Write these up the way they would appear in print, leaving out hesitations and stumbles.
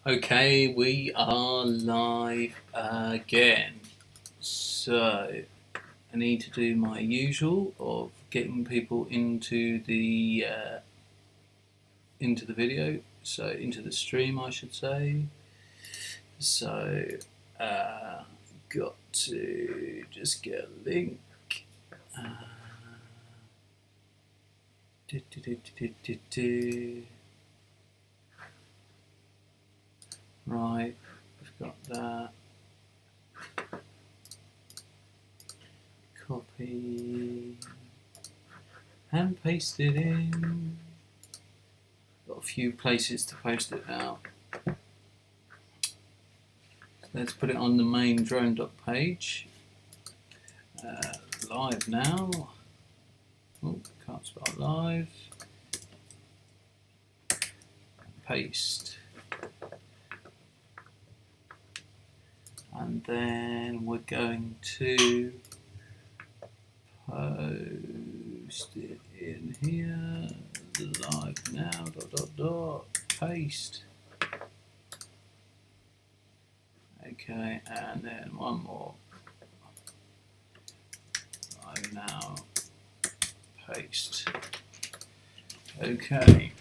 Okay, we are live again. So I need to do my usual of getting people into the video, so into the stream, I should say. So got to just get a link. Uh, do, do, do, do, do, do. Right, we've got that. Copy and paste it in. Got a few places to post it now. Let's put it on the main drone doc page. Live now. Oh, can't spell live. Paste. And then we're going to post it in here. Live now. Paste. Okay, and then one more. Live now. Paste. Okay.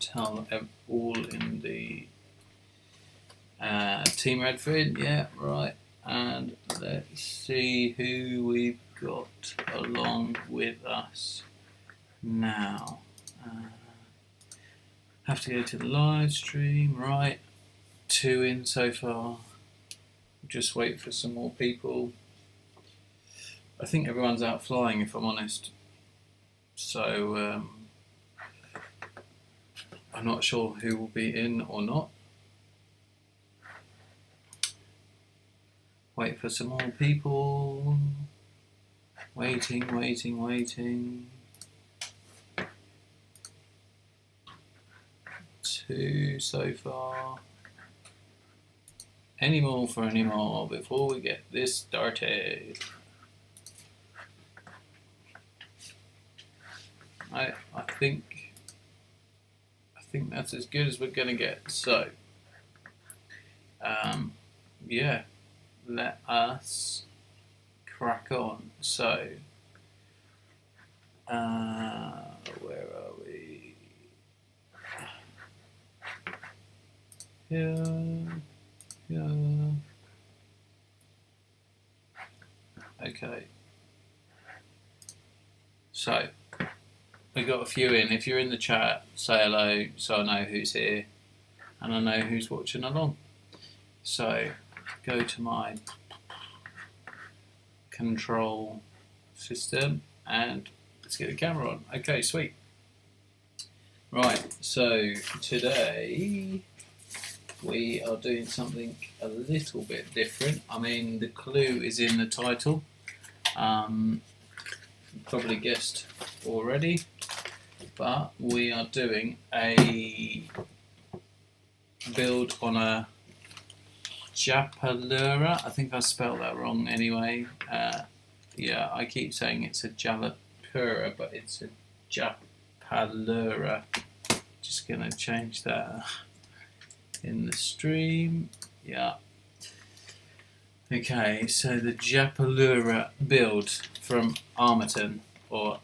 Tell all in the Team Redfin, yeah, right. And let's see who we've got along with us now. Have to go to the live stream, right. 2 in so far. Just wait for some more people. I think everyone's out flying, if I'm honest. So I'm not sure who will be in or not. Wait for some more people. Waiting. 2 so far. Any more before we get this started? I think that's as good as we're gonna get. So yeah, let us crack on. So where are we? Here. Okay. So we got a few in. If you're in the chat, say hello so I know who's here and I know who's watching along. So go to my control system and let's get the camera on. Okay, sweet. Right, so today we are doing something a little bit different. I mean, the clue is in the title. Probably guessed already, but we are doing a build on a Japalura. I think I spelled that wrong anyway. Yeah, I keep saying it's a Jalapura, but it's a Japalura. Just gonna change that in the stream. Yeah. Okay, so the Japalura build from Armattan or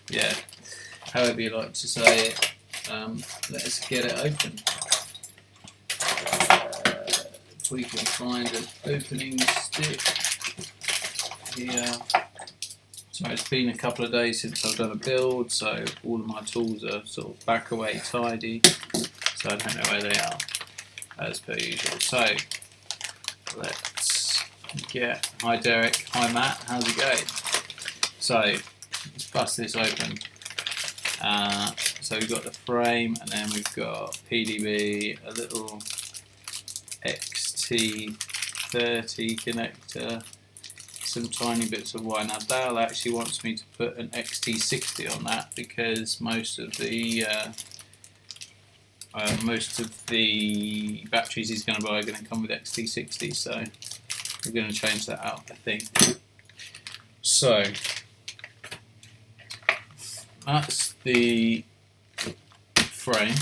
yeah, however you like to say it. Let's get it open. If we can find an opening stick here. So it's been a couple of days since I've done a build, so all of my tools are sort of back away tidy, so I don't know where they are, as per usual. So let's get, hi Derek, hi Matt, how's it going? So let's bust this open. So we've got the frame, and then we've got PDB, a little XT30 connector, some tiny bits of wire. Now Dale actually wants me to put an XT60 on that because most of the batteries he's going to buy are going to come with XT60, so we're going to change that out, I think. So that's the frame,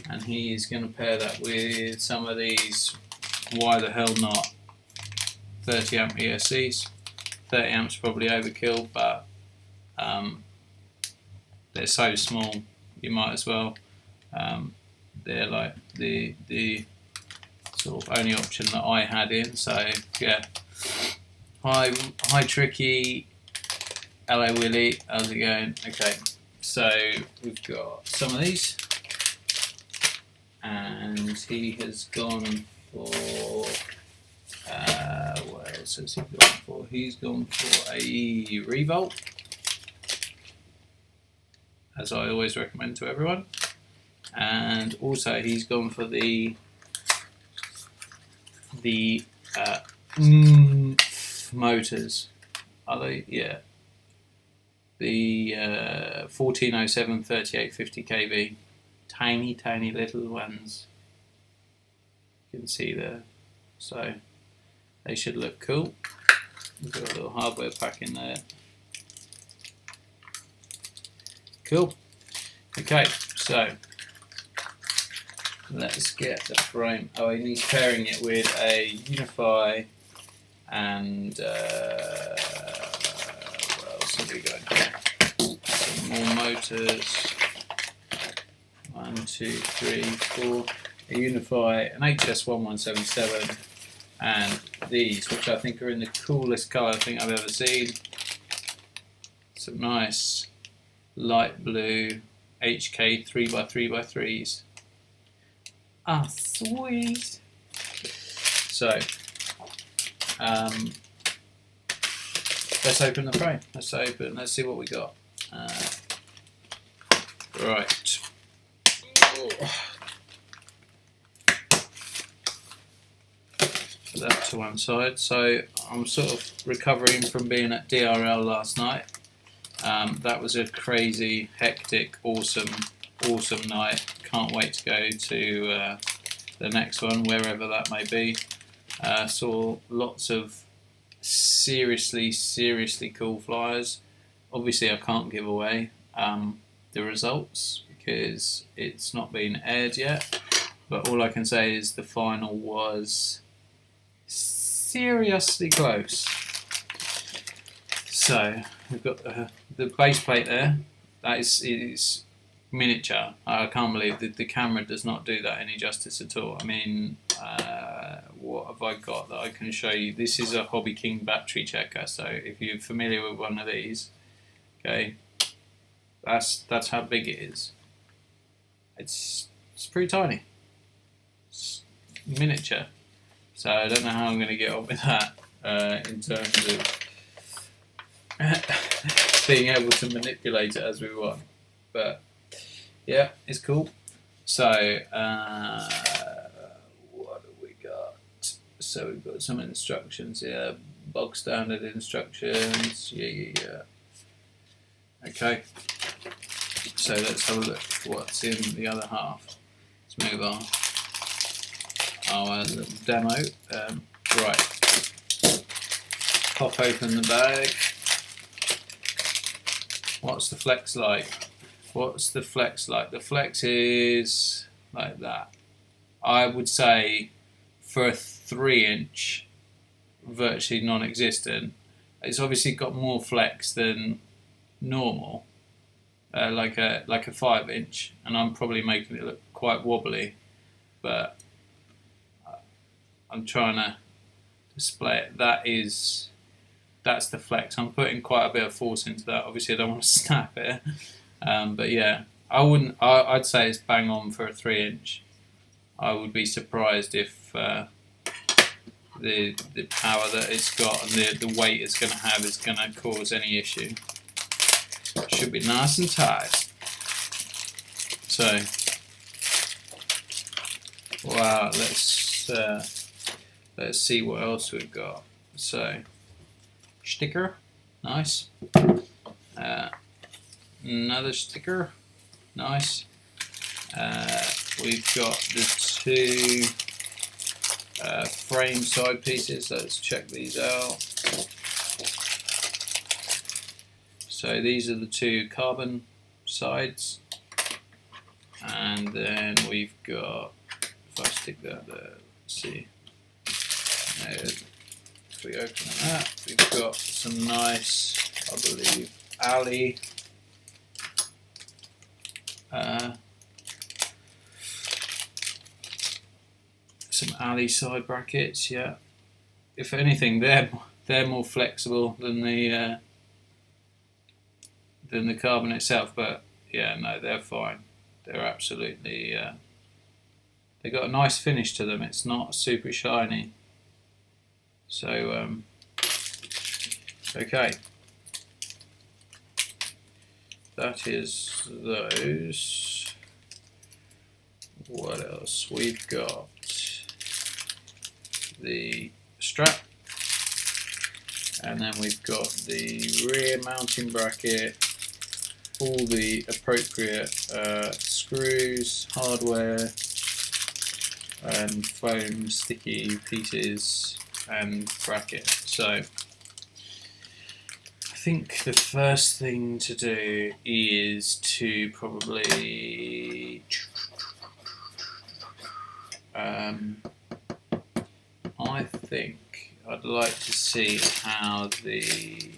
and he is going to pair that with some of these why the hell not 30 amp ESCs. 30 amps probably overkill, but they're so small you might as well. They're like the sort of only option that I had in. So yeah, hi Tricky, hello Willie, how's it going? Okay, so we've got some of these, and he has gone for what else has he gone for? He's gone for a Revolt, as I always recommend to everyone, and also he's gone for the motors. Are they? Yeah. The 1407 3850 kV, tiny little ones. You can see there. So they should look cool. We've got a little hardware pack in there. Cool. Okay, so let's get the frame. Oh, and he's pairing it with a Unify and what else have we got here? Some more motors. 1, 2, 3, 4. A Unify, an HS1177, and these, which I think are in the coolest colour I think I've ever seen. Some nice light blue HK 3x3x3s. Ah, sweet. So, let's open the frame. Let's see what we got. Right. Put that to one side. So I'm sort of recovering from being at DRL last night. That was a crazy, hectic, awesome night. Can't wait to go to the next one, wherever that may be. Saw lots of seriously cool flyers. Obviously I can't give away the results because it's not been aired yet, but all I can say is the final was seriously close. So we've got the base plate there. That is miniature. I can't believe that the camera does not do that any justice at all. I mean, what have I got that I can show you? This is a Hobby King battery checker. So if you're familiar with one of these, okay, that's how big it is. It's pretty tiny. It's miniature. So I don't know how I'm going to get on with that in terms of being able to manipulate it as we want. But yeah, it's cool. So what have we got? So we've got some instructions here, bog standard instructions. Yeah. Okay. So let's have a look at what's in the other half. Let's move on. Our little demo. Right. Pop open the bag. What's the flex like? What's the flex like? The flex is like that. I would say for a 3-inch, virtually non-existent. It's obviously got more flex than normal, like a 5-inch, and I'm probably making it look quite wobbly, but I'm trying to display it. That's the flex. I'm putting quite a bit of force into that. Obviously I don't want to snap it, but yeah, I'd say it's bang on for a 3-inch. I would be surprised if the power that it's got and the weight it's going to have is going to cause any issue. It should be nice and tight. So, wow, let's see what else we've got. So, sticker, nice. Another sticker, nice. We've got the 2 frame side pieces. Let's check these out. So these are the 2 carbon sides. and then we've got, if I stick that there, let's see, if we open that, we've got some nice, I believe, alley some alley side brackets. Yeah, if anything, they're more flexible than the carbon itself, but yeah, no, they're fine. They're absolutely they got a nice finish to them. It's not super shiny. So okay, that is those. What else? We've got the strap, and then we've got the rear mounting bracket, all the appropriate screws, hardware, and foam sticky pieces and bracket. So I think the first thing to do is to probably I think I'd like to see how the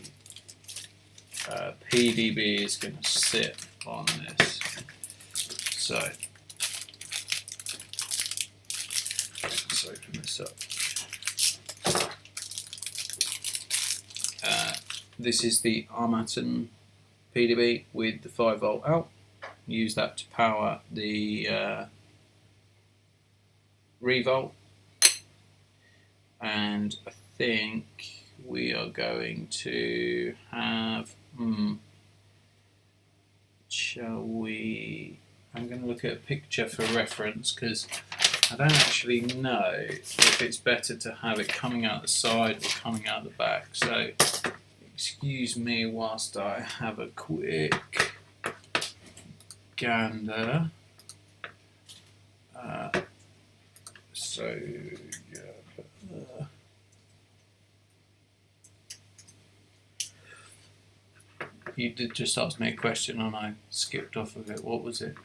PDB is going to sit on this. So let's open this up. This is the Armattan PDB with the 5-volt out. Use that to power the revolt, and I think we are going to have shall we, I'm going to look at a picture for reference, because I don't actually know if it's better to have it coming out the side or coming out the back. So excuse me whilst I have a quick gander. So yeah, you did just ask me a question and I skipped off of it. What was it?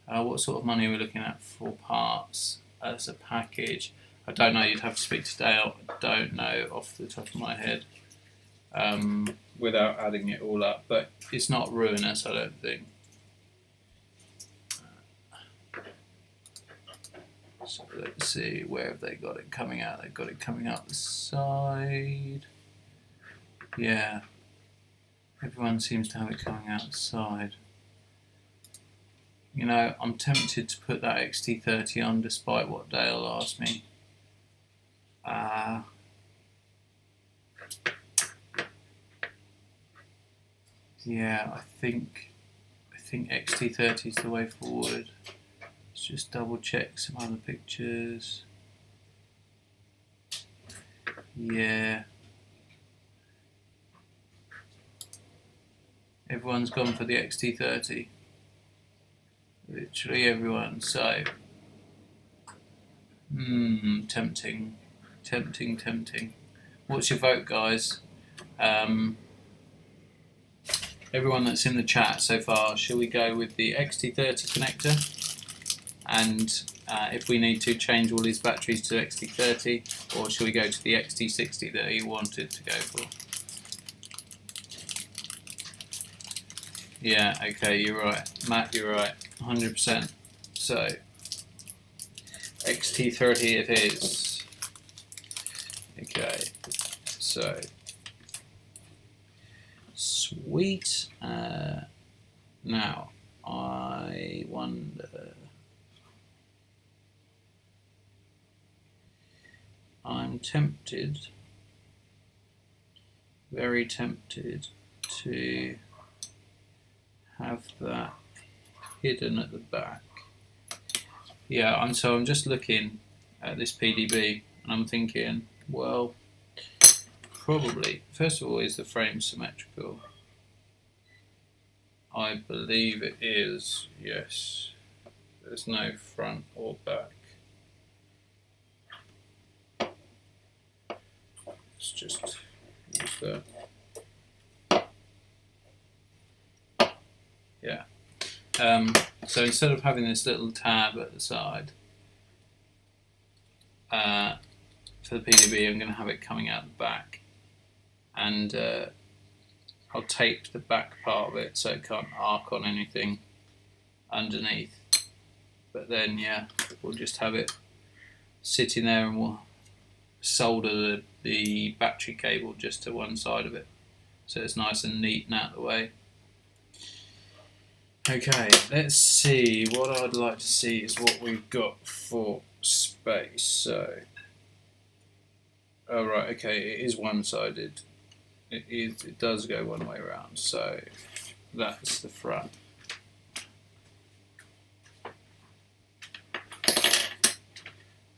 What sort of money are we looking at for parts as a package? I don't know. You'd have to speak to Dale. I don't know off the top of my head without adding it all up, but it's not ruinous, I don't think. So let's see, where have they got it coming out? They've got it coming out the side. Yeah, everyone seems to have it coming out the side. You know, I'm tempted to put that XT30 on despite what Dale asked me. Yeah, I think XT30 is the way forward. Let's just double check some other pictures. Yeah. Everyone's gone for the XT30. Literally everyone. So, tempting. What's your vote, guys? Everyone that's in the chat so far, shall we go with the XT30 connector? And if we need to, change all these batteries to XT30, or shall we go to the XT60 that he wanted to go for? Yeah, okay, you're right. Matt, you're right. 100%. So, XT30 it is. Okay, so, sweet. Now, I wonder... I'm tempted, very tempted, to have that hidden at the back. Yeah, I'm just looking at this PDB and I'm thinking, well, probably, first of all, is the frame symmetrical? I believe it is, yes. There's no front or back. Let's just use that. Yeah. So instead of having this little tab at the side for the PDB, I'm going to have it coming out the back, and I'll tape the back part of it so it can't arc on anything underneath. But then, yeah, we'll just have it sitting there, and we'll solder the battery cable just to one side of it, so it's nice and neat and out of the way. Okay, let's see. What I'd like to see is what we've got for space. So, oh right, okay, it is one-sided. It does go one way around. So that's the front.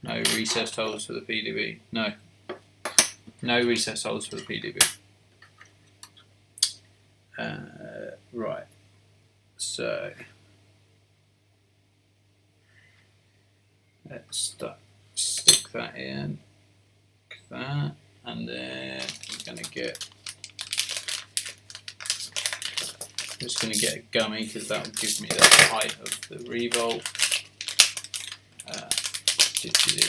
No recessed holes for the PDB. No recessed holes for the PDB. Right. So let's stick that in, like that, and then I'm just going to get a gummy because that will give me the height of the revolt. Let's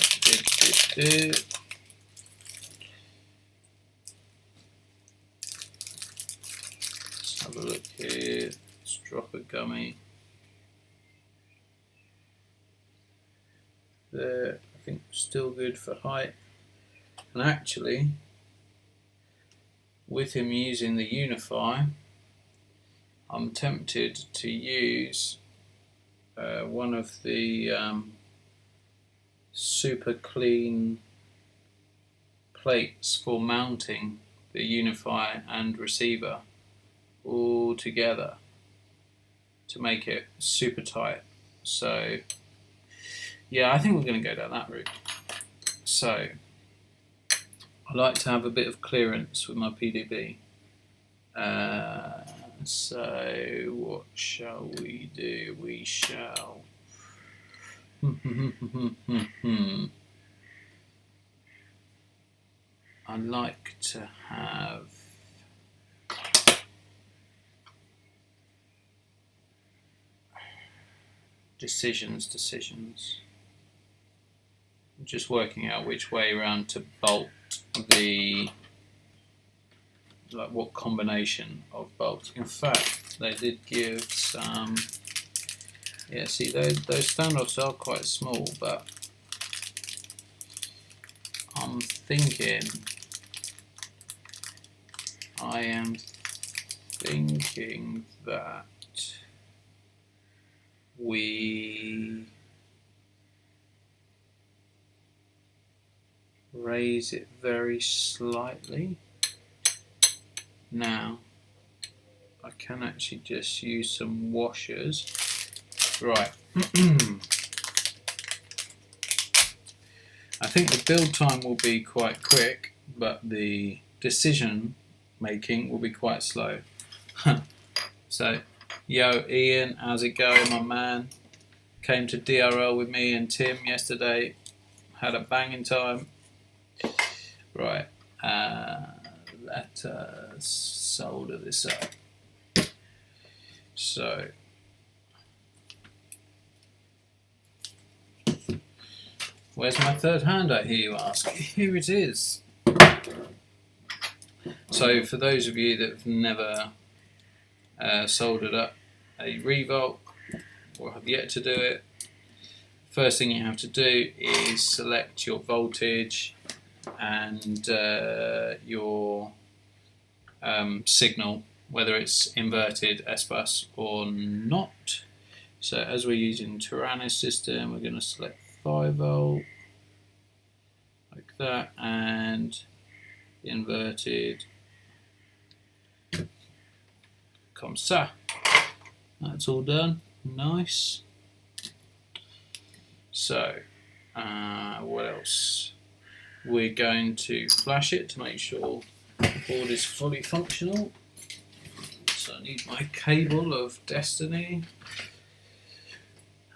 have a look here. Let's drop a gummy there. I think still good for height. And actually, with him using the Unify, I'm tempted to use one of the super clean plates for mounting the Unify and receiver all together to make it super tight. So yeah, I think we're going to go down that route. So I like to have a bit of clearance with my PDB. So what shall we do? We shall I like to have decisions. I'm just working out which way around to bolt the, like what combination of bolts. In fact, they did give some, yeah, see those standoffs are quite small, but I'm thinking, that we raise it very slightly. Now I can actually just use some washers. Right. I think the build time will be quite quick, but the decision making will be quite slow. So, yo Ian, how's it going, my man? Came to DRL with me and Tim yesterday. Had a banging time. Right, let us solder this up. So, where's my third hand, I hear you ask? Here it is. So for those of you that have never soldered up a revolt or have yet to do it, first thing you have to do is select your voltage and your signal, whether it's inverted S-bus or not. So as we're using Tyrannus system, we're going to select 5 volt like that, and inverted comme ça. That's all done. Nice. So what else? We're going to flash it to make sure the board is fully functional. So I need my cable of destiny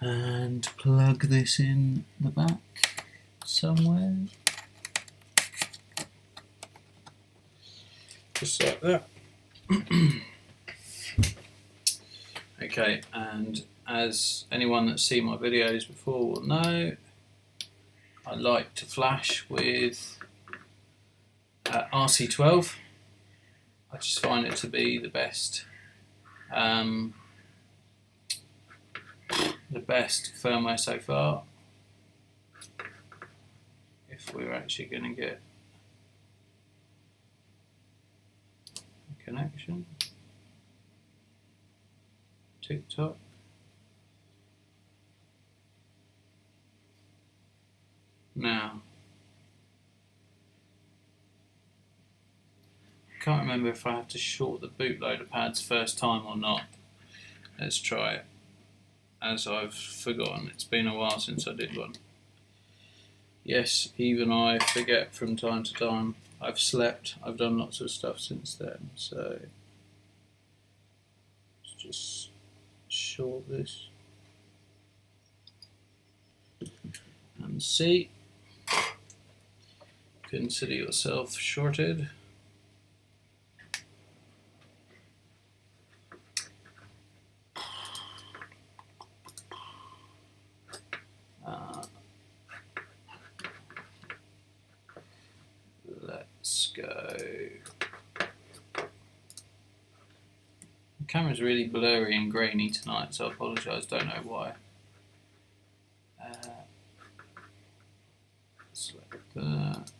and plug this in the back somewhere. Just like that. Okay, and as anyone that's seen my videos before will know, I like to flash with RC12. I just find it to be the best firmware so far. If we're actually going to get a connection, TikTok. Now, I can't remember if I have to short the bootloader pads first time or not. Let's try it, as I've forgotten. It's been a while since I did one. Yes, even I forget from time to time. I've slept, I've done lots of stuff since then, so let's just short this and see. Consider yourself shorted. Let's go. The camera's really blurry and grainy tonight, so I apologise, don't know why. Select that.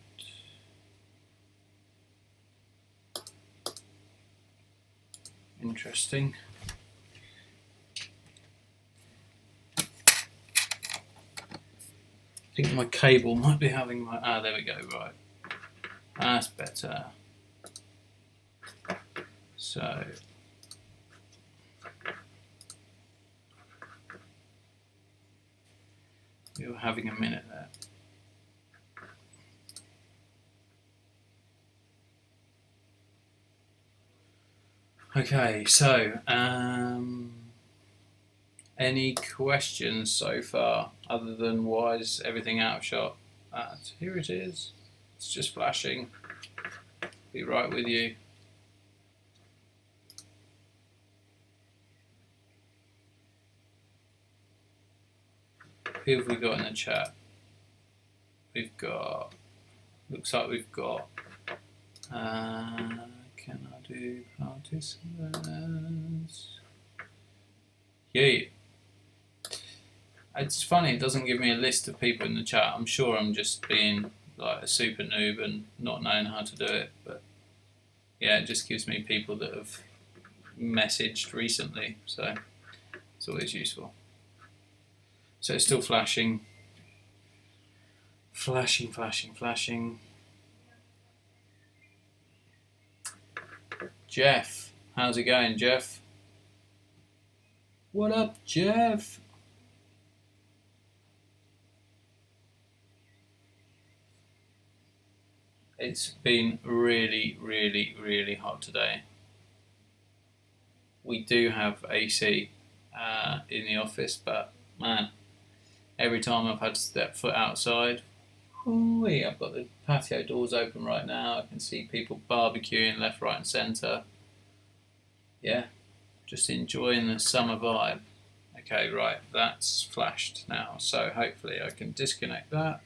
Interesting. I think my cable might be having my... there we go, right. That's better. So... you're having a minute there. Okay, so any questions so far other than why is everything out of shot? Here it is. It's just flashing. Be right with you. Who have we got in the chat? We've got, looks like we've got, can I do participants? Yeah. It's funny, it doesn't give me a list of people in the chat. I'm sure I'm just being like a super noob and not knowing how to do it, but yeah, it just gives me people that have messaged recently, so it's always useful. So it's still flashing. Flashing. Jeff, how's it going, Jeff? What up, Jeff? It's been really hot today. We do have AC in the office, but man, every time I've had to step foot outside, I've got the patio doors open right now. I can see people barbecuing left, right and centre. Yeah, just enjoying the summer vibe. Okay, right, that's flashed now, so hopefully I can disconnect that.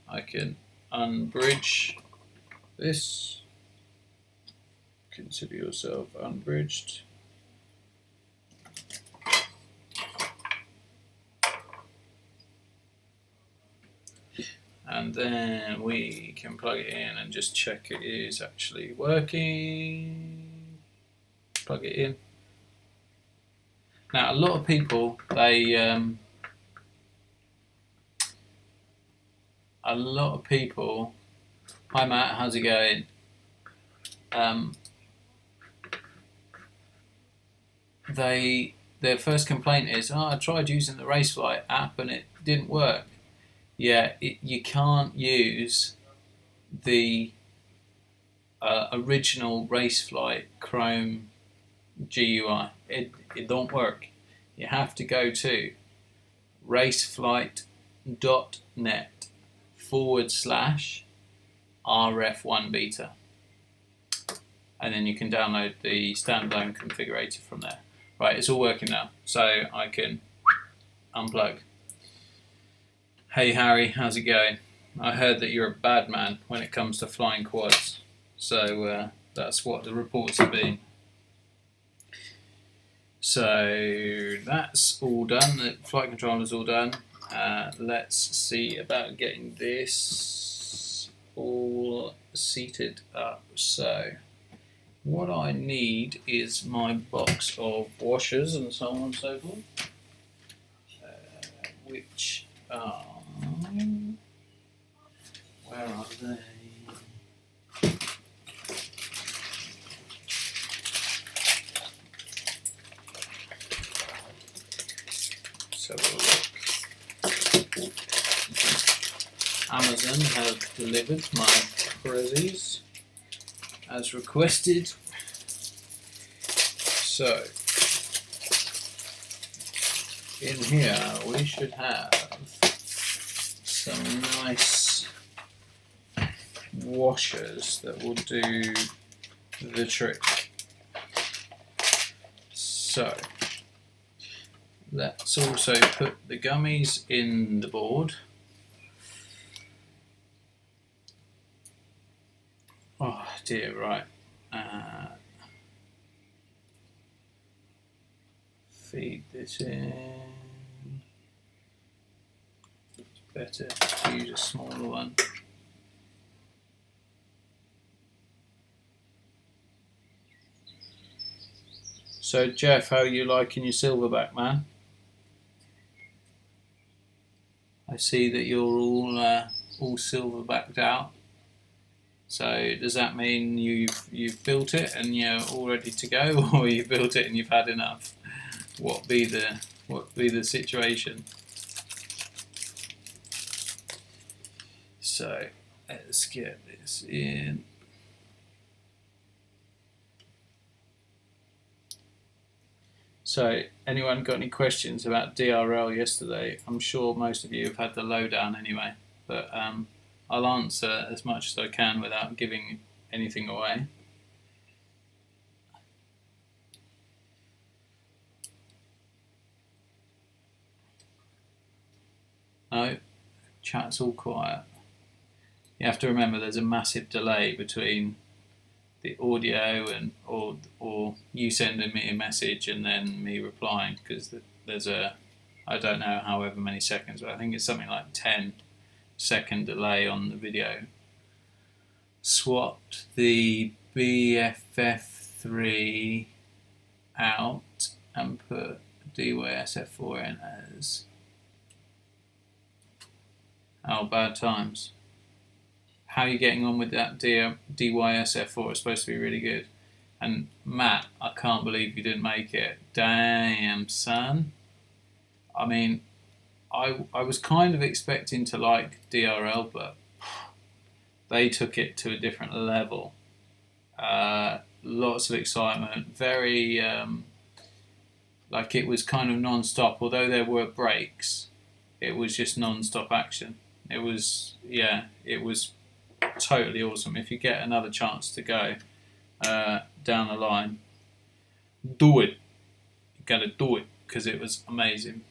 I can unbridge this. Consider yourself unbridged. And then we can plug it in and just check it is actually working. Plug it in. Now, a lot of people, hi Matt, how's it going? Their first complaint is, I tried using the Raceflight app and it didn't work. Yeah, you can't use the original Raceflight Chrome GUI. It don't work. You have to go to raceflight.net/RF1 beta, and then you can download the standalone configurator from there. Right, it's all working now, so I can unplug. Hey Harry, how's it going? I heard that you're a bad man when it comes to flying quads, so that's what the reports have been. So that's all done, the flight controller's all done. Let's see about getting this all seated up. So what I need is my box of washers and so on and so forth, which are, where are they? Let's have a look. Amazon have delivered my prezzies as requested. So in here we should have some nice washers that will do the trick. So let's also put the gummies in the board. Oh dear, right. Feed this in. It's better to use a smaller one. So Jeff, how are you liking your silverback, man? I see that you're all silverbacked out. So does that mean you've built it and you're all ready to go, or you built it and you've had enough? What be the situation? So let's get this in. So anyone got any questions about DRL yesterday? I'm sure most of you have had the lowdown anyway, but I'll answer as much as I can without giving anything away. No, chat's all quiet. You have to remember there's a massive delay between the audio and or you sending me a message and then me replying, because there's a, I don't know however many seconds, but I think it's something like 10-second delay on the video. Swapped the BFF3 out and put DYSF4 in as, oh, bad times. How are you getting on with that DYSF4? It's supposed to be really good. And Matt, I can't believe you didn't make it. Damn, son. I mean, I was kind of expecting to like DRL, but they took it to a different level. Lots of excitement. Very, like it was kind of non-stop. Although there were breaks, it was just non-stop action. It was, yeah, it was totally awesome. If you get another chance to go down the line, do it. You gotta do it, because it was amazing.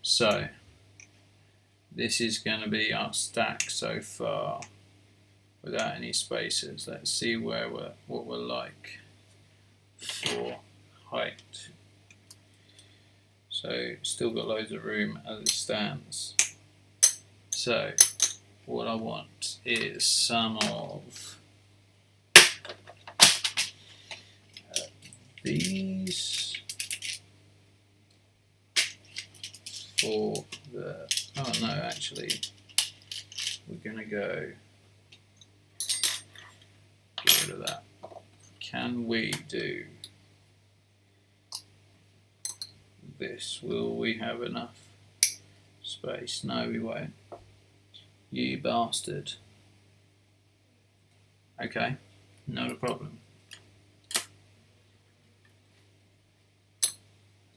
So this is going to be our stack so far without any spacers. Let's see what we're like for height. So still got loads of room as it stands. So what I want is some of these for the, oh no, actually we're going to go get rid of that. Can we do this? Will we have enough space? No, we won't. You bastard. Okay, not a problem.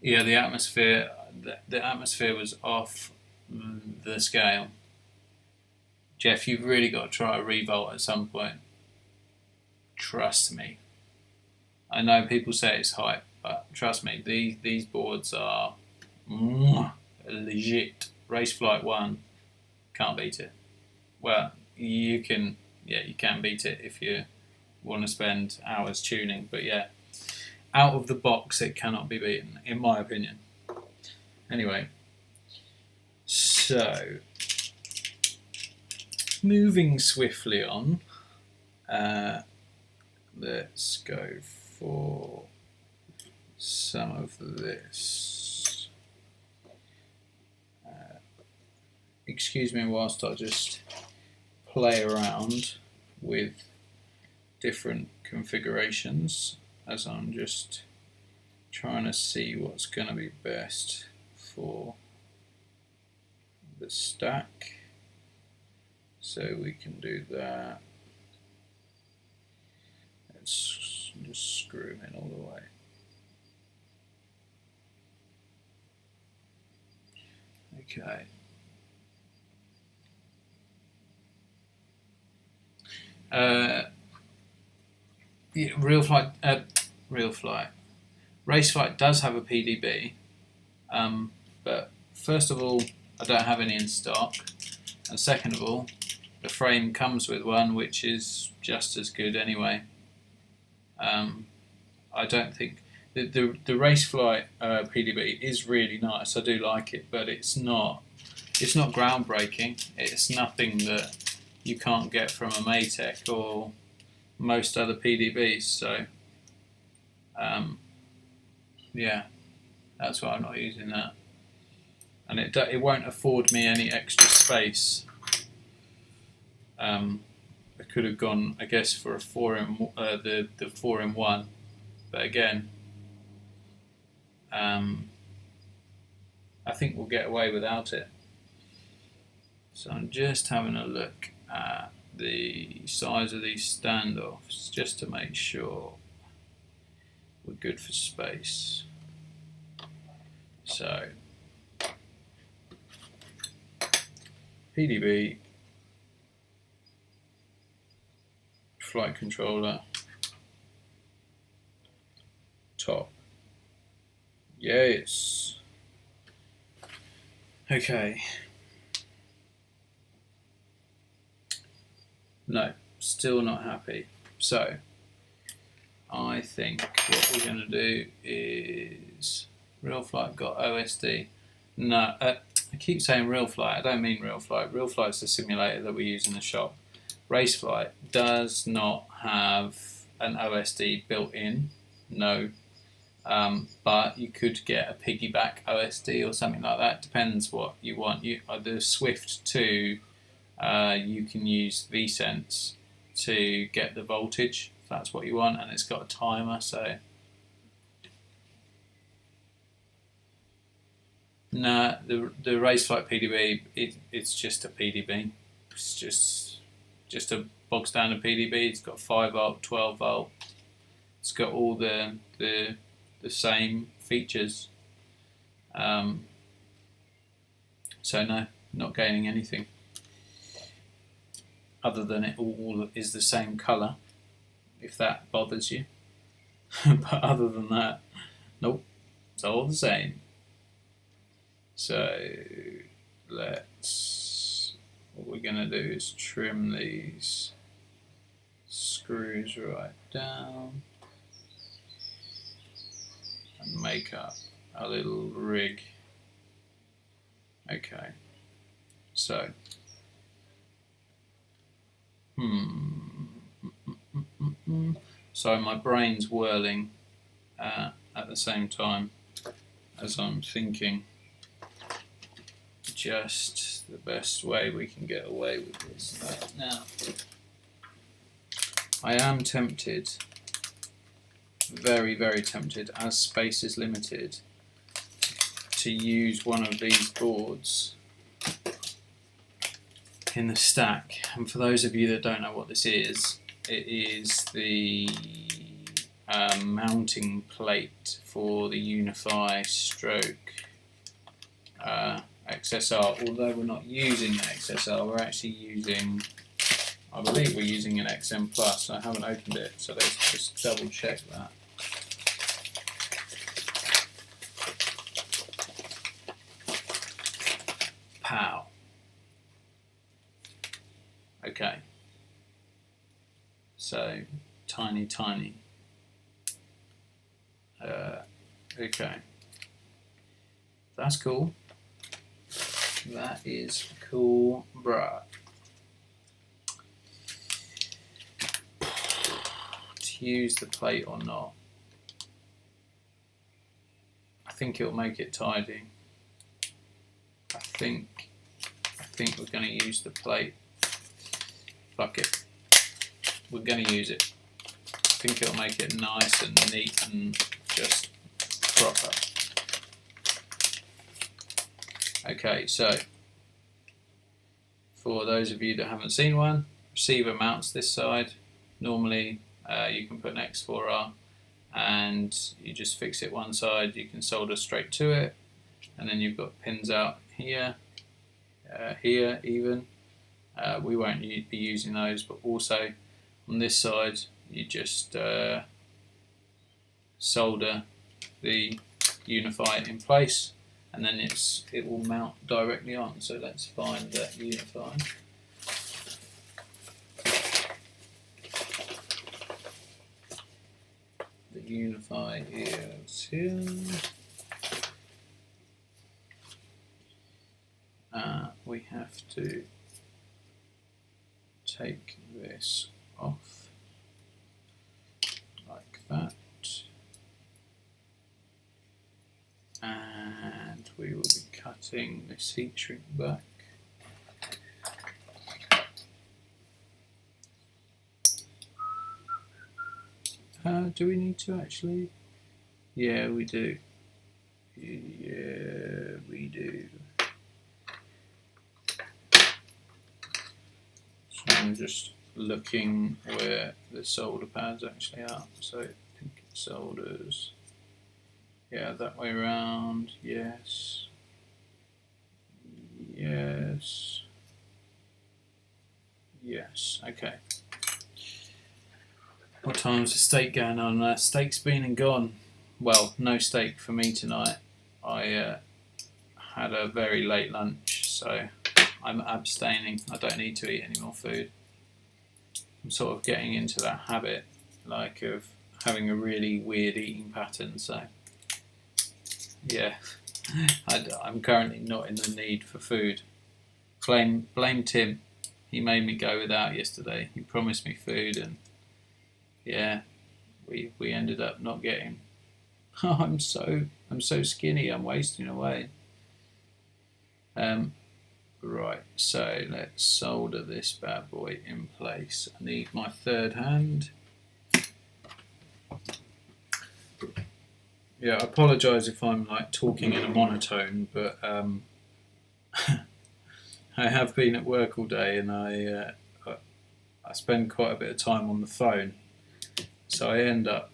Yeah, the atmosphere was off the scale. Jeff, you've really got to try a revolt at some point. Trust me. I know people say it's hype, but trust me, these boards are legit. Race Flight 1, can't beat it. Well, you can beat it if you want to spend hours tuning, but yeah, out of the box it cannot be beaten, in my opinion. Anyway, so moving swiftly on, let's go for some of this. Excuse me whilst I just play around with different configurations as I'm just trying to see what's going to be best for the stack. So we can do that. Let's just screw them in all the way. Okay. Yeah, Race Flight does have a PDB, but first of all, I don't have any in stock, and second of all, the frame comes with one which is just as good anyway. I don't think the Race Flight PDB is really nice. I do like it, but it's not groundbreaking. It's nothing that you can't get from a Maytech or most other PDBs. So yeah, that's why I'm not using that, and it won't afford me any extra space. I could have gone, I guess, for a 4-in-1, but again, I think we'll get away without it. So I'm just having a look at the size of these standoffs just to make sure we're good for space. So PDB, flight controller, top. Yes. Okay. No, still not happy. So I think what we're going to do is Real Flight got OSD. No, I keep saying Real Flight. I don't mean Real Flight. Real Flight's the simulator that we use in the shop. Race Flight does not have an OSD built in. No. But you could get a piggyback OSD or something like that. Depends what you want. The Swift 2, you can use vSense to get the voltage if that's what you want, and it's got a timer. So no, the Raceflight PDB, it's just a PDB. It's just a bog standard PDB. It's got 5 volt, 12 volt. It's got all the same features. So no, not gaining anything other than it all is the same colour, if that bothers you. But other than that, nope, it's all the same. So what we're going to do is trim these screws right down and make up a little rig. Okay, so so my brain's whirling at the same time as I'm thinking just the best way we can get away with this. Now, I am tempted, very, very tempted, as space is limited, to use one of these boards in the stack. And for those of you that don't know what this is, it is the mounting plate for the Unify stroke XSR. Although we're not using an XSR, we're actually using, I believe we're using an XM Plus. I haven't opened it, so let's just double check that. Pow. Okay. So tiny. Okay. That's cool. That is cool, bruh. To use the plate or not? I think it'll make it tidy. I think we're going to use the plate. Fuck it. We're going to use it. I think it'll make it nice and neat and just proper. Okay, so for those of you that haven't seen one, receiver mounts this side. Normally you can put an X4R and you just fix it one side. You can solder straight to it, and then you've got pins out here, here even. We won't be using those, but also on this side you just solder the Unify in place, and then it will mount directly on. So let's find that Unify. The Unify is here. We have to take this off like that, and we will be cutting this heat shrink back. Do we need to actually? Yeah, we do. Yeah, we do. So I'm just looking where the solder pads actually are. So I think it solders. Yeah, that way around. Yes. Yes. Yes. Okay. What time's the steak going on? Steak's been and gone. Well, no steak for me tonight. I had a very late lunch, so I'm abstaining. I don't need to eat any more food. I'm sort of getting into that habit, like, of having a really weird eating pattern. So yeah, I'm currently not in the need for food. Blame Tim. He made me go without yesterday. He promised me food, and yeah, we ended up not getting. I'm so skinny. I'm wasting away. Right, so let's solder this bad boy in place. I need my third hand. Yeah, I apologise if I'm like talking in a monotone, but I have been at work all day, and I spend quite a bit of time on the phone, so I end up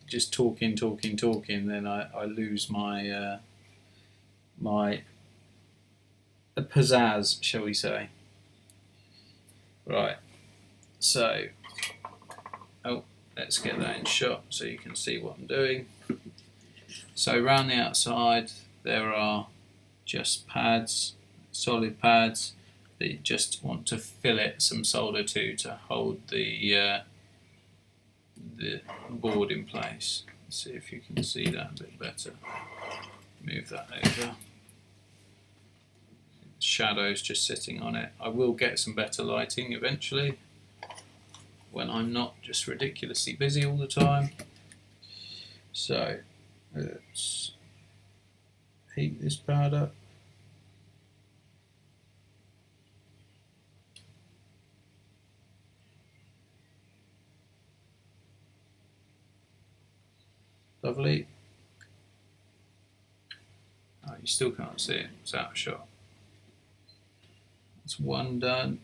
just talking. Then I lose my my pizzazz, shall we say? Right. So, let's get that in shot so you can see what I'm doing. So around the outside there are just pads, solid pads that you just want to fillet some solder to hold the board in place. Let's see if you can see that a bit better. Move that over. Shadows just sitting on it. I will get some better lighting eventually when I'm not just ridiculously busy all the time. So let's heat this pad up. Lovely. Oh, you still can't see it, it's out of shot. That's one done.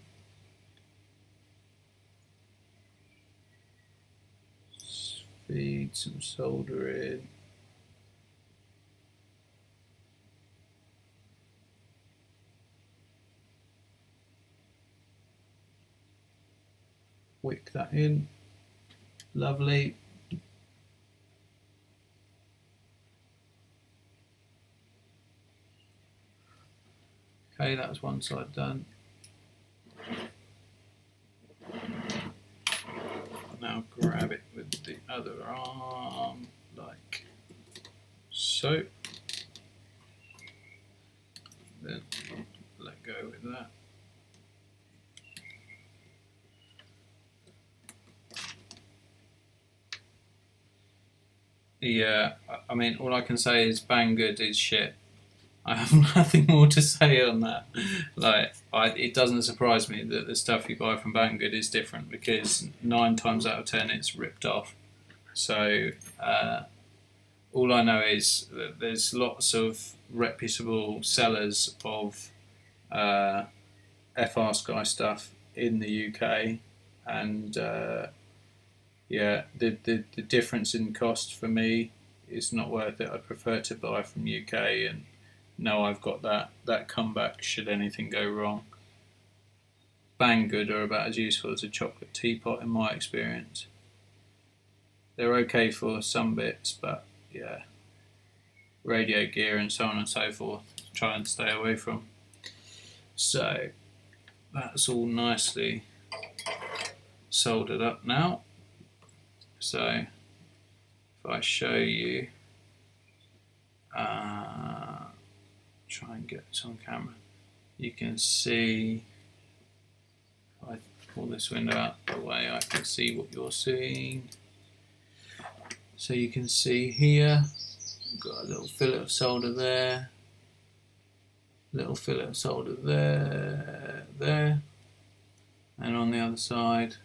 Feed some solder in. Wick that in. Lovely. Okay, that's one side done. Now grab it with the other arm, like so. Then let go with that. Yeah, I mean, all I can say is Banggood is shit. I have nothing more to say on that. Like, it doesn't surprise me that the stuff you buy from Banggood is different, because 9 times out of 10 it's ripped off. So all I know is that there's lots of reputable sellers of FR Sky stuff in the UK, and yeah, the difference in cost for me is not worth it. I prefer to buy from UK and know I've got that comeback should anything go wrong. Banggood are about as useful as a chocolate teapot in my experience. They're okay for some bits, but yeah, radio gear and so on and so forth, try and stay away from. So that's all nicely soldered up now. So if I show you, try and get this on camera, you can see, if I pull this window out the way, I can see what you're seeing. So you can see here, got a little fillet of solder there, little fillet of solder there, and on the other side,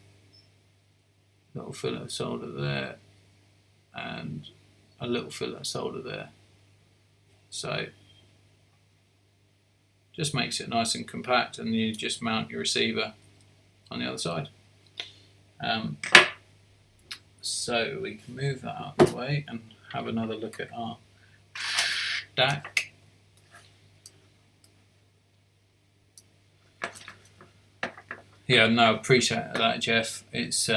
little fillet of solder there, and a little fillet of solder there. So just makes it nice and compact, and you just mount your receiver on the other side. So we can move that out of the way and have another look at our stack. Yeah, no, appreciate that, Jeff. It's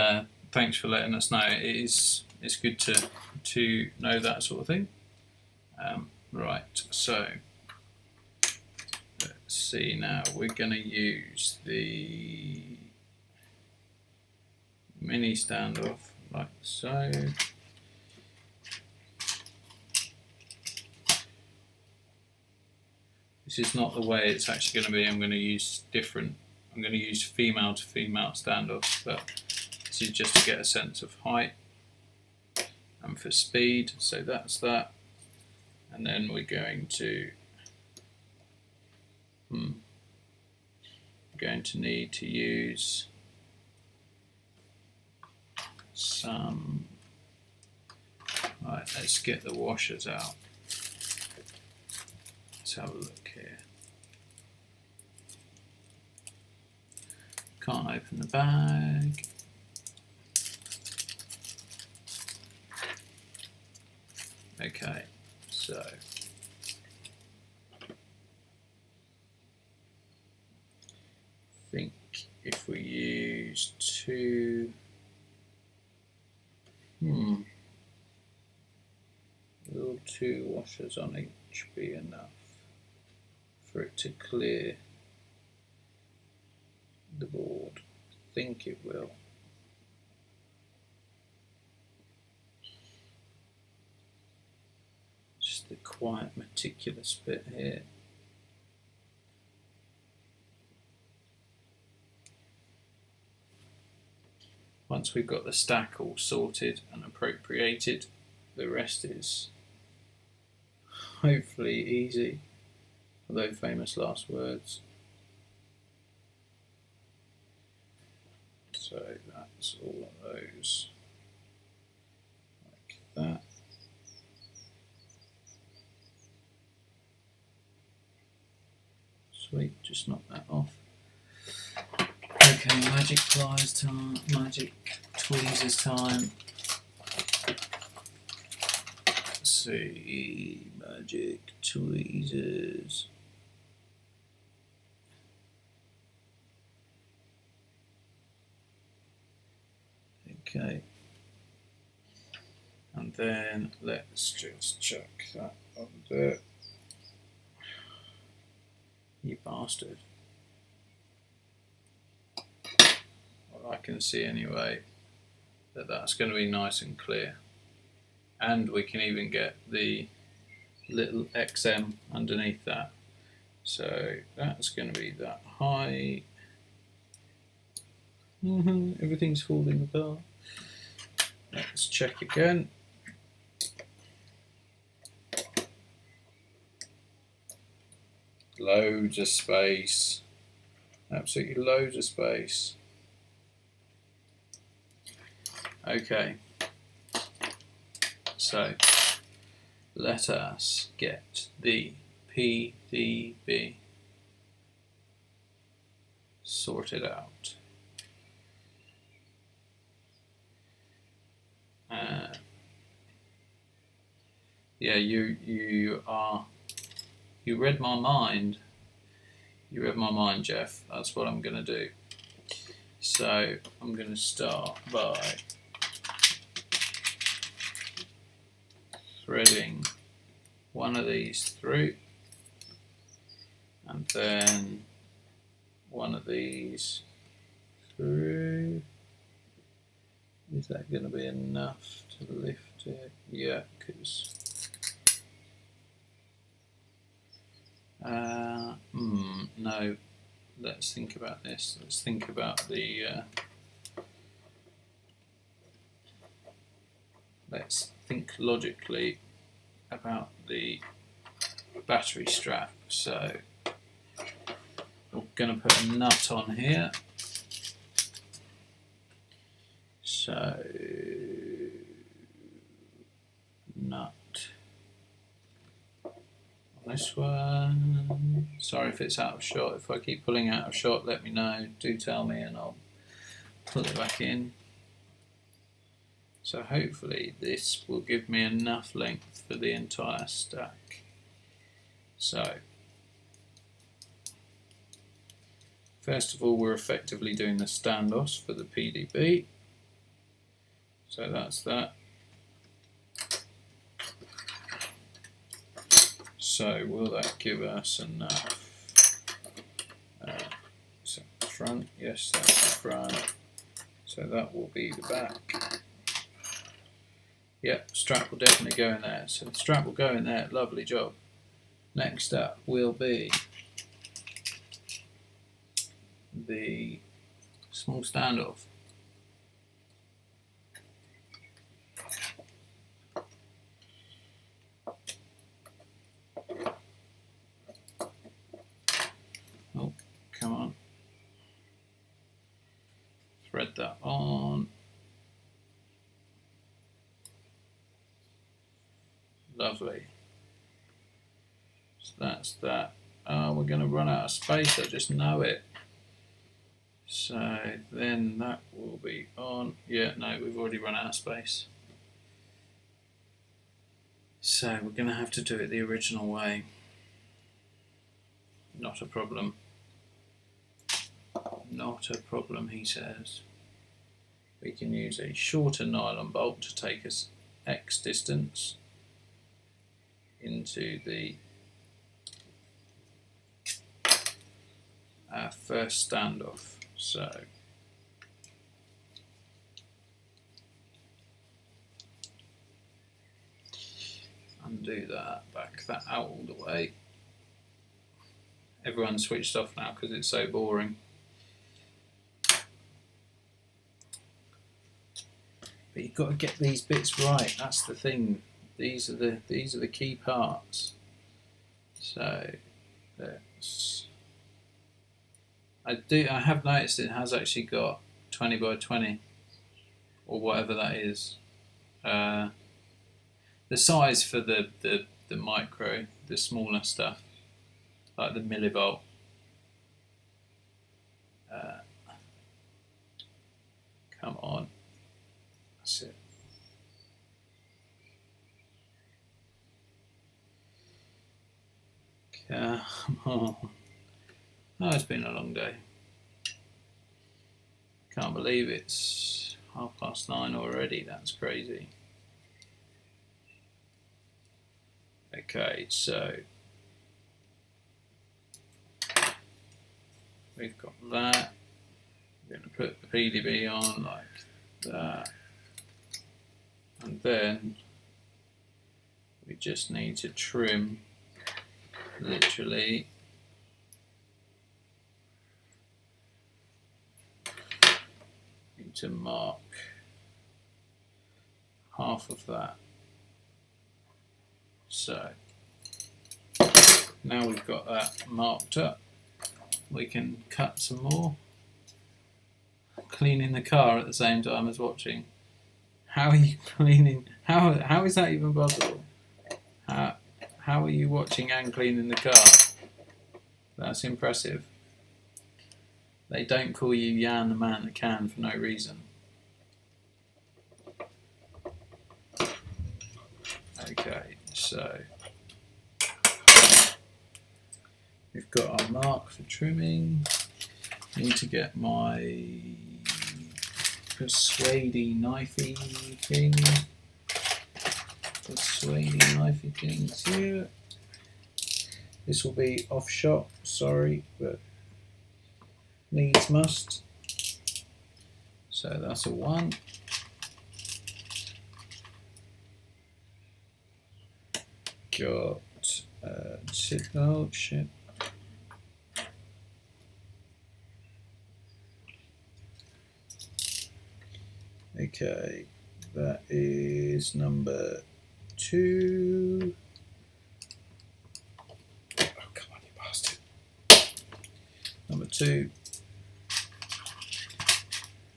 thanks for letting us know. It's good to know that sort of thing. Right, so let's see now. We're going to use the mini standoff like so. This is not the way it's actually going to be. I'm going to use female to female standoffs, but this is just to get a sense of height and for speed. So that's that. And then we're going to need to use some. Right, let's get the washers out. Let's have a look here. Can't open the bag. Okay, so I think if we use will 2 washers on each be enough for it to clear the board? I think it will. Just the quiet, meticulous bit here. Once we've got the stack all sorted and appropriated, the rest is hopefully easy, although famous last words. So that's all of those like that. Sweet, just knock that off. Okay, magic pliers time, magic tweezers time. Let's see, magic tweezers. Okay, and then let's just chuck that on there. You bastard. Well, I can see anyway that that's going to be nice and clear. And we can even get the little XM underneath that. So that's going to be that high. Everything's falling apart. Let's check again. Loads of space. Absolutely loads of space. Okay. So let us get the PDB sorted out. Yeah, you read my mind. You read my mind, Jeff. That's what I'm going to do. So I'm going to start by threading one of these through, and then one of these through. Is that going to be enough to lift it? Yeah, because no. Let's think about this. Let's think about the. Let's think logically about the battery strap. So we're going to put a nut on here. So nut on this one. Sorry if it's out of shot. If I keep pulling out of shot, let me know. Do tell me and I'll pull it back in. So hopefully this will give me enough length for the entire stack. So first of all, we're effectively doing the standoffs for the PDB. So that's that. So will that give us enough? So front, yes, that's the front. So that will be the back. Yep, strap will definitely go in there. So the strap will go in there. Lovely job. Next up will be the small standoff. Oh, come on. Thread that on. Lovely. So that's that. Oh, we're going to run out of space, I just know it. So then that will be on. Yeah, no, we've already run out of space. So we're going to have to do it the original way. Not a problem. Not a problem, he says. We can use a shorter nylon bolt to take us X distance into the first standoff. So undo that, back that out all the way. Everyone's switched off now because it's so boring. But you've got to get these bits right. That's the thing. These are the key parts. So let's. I have noticed it has actually got 20 by 20 or whatever that is. The size for the micro, the smaller stuff, like the millivolt. Come on. That's it. Come on. Oh, it's been a long day. Can't believe it's 9:30 already. That's crazy. Okay, so we've got that. We're going to put the PDB on like that, and then we just need to trim, literally, need to mark half of that. So now we've got that marked up, we can cut some more. Cleaning the car at the same time as watching. How are you cleaning? How is that even possible? How are you watching and cleaning the car? That's impressive. They don't call you Jan the man that can for no reason. Okay, so we've got our mark for trimming. Need to get my persuadey knifey thing. Persuadey knifey things here. This will be off shot, sorry, but needs must. So that's a 1. Got oh shit. Okay, that is number 2. Oh, come on, you bastard. Number 2.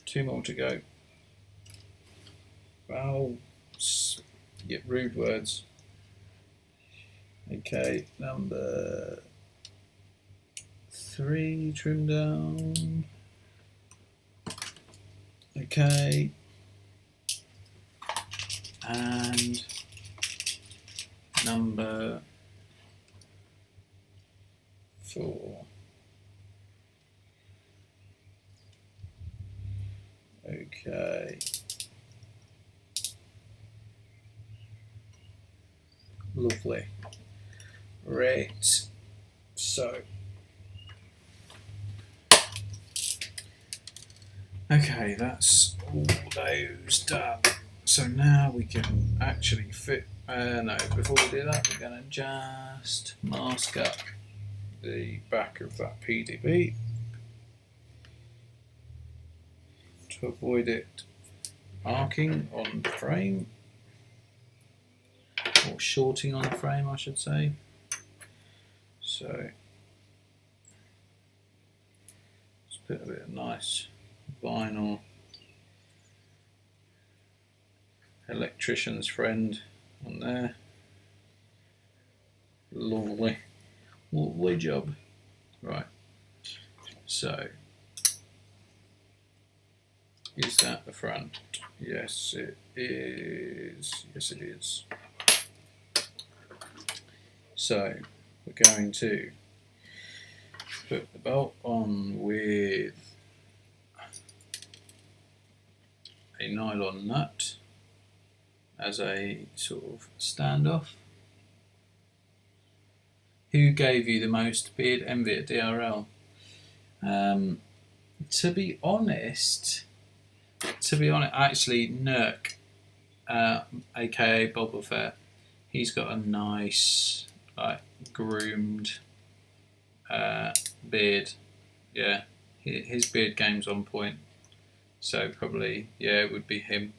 2 more to go. Oh, get rude words. Okay, number 3, trim down. Okay. And number 4. Okay. Lovely. Right. So. Okay, that's all those done. So now we can actually fit. No, before we do that, we're going to just mask up the back of that PDB to avoid it arcing on the frame, or shorting on the frame, I should say. So let's put a bit of nice vinyl electrician's friend on there. Lovely, lovely job. Right, so is that the front? Yes, it is. Yes, it is. So we're going to put the bolt on with a nylon nut as a sort of standoff. Who gave you the most beard envy at DRL? To be honest, actually, Nurk, aka Boba Fett, he's got a nice, like, groomed beard. Yeah, his beard game's on point. So probably, yeah, it would be him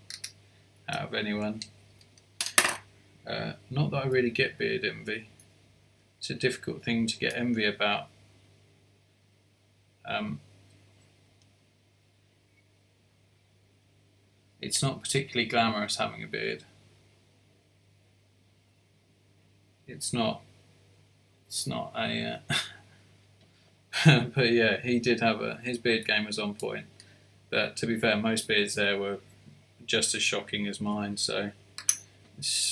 out of anyone. Not that I really get beard envy. It's a difficult thing to get envy about. It's not particularly glamorous having a beard. It's not a. But yeah, he did have his beard game was on point. But to be fair, most beards there were just as shocking as mine. So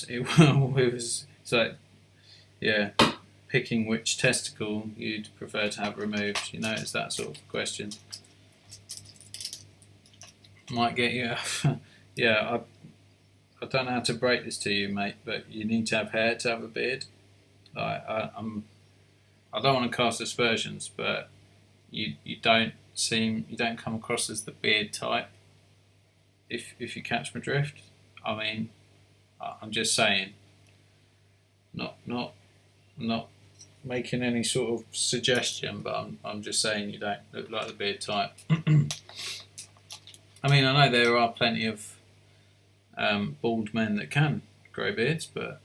it was like, yeah, picking which testicle you'd prefer to have removed. You know, it's that sort of question. Might get you. Yeah, I don't know how to break this to you, mate, but you need to have hair to have a beard. I don't want to cast aspersions, but you don't come across as the beard type. If you catch my drift, I mean, I'm just saying, not making any sort of suggestion, but I'm just saying you don't look like the beard type. I mean, I know there are plenty of bald men that can grow beards, but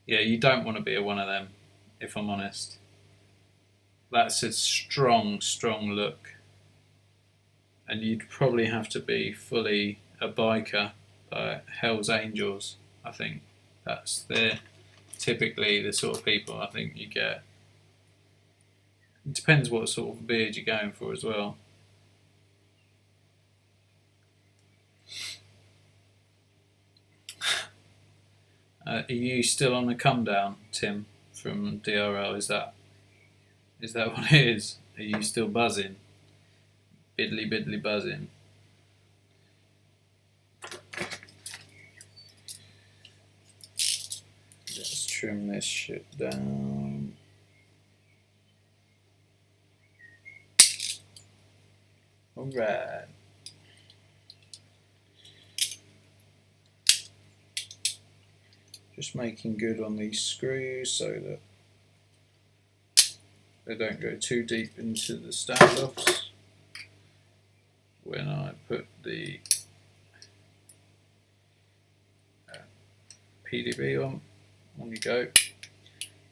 yeah, you don't want to be one of them, if I'm honest. That's a strong look, and you'd probably have to be fully a biker, Hell's Angels. I think they're typically the sort of people I think you get. It depends what sort of beard you're going for as well. Are you still on the come down, Tim, from DRL? Is that what it is? Are you still buzzing? Biddly buzzing. Let's trim this shit down. Alright. Just making good on these screws so that they don't go too deep into the standoffs when I put the PDB on. On you go.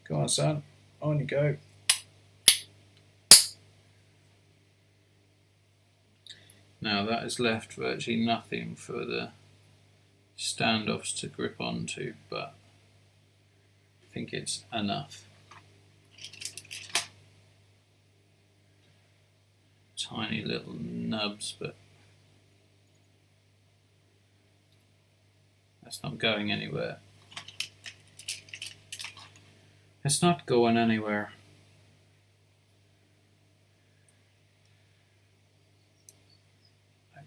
Go on, son. On you go. Now that has left virtually nothing for the standoffs to grip onto, but I think it's enough. Tiny little nubs, but that's not going anywhere. It's not going anywhere.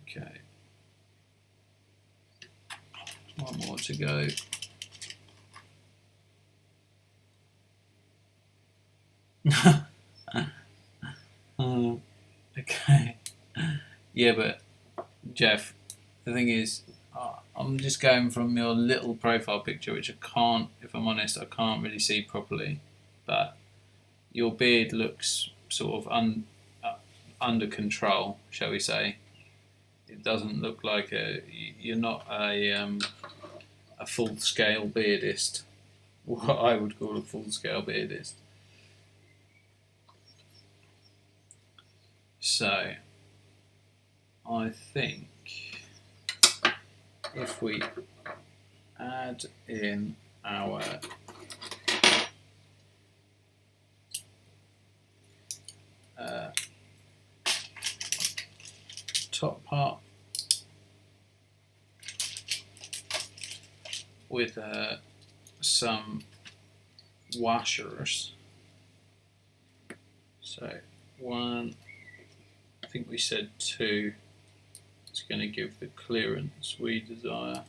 Okay. One more to go. Okay. Yeah, but Jeff, the thing is, I'm just going from your little profile picture, which I can't, if I'm honest, I can't really see properly. But your beard looks sort of under control, shall we say. It doesn't look like you're not a full-scale beardist. What I would call a full-scale beardist. So, I think if we add in our top part with some washers, so one, I think we said two, it's going to give the clearance we desire.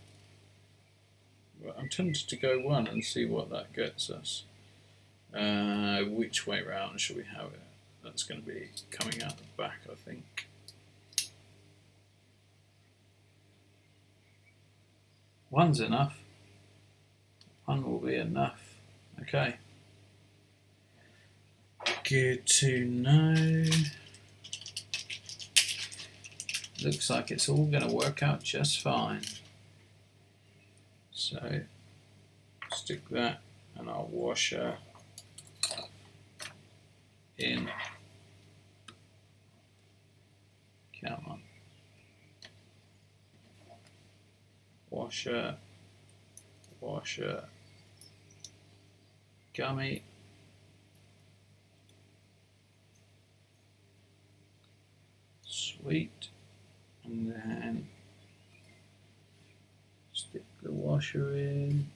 Well, I'm tempted to go one and see what that gets us. Which way round should we have it? That's going to be coming out the back, I think. One's enough. One will be enough. Okay. Good to know. Looks like it's all going to work out just fine. So, stick that and our washer in. Come on. Washer, washer, gummy. Sweet. And then stick the washer in.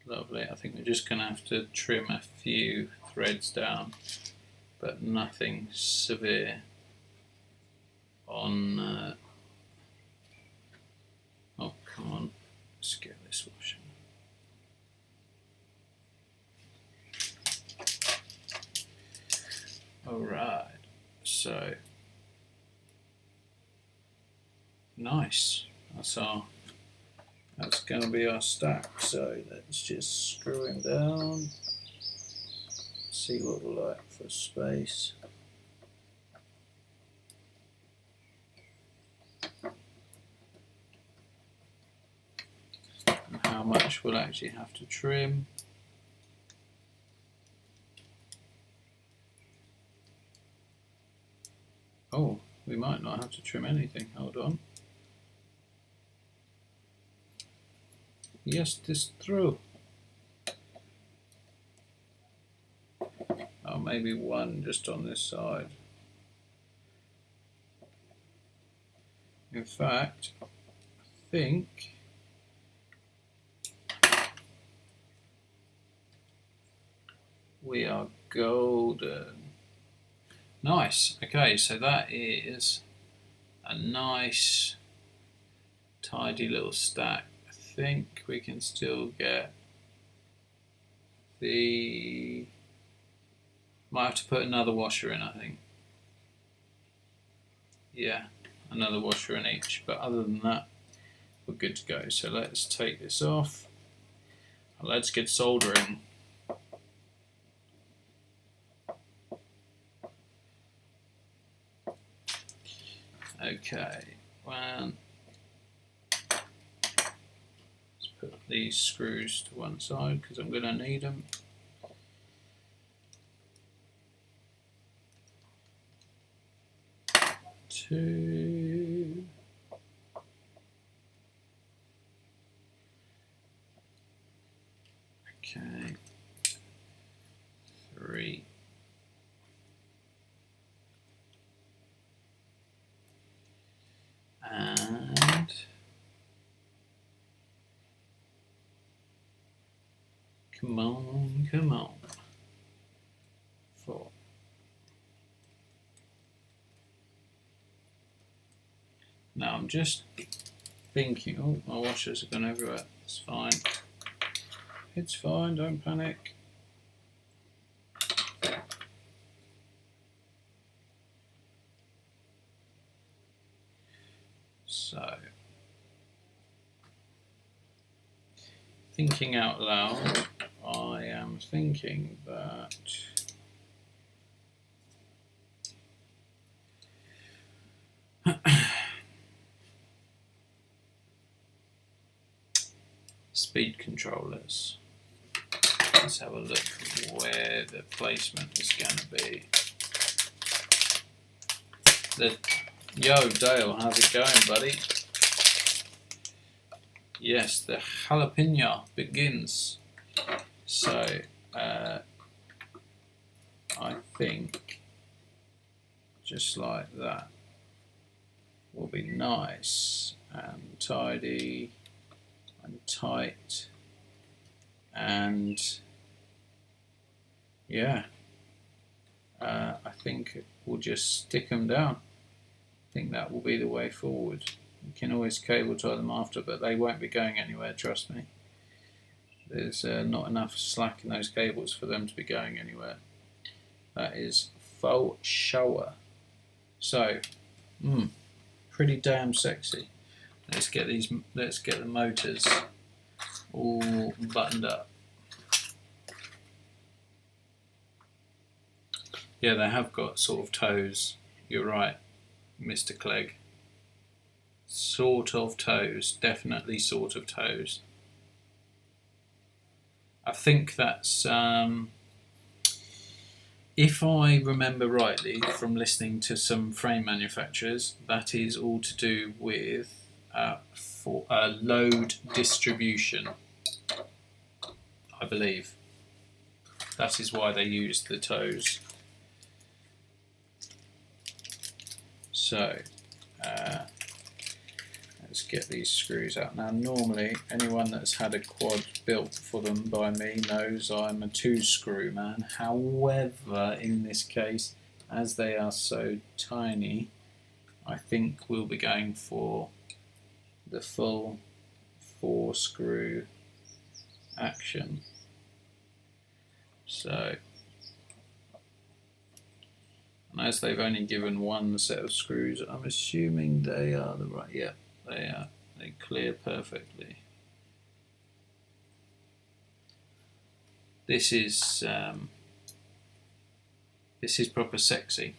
Lovely. I think we're just going to have to trim a few threads down, but nothing severe. on. Oh, come on. Let's get this washing. Alright, so nice. That's going to be our stack. So let's just screw him down. See what we like for space. And how much we'll actually have to trim. Oh, we might not have to trim anything. Hold on. Yes, this through. Oh, maybe one just on this side. In fact, I think we are golden. Nice. Okay, so that is a nice, tidy little stack. I think we can still get the. Might have to put another washer in, I think. Yeah, another washer in each. But other than that, we're good to go. So let's take this off. Let's get soldering. Okay, let's put these screws to one side because I'm going to need them. Two. Okay. Three. And come on, come on. 4. Now I'm just thinking, oh, my washers have gone everywhere. It's fine. It's fine, don't panic. So, thinking out loud, I am thinking that speed controllers. Let's have a look where the placement is going to be. Yo, Dale, how's it going, buddy? Yes, the jalapeno begins. So, I think just like that will be nice and tidy and tight, and yeah, I think we'll just stick them down. I think that will be the way forward. You can always cable tie them after, but they won't be going anywhere, trust me. There's not enough slack in those cables for them to be going anywhere. That is faux shower. So, pretty damn sexy. Let's get the motors all buttoned up. Yeah, they have got sort of toes. You're right, Mr. Clegg. Sort of toes, definitely sort of toes. I think that's, if I remember rightly from listening to some frame manufacturers, that is all to do with for load distribution, I believe. That is why they use the toes. So, let's get these screws out. Now, normally, anyone that's had a quad built for them by me knows I'm a 2-screw man. However, in this case, as they are so tiny, I think we'll be going for the full 4-screw action. So, and as they've only given one set of screws, I'm assuming they are the right. Yeah, they are. They clear perfectly. This is proper sexy.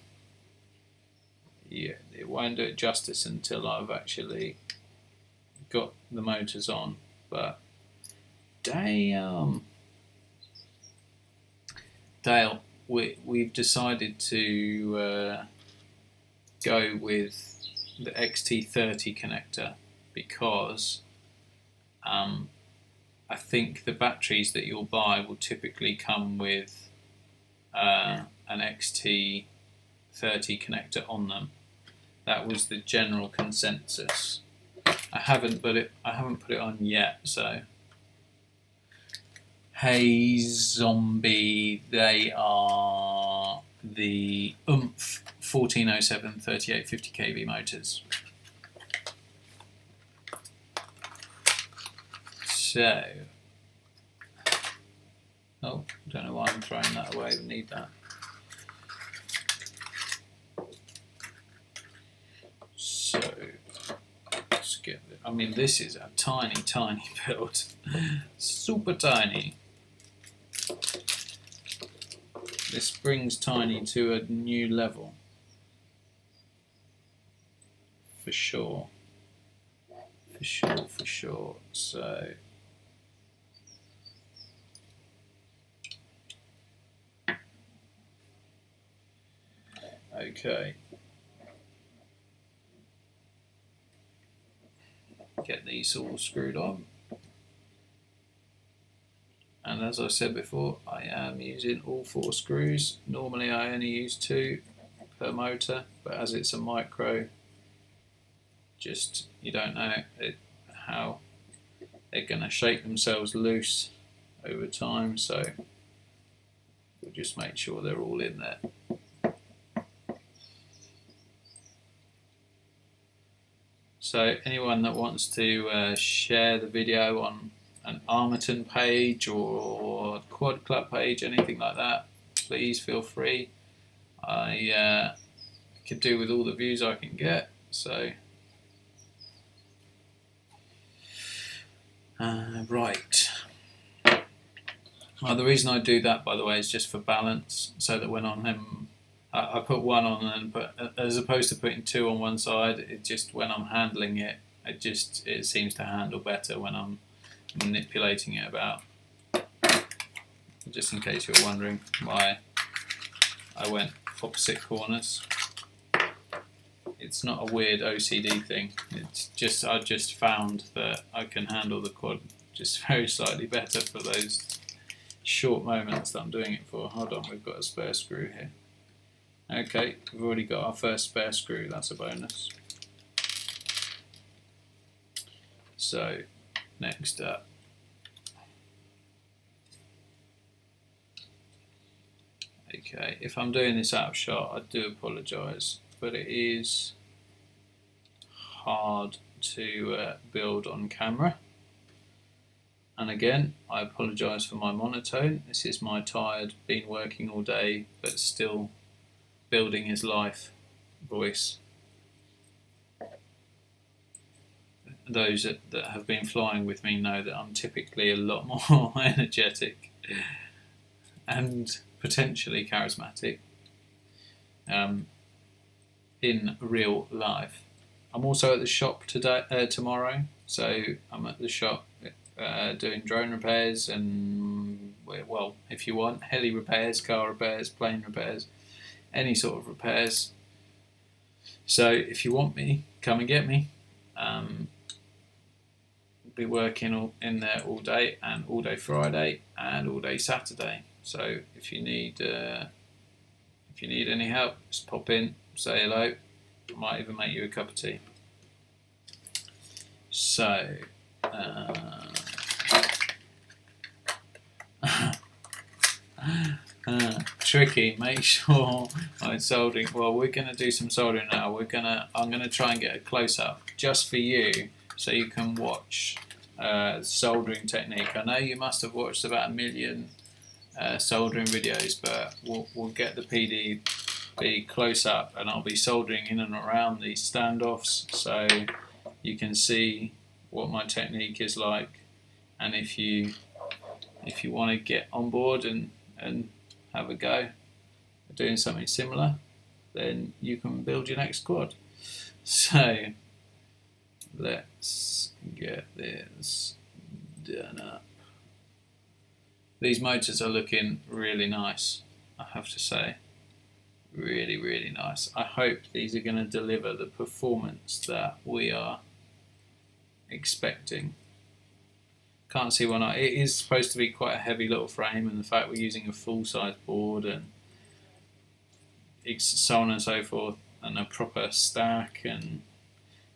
Yeah, it won't do it justice until I've actually got the motors on, but damn, Dale, we've decided to go with the XT30 connector because I think the batteries that you'll buy will typically come with an XT30 connector on them. That was the general consensus. I haven't put it on yet, so hey zombie, they are the Oomph 1407 3850 kV motors. So, oh, don't know why I'm throwing that away, we need that. So, let's get it. I mean, this is a tiny, tiny build. Super tiny. This brings tiny to a new level. For sure. For sure, for sure. So, okay. Get these all screwed on. And as I said before, I am using all 4 screws. Normally I only use 2 per motor, but as it's a micro, just you don't know how they're going to shake themselves loose over time, so we'll just make sure they're all in there. So anyone that wants to share the video on an Armattan page or Quad Club page, anything like that, please feel free. I could do with all the views I can get, so right. Well, the reason I do that, by the way, is just for balance, so that when I put one on, and as opposed to putting 2 on one side, it just, when I'm handling it, it seems to handle better when I'm manipulating it about. Just in case you're wondering why I went opposite corners. It's not a weird OCD thing. It's just I just found that I can handle the quad just very slightly better for those short moments that I'm doing it for. Hold on, we've got a spare screw here. Okay, we've already got our first spare screw, that's a bonus. So, next up. Okay, if I'm doing this out of shot, I do apologise, but it is hard to build on camera. And again, I apologise for my monotone. This is my tired, been working all day, but still building his life voice. Those that have been flying with me know that I'm typically a lot more energetic and potentially charismatic in real life. I'm also at the shop tomorrow, so I'm at the shop doing drone repairs and, well, if you want, heli repairs, car repairs, plane repairs, any sort of repairs. So if you want me, come and get me. Be working in there all day, and all day Friday and all day Saturday. So if you need any help, just pop in, say hello. I might even make you a cup of tea. So tricky. Make sure I'm soldering. Well, we're going to do some soldering now. I'm going to try and get a close-up just for you, so you can watch soldering technique. I know you must have watched about 1 million soldering videos, but we'll get the PDB close up, and I'll be soldering in and around these standoffs, so you can see what my technique is like. And if you want to get on board and have a go at doing something similar, then you can build your next quad. So let's get this done up. These motors are looking really nice, I have to say. Really, really nice. I hope these are going to deliver the performance that we are expecting. Can't see why not. It is supposed to be quite a heavy little frame, and the fact we're using a full-size board and so on and so forth, and a proper stack, and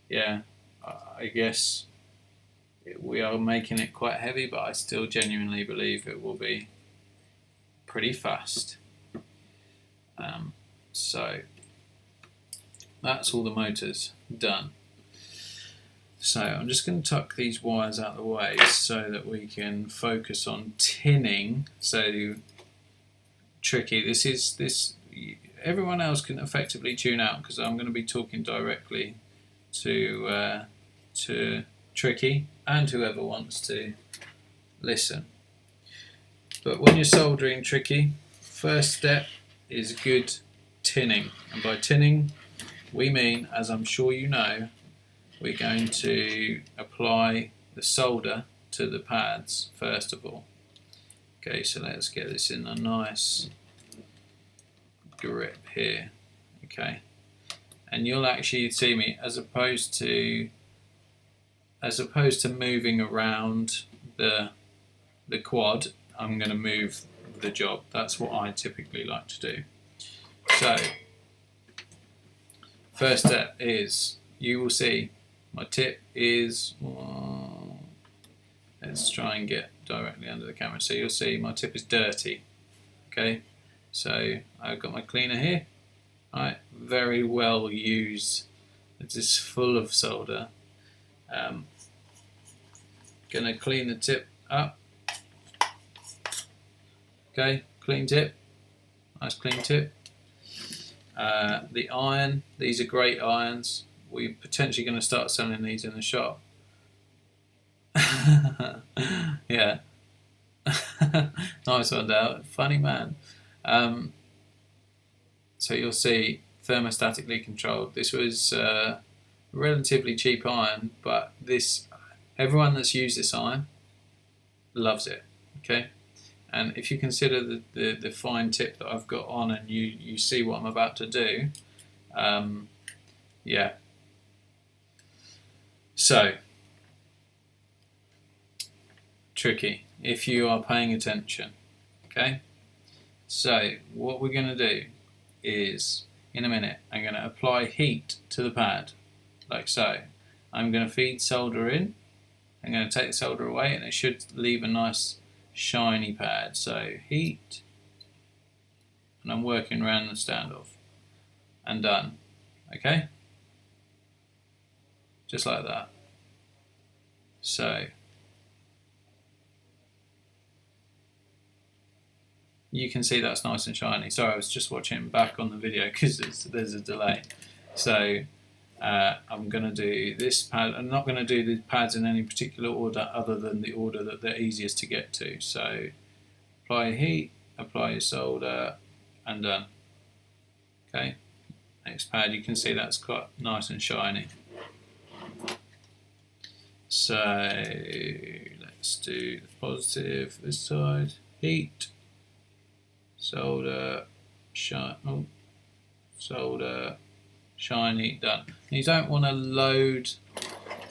yeah, I guess we are making it quite heavy, but I still genuinely believe it will be pretty fast. So that's all the motors done. So I'm just going to tuck these wires out of the way so that we can focus on tinning. So tricky. This everyone else can effectively tune out, because I'm going to be talking directly to Tricky and whoever wants to listen. But when you're soldering Tricky, first step is good tinning, and by tinning we mean, as I'm sure you know, we're going to apply the solder to the pads first of all. Okay, so let's get this in a nice grip here. Okay, and you'll actually see me, as opposed to moving around the quad, I'm going to move the job. That's what I typically like to do. So first step is, you will see my tip is, let's try and get directly under the camera, so you'll see my tip is dirty. Okay, so I've got my cleaner here. Right, very well used. It is full of solder. Gonna clean the tip up. Okay, clean tip, nice clean tip. The iron, these are great irons. We're potentially going to start selling these in the shop. Yeah. Nice one, Dale. Funny man. So you'll see thermostatically controlled. This was relatively cheap iron, but everyone that's used this iron loves it. Okay. And if you consider the fine tip that I've got on, and you see what I'm about to do, yeah. So, tricky, if you are paying attention. Okay? So, what we're going to do is, in a minute, I'm going to apply heat to the pad, like so. I'm going to feed solder in, I'm going to take the solder away, and it should leave a nice shiny pad. So heat, and I'm working around the standoff, and done. Okay, just like that. So you can see that's nice and shiny. Sorry, I was just watching back on the video because there's a delay. So I'm going to do this pad. I'm not going to do the pads in any particular order other than the order that they're easiest to get to. So apply heat, apply your solder, and done. Okay, next pad, you can see that's quite nice and shiny. So let's do the positive this side. Heat, solder, solder, shiny, done. And you don't want to load.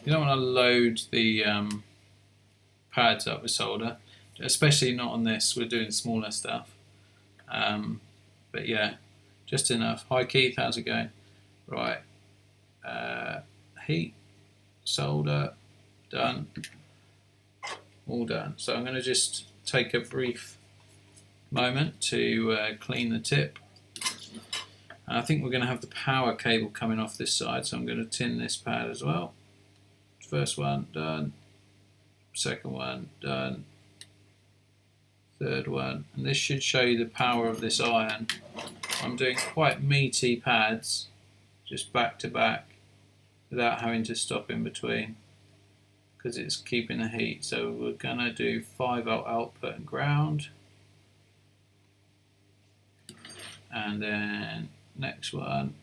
You don't want to load the pads up with solder, especially not on this. We're doing smaller stuff. But yeah, just enough. Hi Keith, how's it going? Right. Heat, solder, done. All done. So I'm going to just take a brief moment to clean the tip. And I think we're going to have the power cable coming off this side, so I'm going to tin this pad as well. First one done, second one done, third one, and this should show you the power of this iron. I'm doing quite meaty pads, just back to back, without having to stop in between, because it's keeping the heat. So we're going to do 5V output and ground, and then next one.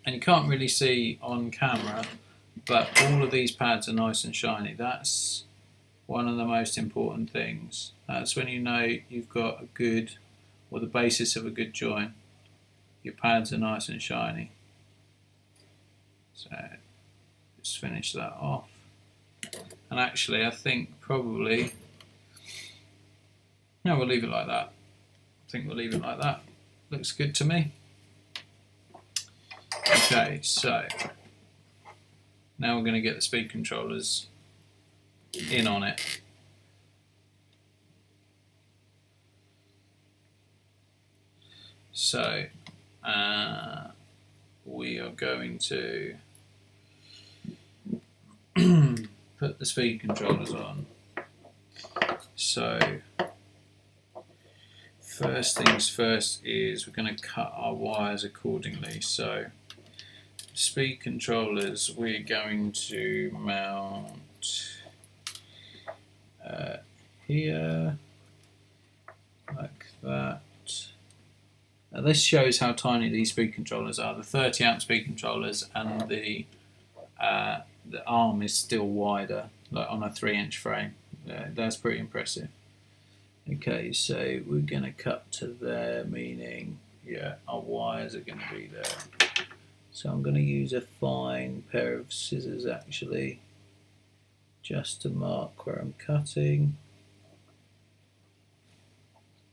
And you can't really see on camera, but all of these pads are nice and shiny. That's one of the most important things. That's when you know you've got a good, or the basis of a good joint. Your pads are nice and shiny. So just finish that off. And actually I think probably, no, we'll leave it like that. I think we'll leave it like that. Looks good to me. Okay, so now we're going to get the speed controllers in on it. So we are going to put the speed controllers on. So first things first is we're going to cut our wires accordingly. So speed controllers we're going to mount here, like that. Now this shows how tiny these speed controllers are. The 30 amp speed controllers, and the arm is still wider, like on a 3-inch frame. That's pretty impressive. Okay, so we're going to cut to there, meaning yeah, our wires are going to be there. So I'm going to use a fine pair of scissors actually, just to mark where I'm cutting.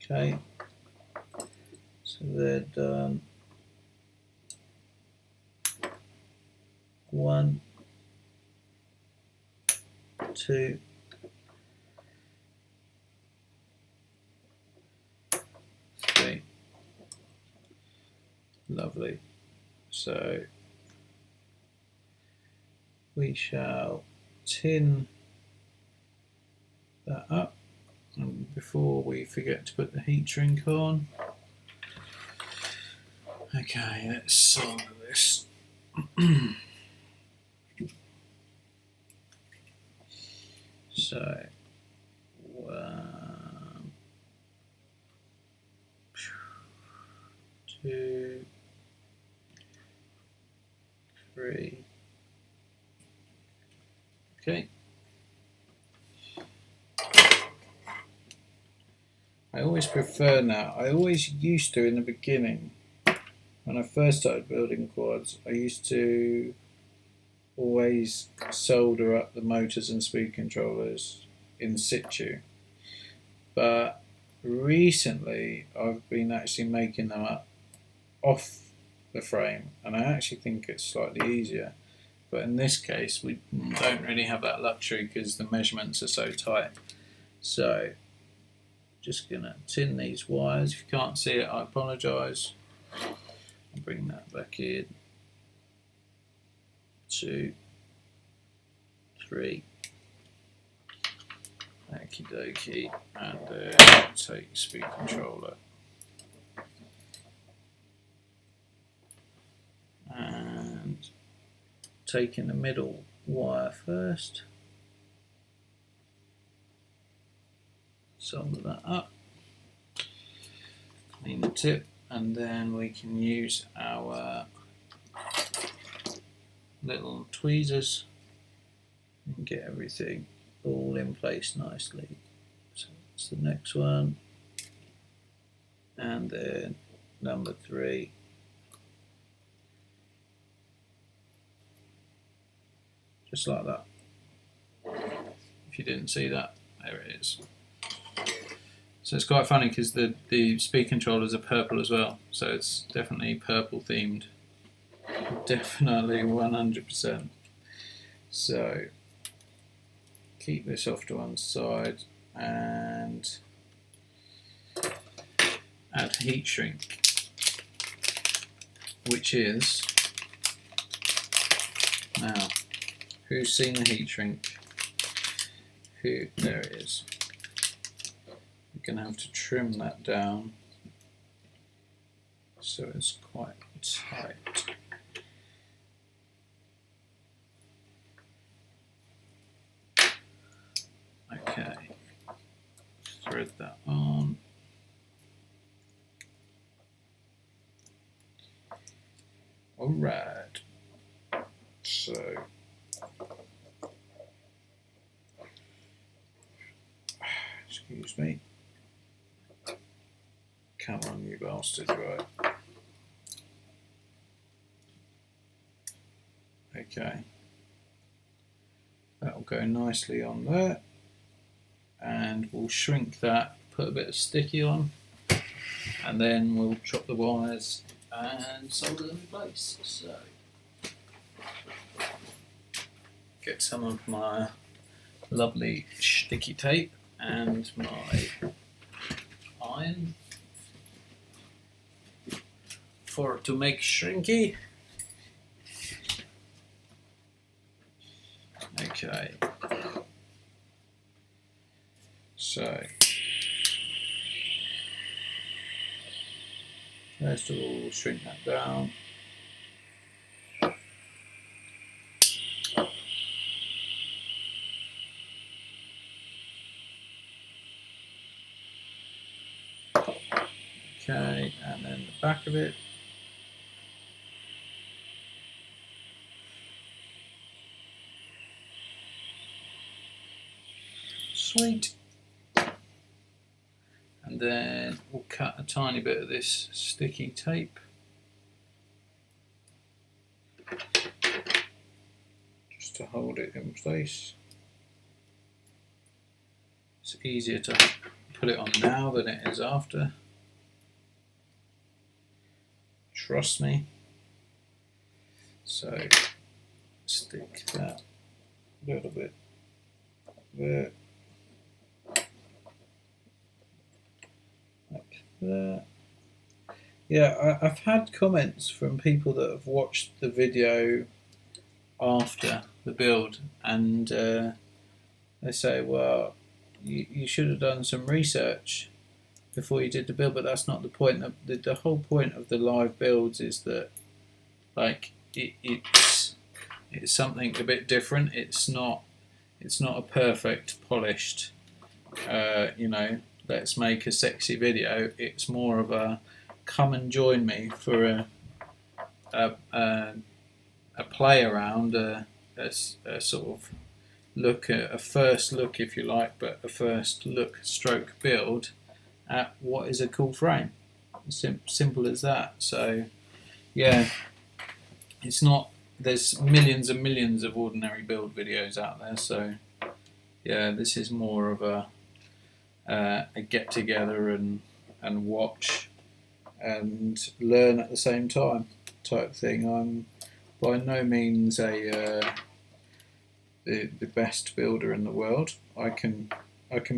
Okay, so they're done. 1, 2, 3. Lovely. So we shall tin that up, and before we forget to put the heat shrink on. Okay, let's solder this. So 1, 2, 3. Okay. I always prefer now. I always used to in the beginning, when I first started building quads, I used to always solder up the motors and speed controllers in situ. But recently I've been actually making them up off the frame, and I actually think it's slightly easier. But in this case we don't really have that luxury because the measurements are so tight. So just gonna tin these wires. If you can't see it, I apologise. I'll bring that back in. 2, 3. Okie dokie, and then take speed controller and taking the middle wire first, solder that up, clean the tip, and then we can use our little tweezers and get everything all in place nicely. So that's the next one, and then number 3. Just like that. If you didn't see that, there it is. So it's quite funny because the speed controllers are purple as well, so it's definitely purple themed. Definitely 100%. So keep this off to one side and add heat shrink, which is, now, who's seen the heat shrink? There it is. You're going to have to trim that down so it's quite tight. Okay, thread that on. Alright, so excuse me. Come on, you bastard, right. Okay, that'll go nicely on there, and we'll shrink that, put a bit of sticky on, and then we'll chop the wires and solder them in place. So, get some of my lovely sticky tape and my iron for to make shrinky. Okay, so first of all, we'll shrink that down. Okay, and then the back of it. Sweet. And then we'll cut a tiny bit of this sticky tape. Just to hold it in place. It's easier to put it on now than it is after. Trust me. So stick that a little bit there. Like that. Yeah, I've had comments from people that have watched the video after the build, and they say, well, you should have done some research before you did the build, but that's not the point. The whole point of the live builds is that, like, it's something a bit different. It's not a perfect, polished, you know, let's make a sexy video. It's more of a come and join me for a play around, a sort of look at a first look, if you like, but a first look stroke build at what is a cool frame. Simple as that. So yeah, it's not, there's millions and millions of ordinary build videos out there, so yeah, this is more of a get together and watch and learn at the same time type thing. I'm by no means the best builder in the world. I can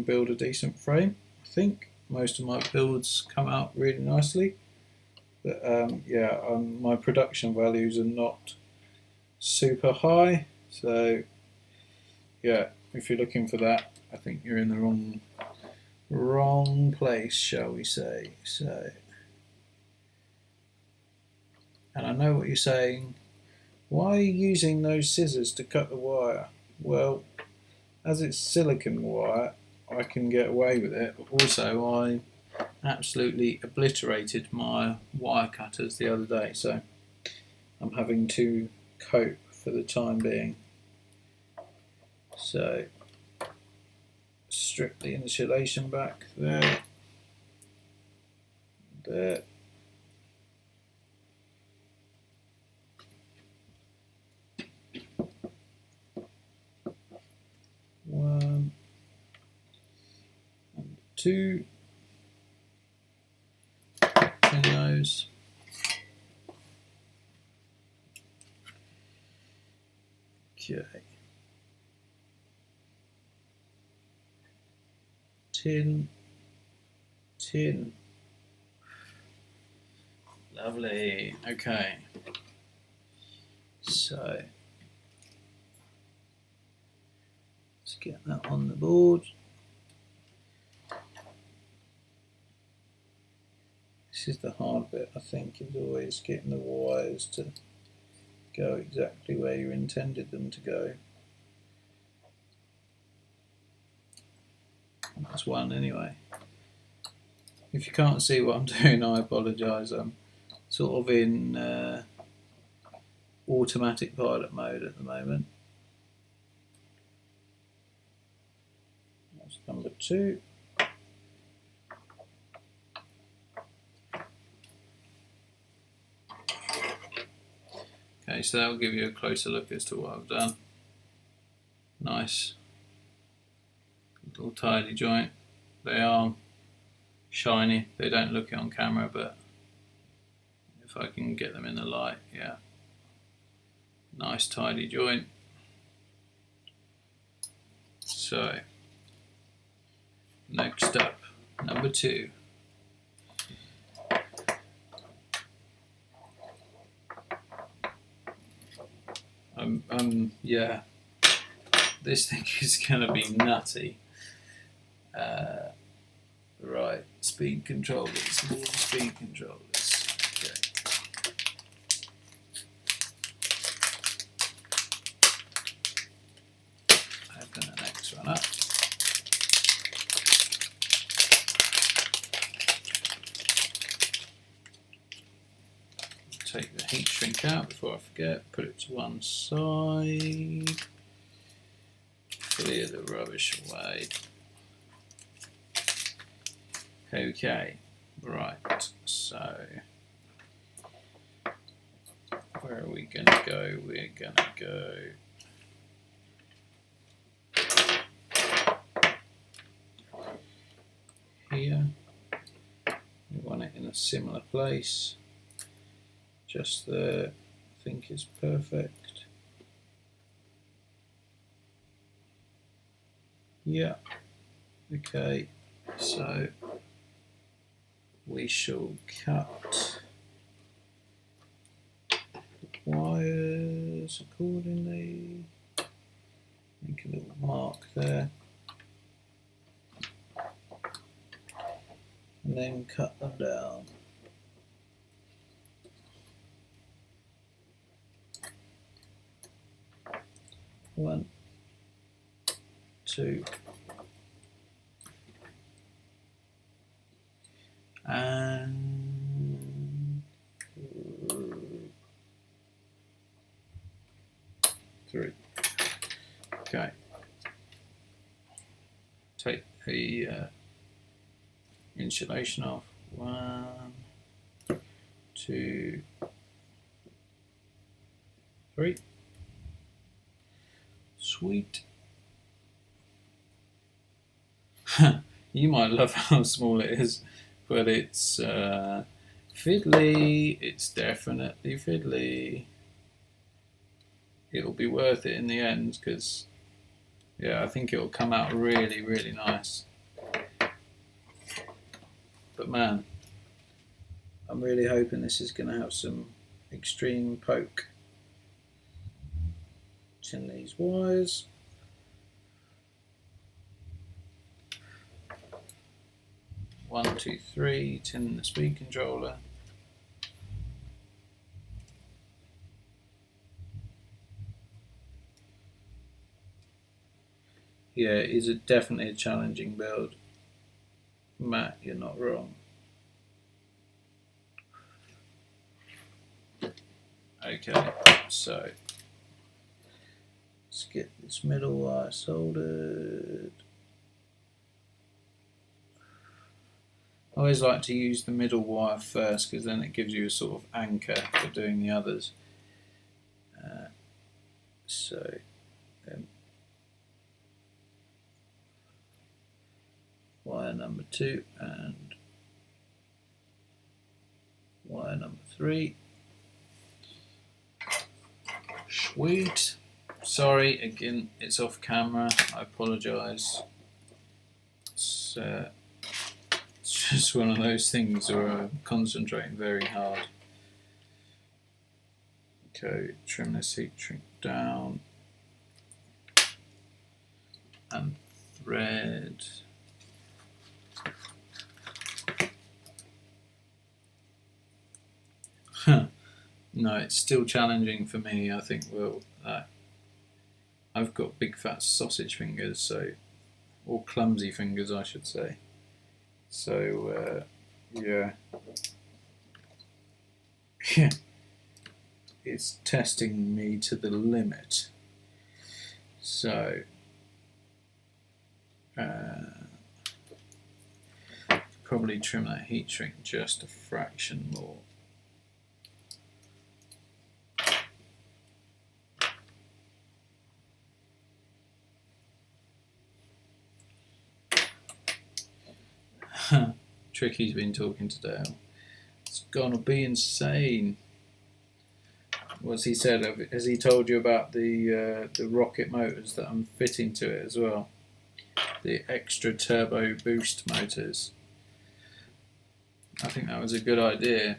build a decent frame. I think most of my builds come out really nicely, but yeah, my production values are not super high. So yeah, if you're looking for that, I think you're in the wrong place, shall we say. So, and I know what you're saying. Why are you using those scissors to cut the wire? Well, as it's silicon wire, I can get away with it, but also I absolutely obliterated my wire cutters the other day, so I'm having to cope for the time being. So strip the insulation back there, there. One and two. In those. Okay. tin, tin. Lovely. Okay. So let's get that on the board. This is the hard bit, I think, is always getting the wires to go exactly where you intended them to go. That's one anyway. If you can't see what I'm doing, I apologise. I'm sort of in automatic pilot mode at the moment. That's number 2. Okay, so that will give you a closer look as to what I've done. Nice. Little tidy joint. They are shiny. They don't look it on camera, but if I can get them in the light, yeah. Nice tidy joint. So, next up, number 2. Yeah, this thing is gonna be nutty. Right, speed controllers, more speed controllers. Okay. Open the next one up. Take the heat shrink out before I forget, put it to one side, clear the rubbish away. Okay, right, so where are we going to go? We're going to go here. We want it in a similar place. Just there, I think is perfect. Yeah, okay, so we shall cut the wires accordingly. Make a little mark there. And then cut them down. One, 2, and 3. Okay. Take the insulation off. 1, 2, 3. Sweet. You might love how small it is, but it's fiddly. It's definitely fiddly. It'll be worth it in the end because, yeah, I think it'll come out really, really nice. But man, I'm really hoping this is going to have some extreme poke. Tin these wires. One, 2, 3. Tin the speed controller. Yeah, it is definitely a challenging build. Matt, you're not wrong. Okay, so let's get this middle wire soldered. I always like to use the middle wire first because then it gives you a sort of anchor for doing the others. Wire number 2 and wire number 3. Sweet. Sorry, again, it's off camera. I apologise. it's just one of those things where I'm concentrating very hard. Okay, trim this heat shrink down and thread. No, it's still challenging for me. I think I've got big fat sausage fingers, or clumsy fingers, I should say. So yeah, it's testing me to the limit. So probably trim that heat shrink just a fraction more. Tricky's been talking to Dale. It's gonna be insane. What's he said? Has he told you about the rocket motors that I'm fitting to it as well? The extra turbo boost motors. I think that was a good idea.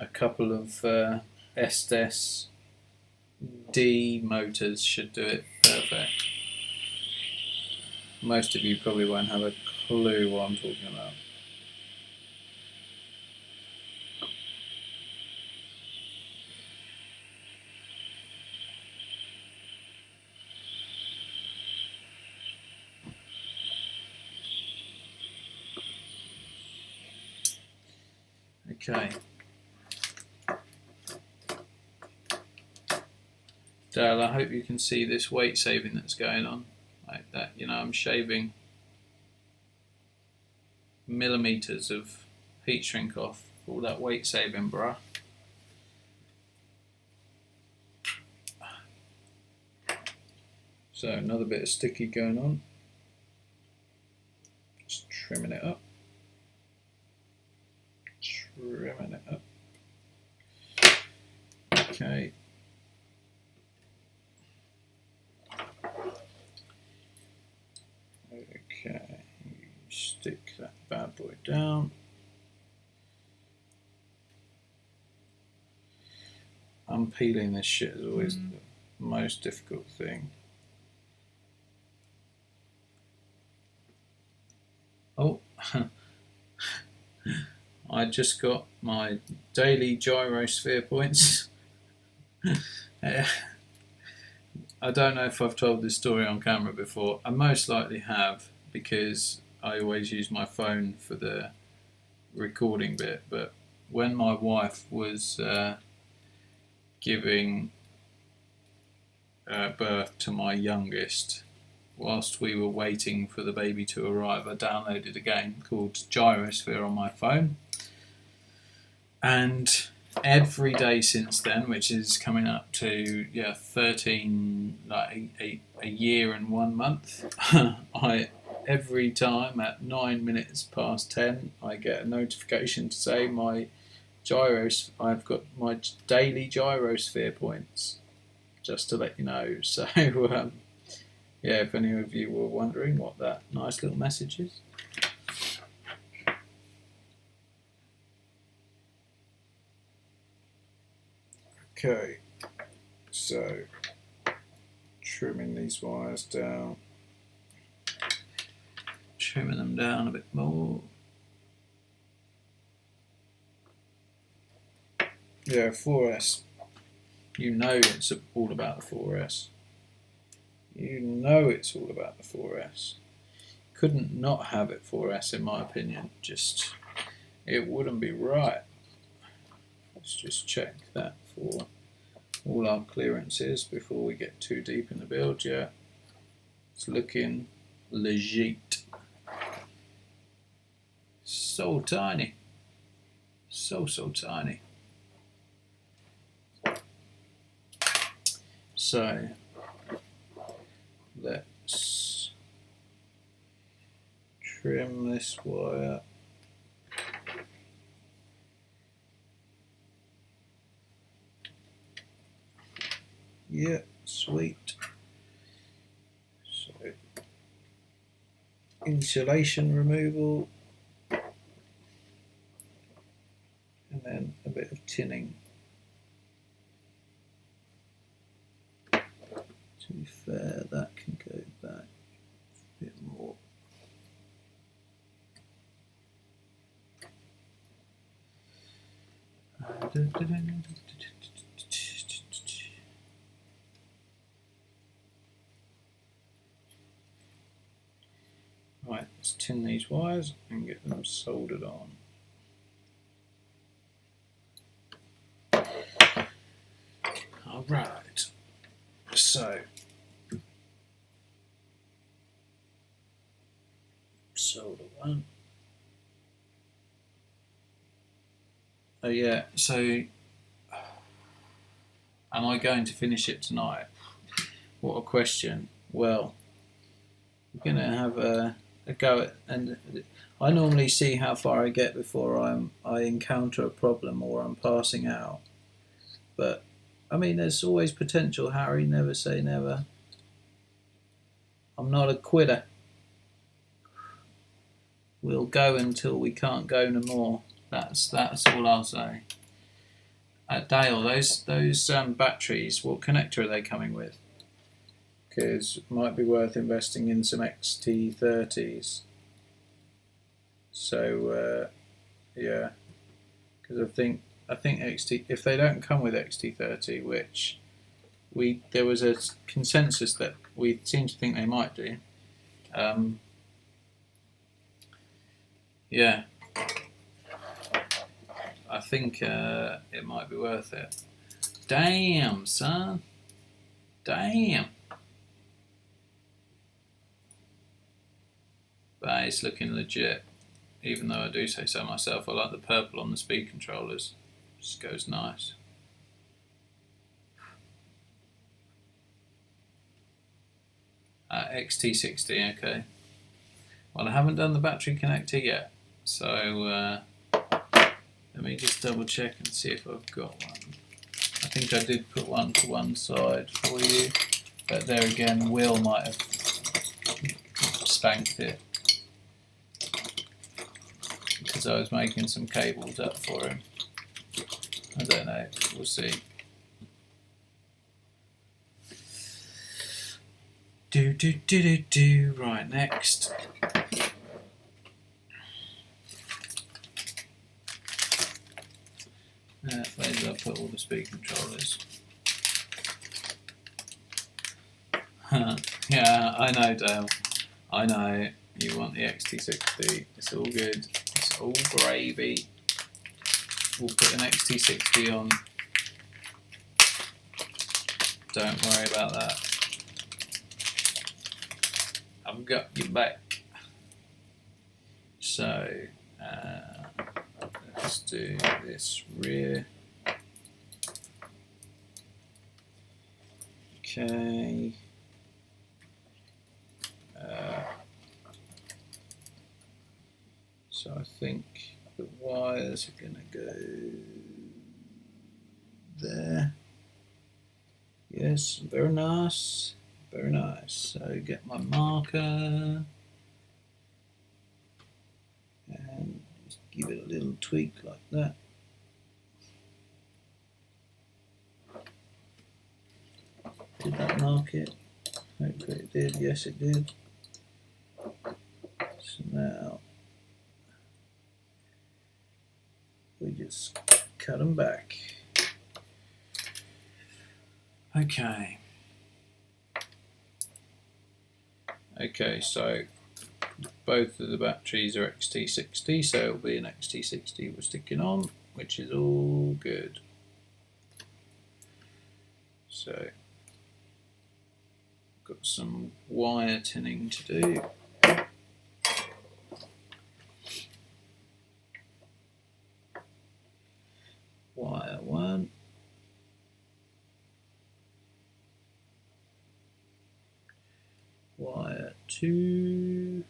A couple of Estes D motors should do it perfect. Most of you probably won't have a clue what I'm talking about. Okay. Dale, I hope you can see this weight saving that's going on. Like that, I'm shaving millimeters of heat shrink off all that weight saving, bruh. So another bit of sticky going on. Just trimming it up. Trimming it up. Okay. Okay. Stick that bad boy down. Unpeeling this shit is always the most difficult thing. Oh, I just got my daily gyrosphere points. I don't know if I've told this story on camera before. I most likely have, because I always use my phone for the recording bit. But when my wife was giving birth to my youngest, whilst we were waiting for the baby to arrive, I downloaded a game called Gyrosphere on my phone. And every day since then, which is coming up to 13, like a year and 1 month, every time at 9 minutes past 10, I get a notification to say I've got my daily gyrosphere points, just to let you know. So if any of you were wondering what that nice little message is. Okay, so trimming these wires down, trimming them down a bit more. Yeah, 4S. You know it's all about the 4S. You know it's all about the 4S. Couldn't not have it 4S in my opinion. Just, it wouldn't be right. Let's just check that for all our clearances before we get too deep in the build. Yeah, it's looking legit. So tiny. So tiny. So let's trim this wire. Yeah, sweet. So insulation removal, and then a bit of tinning. To be fair, that can go back a bit more. Right, let's tin these wires and get them soldered on. Alright, so solder one. Oh yeah, so am I going to finish it tonight? What a question. Well, we're going to have a go at, and I normally see how far I get before I encounter a problem or I'm passing out. But I mean, there's always potential, Harry. Never say never. I'm not a quitter. We'll go until we can't go no more. That's all I'll say. Dale, those batteries, what connector are they coming with? Because it might be worth investing in some XT30s. So yeah, because I think XT, if they don't come with XT30, which there was a consensus that we seem to think they might do. Yeah, I think it might be worth it. Damn, son. Damn. But it's looking legit. Even though I do say so myself, I like the purple on the speed controllers. Just goes nice. XT60, okay. Well, I haven't done the battery connector yet, so let me just double check and see if I've got one. I think I did put one to one side for you, but there again, Will might have spanked it because I was making some cables up for him. I don't know, we'll see. Right, next. Where did I put all the speed controllers? Yeah, I know, Dale. I know. You want the XT60. It's all good. It's all gravy. We'll put an XT60 on. Don't worry about that. I've got your back. So, let's do this rear. Okay. So I think the wires are going to go there. Yes, very nice. Very nice. So get my marker and just give it a little tweak like that. Did that mark it? Hopefully it did. Yes, it did. So now we just cut them back. Okay. Okay, so both of the batteries are XT60, so it'll be an XT60 we're sticking on, which is all good. So, got some wire tinning to do. Wire 1. Wire 2.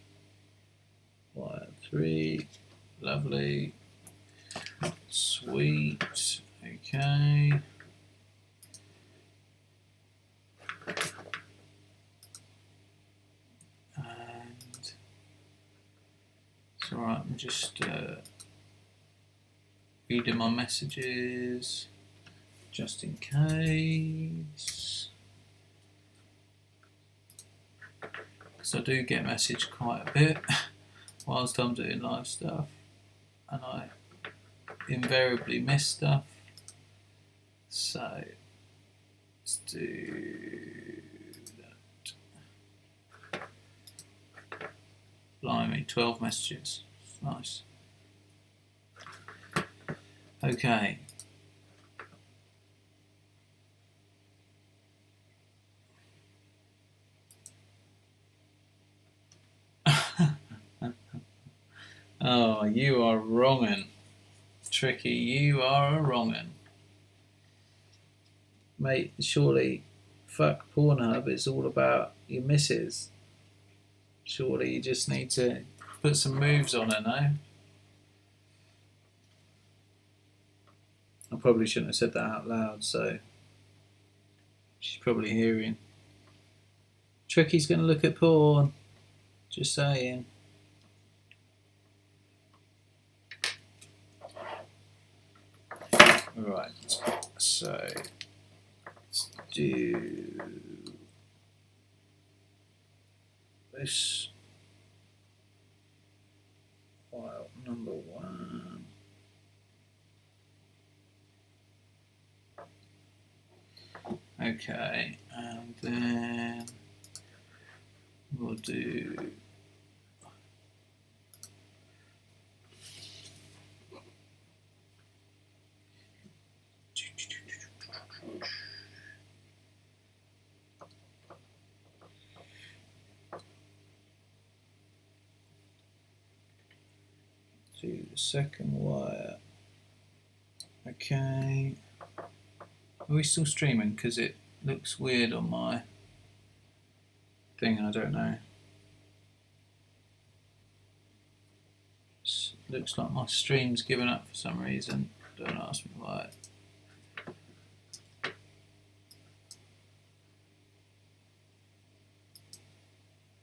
Wire 3. Lovely. Sweet. Okay. And It's alright, I'm just reading my messages just in case. Because I do get messaged quite a bit whilst I'm doing live stuff, and I invariably miss stuff. So let's do that. Blimey, 12 messages. Nice. Okay. Oh, you are wrongin'. Tricky, you are a wrongin'. Mate, surely fuck Pornhub, it's all about your missus. Surely you just need to put some moves on her, no? I probably shouldn't have said that out loud, so she's probably hearing. Tricky's gonna look at porn. Just saying. Right, so let's do this file number 1. Okay, and then we'll do the second wire. Okay. Are we still streaming? Because it looks weird on my thing, I don't know. Looks like my stream's given up for some reason. Don't ask me why.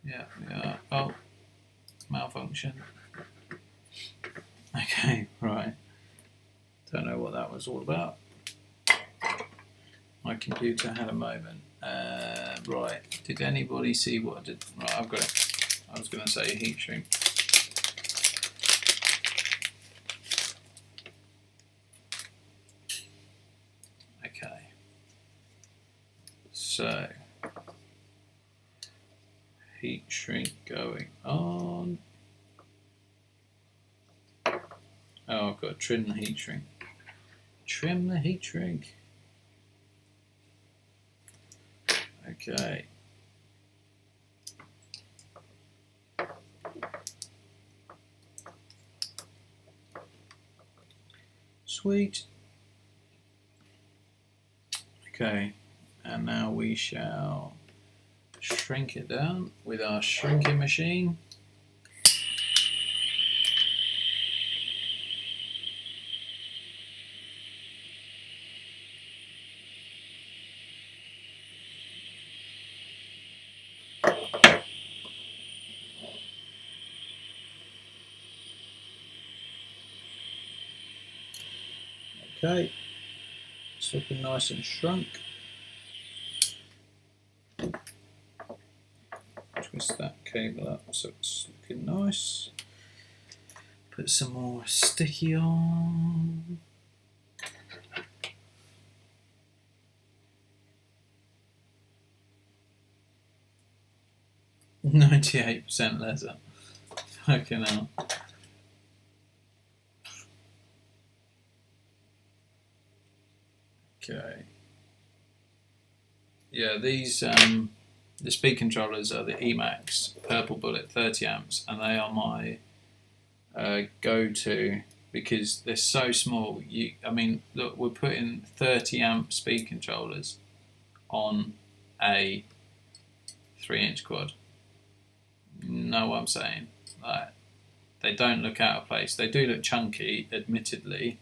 Yeah, we are. Oh, malfunction. Okay, right. Don't know what that was all about. My computer had a moment. Right, did anybody see what I did? Right, I've got it. I was going to say heat shrink. Okay. So, heat shrink going on. Oh, I've got to trim the heat shrink. Trim the heat shrink. Okay. Sweet. Okay, and now we shall shrink it down with our shrinking machine. Okay, it's looking nice and shrunk. Twist that cable up so it's looking nice. Put some more sticky on. %98 leather. Fucking hell. Okay. Yeah, these the speed controllers are the Emax Purple Bullet 30 amps, and they are my go-to because they're so small. I mean, look, we're putting 30 amp speed controllers on a 3-inch quad. Know what I'm saying? Like, they don't look out of place. They do look chunky, admittedly,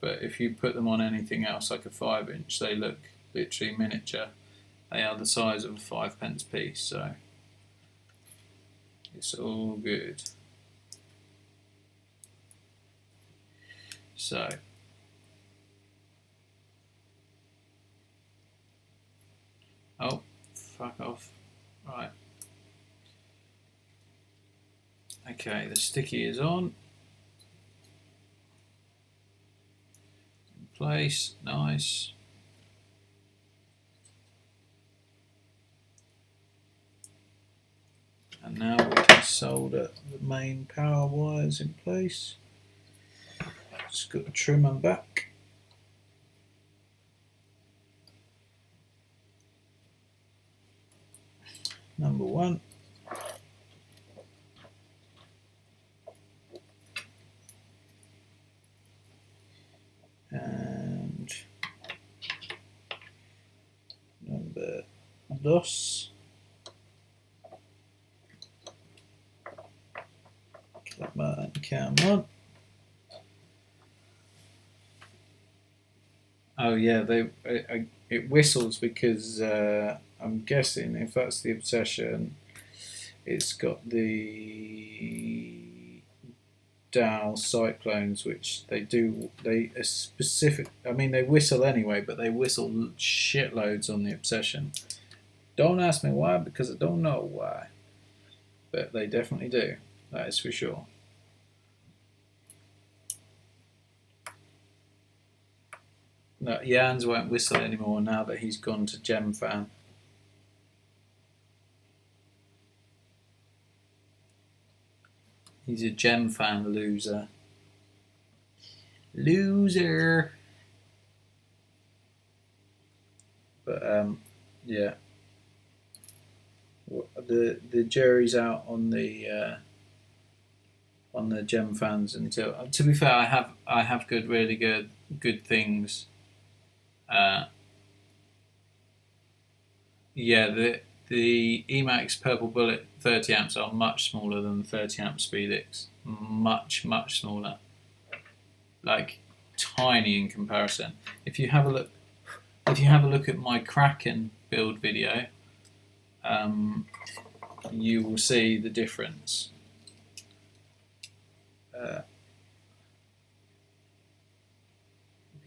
but if you put them on anything else like a 5-inch, they look literally miniature. They are the size of a 5p piece, so it's all good. So oh, fuck off. Right. Okay, the sticky is on. In place, nice. And now we can solder the main power wires in place. Just got to trim them back. Number one. And number dos. Come on, come on. Oh yeah, it whistles because I'm guessing if that's the obsession, it's got the Dow cyclones, which they are specific. I mean, they whistle anyway, but they whistle shitloads on the obsession. Don't ask me why, because I don't know why, but they definitely do. That is for sure. No, Jans won't whistle anymore now that he's gone to Gem Fan. He's a Gem Fan loser. Loser. But yeah, the jury's out on the Gem Fans until. To be fair, I have really good things. Yeah, the Emax Purple Bullet 30 amps are much smaller than the 30 amp Speedix. Much smaller. Like tiny in comparison. If you have a look at my Kraken build video, you will see the difference.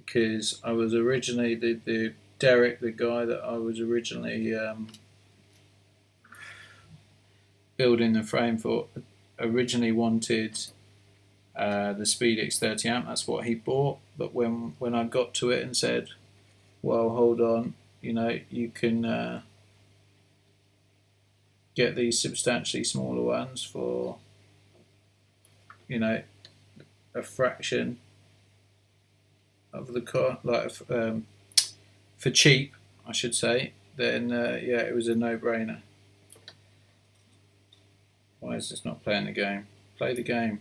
Because I was originally the Derek, the guy that I was originally building the frame for, originally wanted the Speedix 30 amp. That's what he bought. But when I got to it and said, well, hold on, you can get these substantially smaller ones for a fraction of the cost, like for cheap, I should say, then yeah, it was a no-brainer. Why is this not playing the game? Play the game.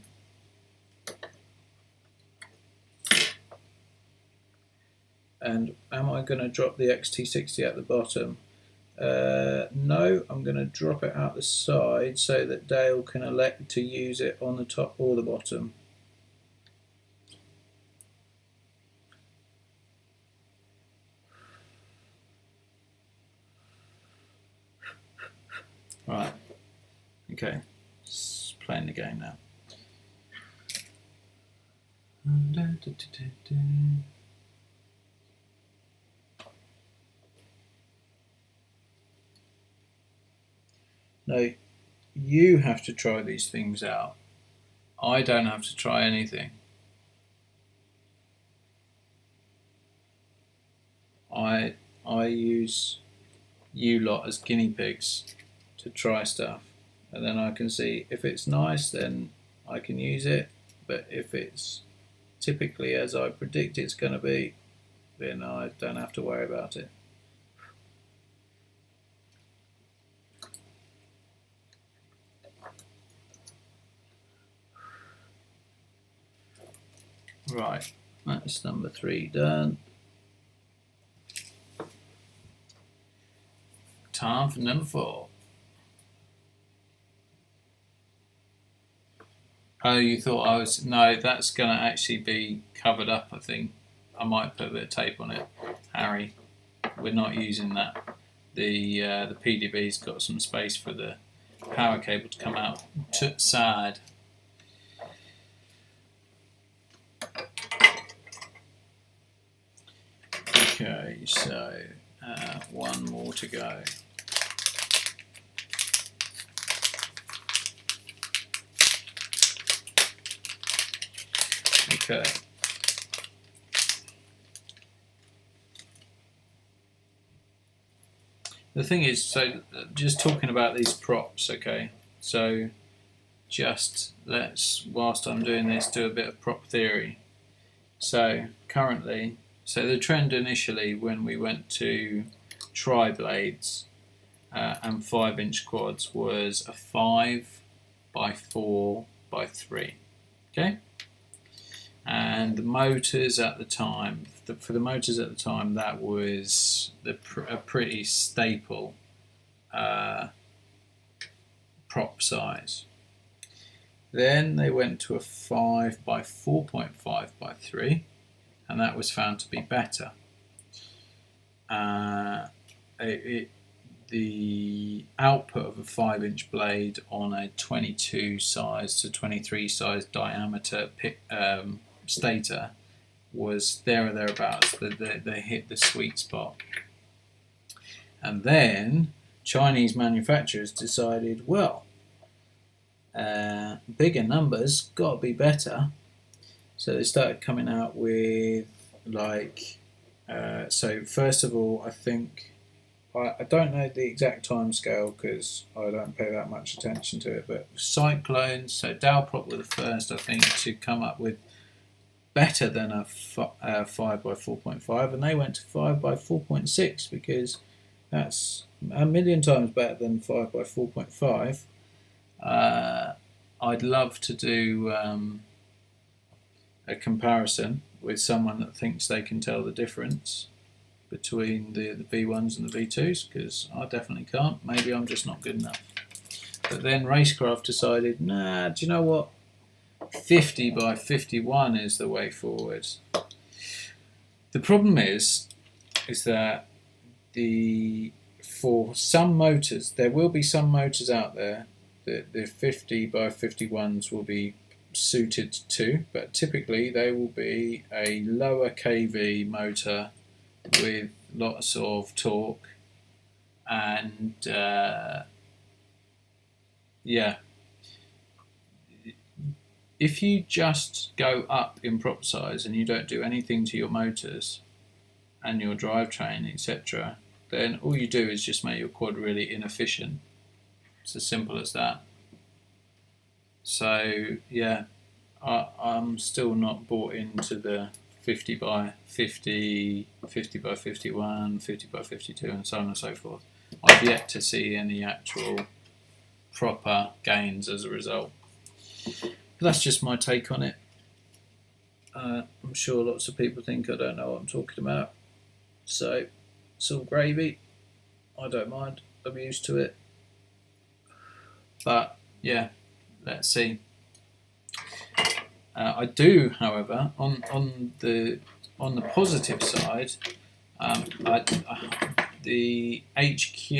And am I going to drop the XT60 at the bottom? No, I'm going to drop it out the side so that Dale can elect to use it on the top or the bottom. Right, okay, just playing the game now. Now, you have to try these things out. I don't have to try anything. I use you lot as guinea pigs to try stuff, and then I can see if it's nice, then I can use it. But if it's typically as I predict it's going to be, then I don't have to worry about it. Right, that's number 3 done. Time for number 4. Oh, you thought I was... No, that's going to actually be covered up, I think. I might put a bit of tape on it. Harry, we're not using that. The PDB's got some space for the power cable to come out to side. Okay, so one more to go. Okay. The thing is, so just talking about these props, okay, so just let's, whilst I'm doing this, do a bit of prop theory. So currently, so the trend initially when we went to tri-blades and 5-inch quads was a 5 by 4 by 3, okay? And the motors at the time, for the motors at the time, that was a pretty staple prop size. Then they went to a 5 by 4.5 by 3, and that was found to be better. The output of a 5-inch blade on a 22 size to 23 size diameter stator was there or thereabouts. They hit the sweet spot. And then Chinese manufacturers decided, well, bigger numbers got to be better. So they started coming out with like, so first of all, I think, I don't know the exact time scale because I don't pay that much attention to it, but Cyclones, so Dowprop were the first, I think, to come up with better than a 5 by 4.5, and they went to 5 by 4.6 because that's a million times better than 5 by 4.5. I'd love to do a comparison with someone that thinks they can tell the difference between the V1s and the V2s, because I definitely can't. Maybe I'm just not good enough. But then Racecraft decided, nah, do you know what? 50 by 51 is the way forward. The problem is that for some motors, there will be some motors out there that the 50 by 51s will be suited to, but typically they will be a lower kV motor with lots of torque, and yeah, if you just go up in prop size and you don't do anything to your motors and your drivetrain, etc., then all you do is just make your quad really inefficient. It's as simple as that. So yeah, I'm still not bought into the 50 by 50, 50 by 51, 50 by 52, and so on and so forth. I've yet to see any actual proper gains as a result. But that's just my take on it. I'm sure lots of people think I don't know what I'm talking about. So it's all gravy. I don't mind. I'm used to it. But yeah, let's see. I do, however, on the positive side, the HQ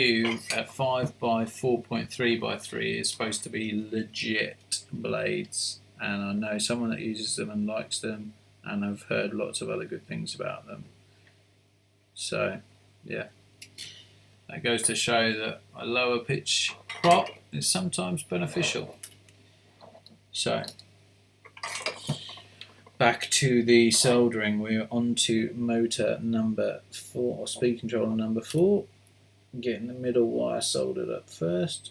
at 5 by 4.3 by 3 is supposed to be legit blades, and I know someone that uses them and likes them, and I've heard lots of other good things about them. So yeah, that goes to show that a lower pitch prop is sometimes beneficial. So back to the soldering, we're on to motor number 4, or speed controller number 4. Getting the middle wire soldered up first.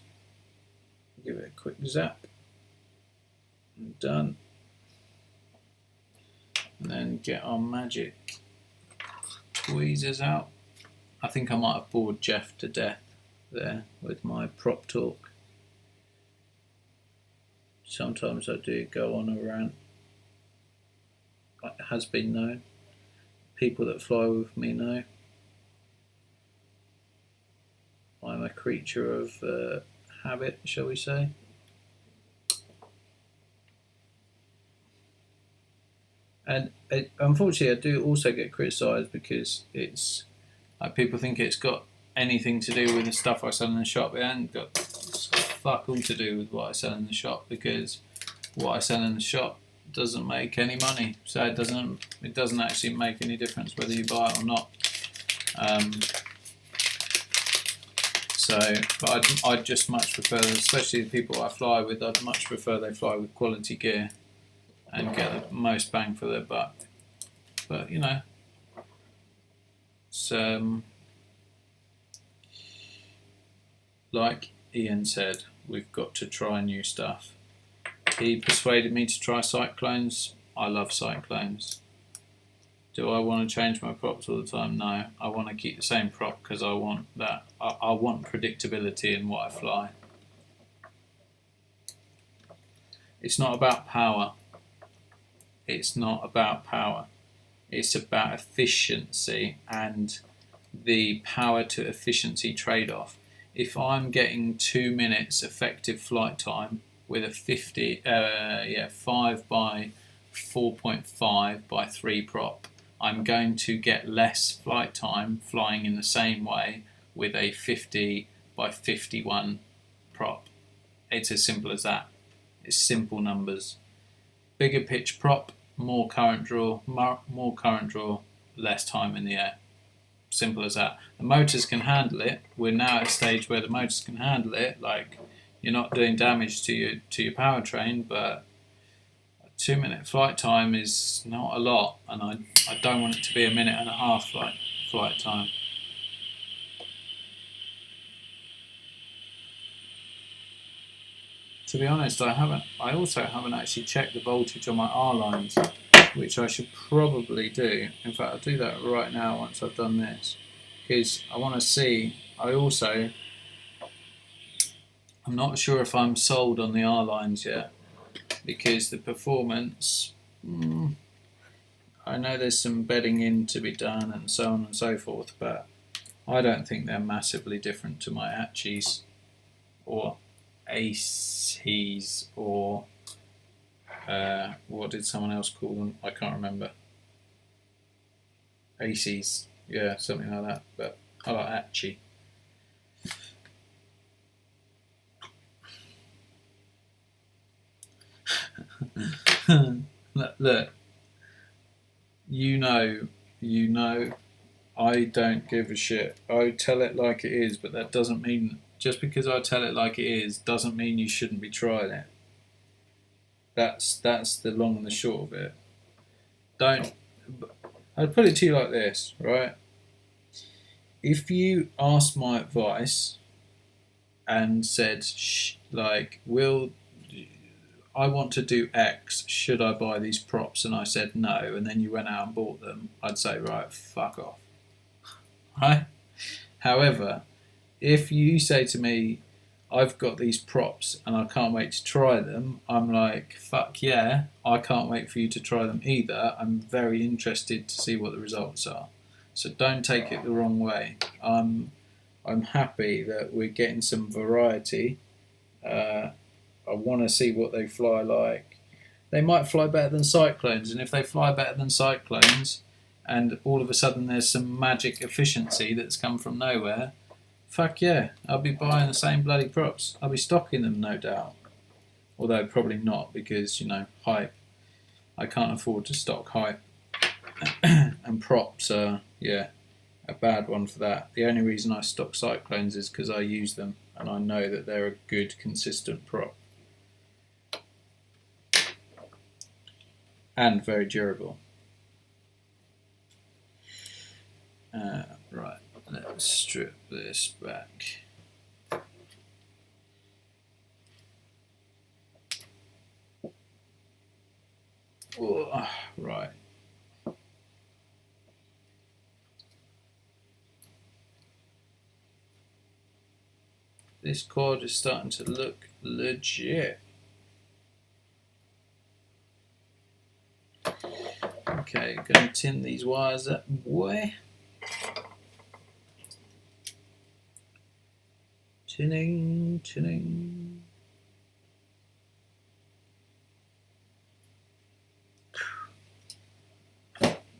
Give it a quick zap. And done. And then get our magic tweezers out. I think I might have bored Jeff to death there with my prop talk. Sometimes I do go on a rant. It has been known. People that fly with me know. I'm a creature of habit, shall we say. And unfortunately, I do also get criticised because it's like people think it's got anything to do with the stuff I sell in the shop. It's got fuck all to do with what I sell in the shop, because what I sell in the shop doesn't make any money, so it doesn't actually make any difference whether you buy it or not. But I'd just much prefer, especially the people I fly with, I'd much prefer they fly with quality gear and get the most bang for their buck. But you know, it's like Ian said, we've got to try new stuff. He persuaded me to try cyclones. I love cyclones. Do I want to change my props all the time? No. I want to keep the same prop because I want that. I want predictability in what I fly. It's not about power. It's not about power. It's about efficiency and the power to efficiency trade-off. If I'm getting 2 minutes effective flight time with a 5 by 4.5 by 3 prop, I'm going to get less flight time flying in the same way with a 50 by 51 prop. It's as simple as that. It's simple numbers. Bigger pitch prop, more current draw, less time in the air. Simple as that. The motors can handle it. We're now at a stage where the motors can handle it. Like, you're not doing damage to your powertrain, but 2 minute flight time is not a lot, and I don't want it to be a minute and a half flight time. To be honest, I also haven't actually checked the voltage on my R lines, which I should probably do. In fact, I'll do that right now once I've done this, because I want to see. I'm not sure if I'm sold on the R lines yet, because the performance, I know there's some bedding in to be done and so on and so forth, but I don't think they're massively different to my Achis or ACs or what did someone else call them? I can't remember. ACs, yeah, something like that, but I like Achi. Look, you know, I don't give a shit. I tell it like it is, but that doesn't mean, just because I tell it like it is, doesn't mean you shouldn't be trying it. That's the long and the short of it. I'd put it to you like this, right? If you asked my advice and said, I want to do X, should I buy these props? And I said no, and then you went out and bought them, I'd say, right, fuck off. Right? However, if you say to me, I've got these props and I can't wait to try them, I'm like, fuck yeah, I can't wait for you to try them either. I'm very interested to see what the results are. So don't take it the wrong way. I'm happy that we're getting some variety. I want to see what they fly like. They might fly better than cyclones, and if they fly better than cyclones, and all of a sudden there's some magic efficiency that's come from nowhere, fuck yeah, I'll be buying the same bloody props. I'll be stocking them, no doubt. Although probably not, because, you know, hype. I can't afford to stock hype. And props are, yeah, a bad one for that. The only reason I stock cyclones is because I use them, and I know that they're a good, consistent prop. And very durable. Right, let's strip this back. Oh, right. This cord is starting to look legit. Okay, gonna tin these wires up, boy. Tinning.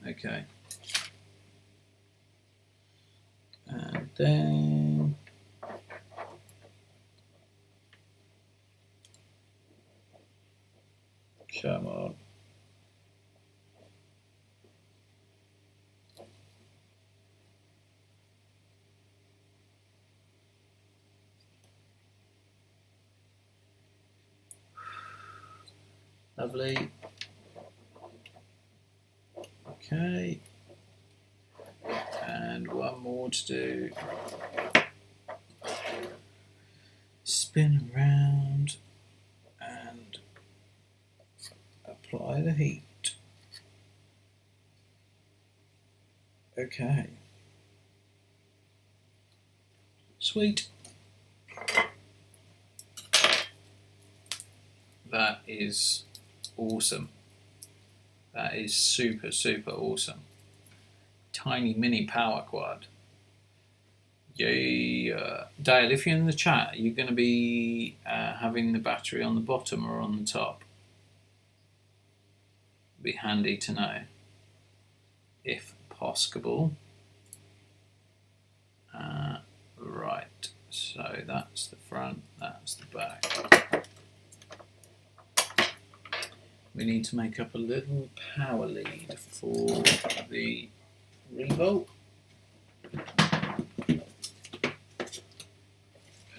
Okay. And then come on. Lovely. Okay. And one more to do. Spin around and apply the heat. Okay. Sweet. That is awesome. That is super, super awesome. Tiny mini power quad. Yeah. Dale, if you're in the chat, are you going to be having the battery on the bottom or on the top? Be handy to know, if possible. Right, so that's the front, that's the back. We need to make up a little power lead for the revolt.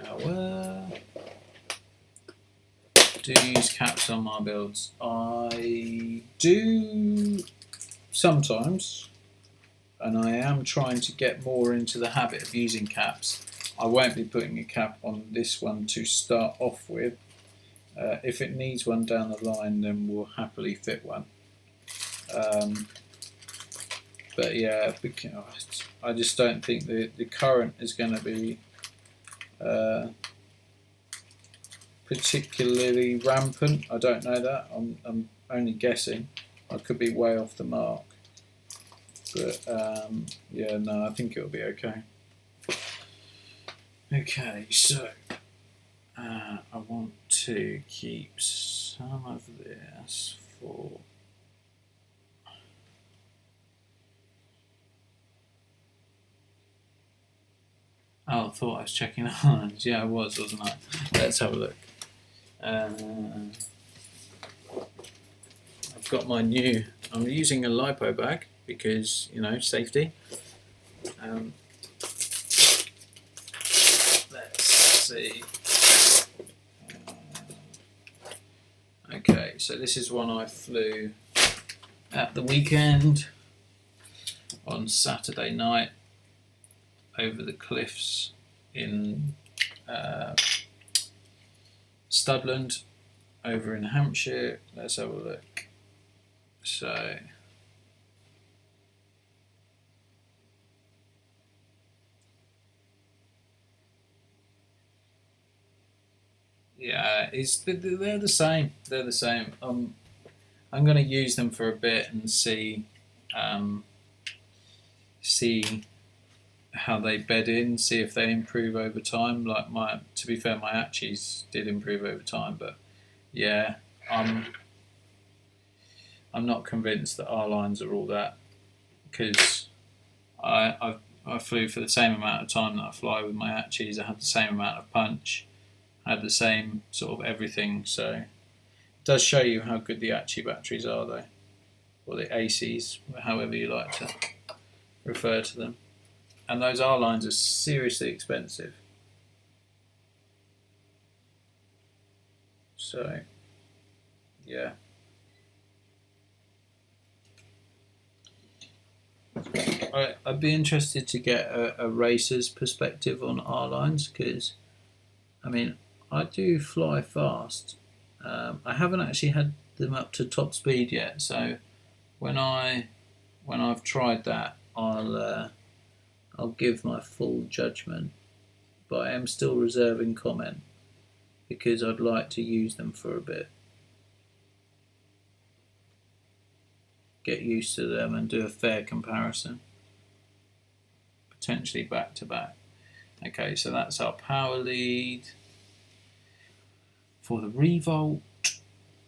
Power. Do you use caps on my builds? I do sometimes, and I am trying to get more into the habit of using caps. I won't be putting a cap on this one to start off with. If it needs one down the line, then we'll happily fit one. But yeah, I just don't think the current is going to be particularly rampant. I don't know that. I'm only guessing. I could be way off the mark. But yeah, no, I think it'll be okay. Okay, so I want to keep some of this for. Oh, I thought I was checking lines. Yeah, I was, wasn't I? Let's have a look. I've got my new. I'm using a lipo bag because, you know, safety. Let's see. Okay, so this is one I flew at the weekend on Saturday night over the cliffs in Studland over in Hampshire. Let's have a look. So yeah, they're the same. They're the same. I'm going to use them for a bit and see how they bed in, see if they improve over time. Like to be fair, my Achis did improve over time, but yeah, I'm not convinced that our lines are all that, because I flew for the same amount of time that I fly with my Achis. I had the same amount of punch, I had the same sort of everything. So it does show you how good the Achi batteries are, though, or the ACs, however you like to refer to them. And those R lines are seriously expensive. So, yeah. I'd be interested to get a racer's perspective on R lines, because, I mean, I do fly fast. I haven't actually had them up to top speed yet, so when I've tried that, I'll give my full judgment, but I am still reserving comment because I'd like to use them for a bit, get used to them and do a fair comparison, potentially back to back. Okay, so that's our power lead for the revolt.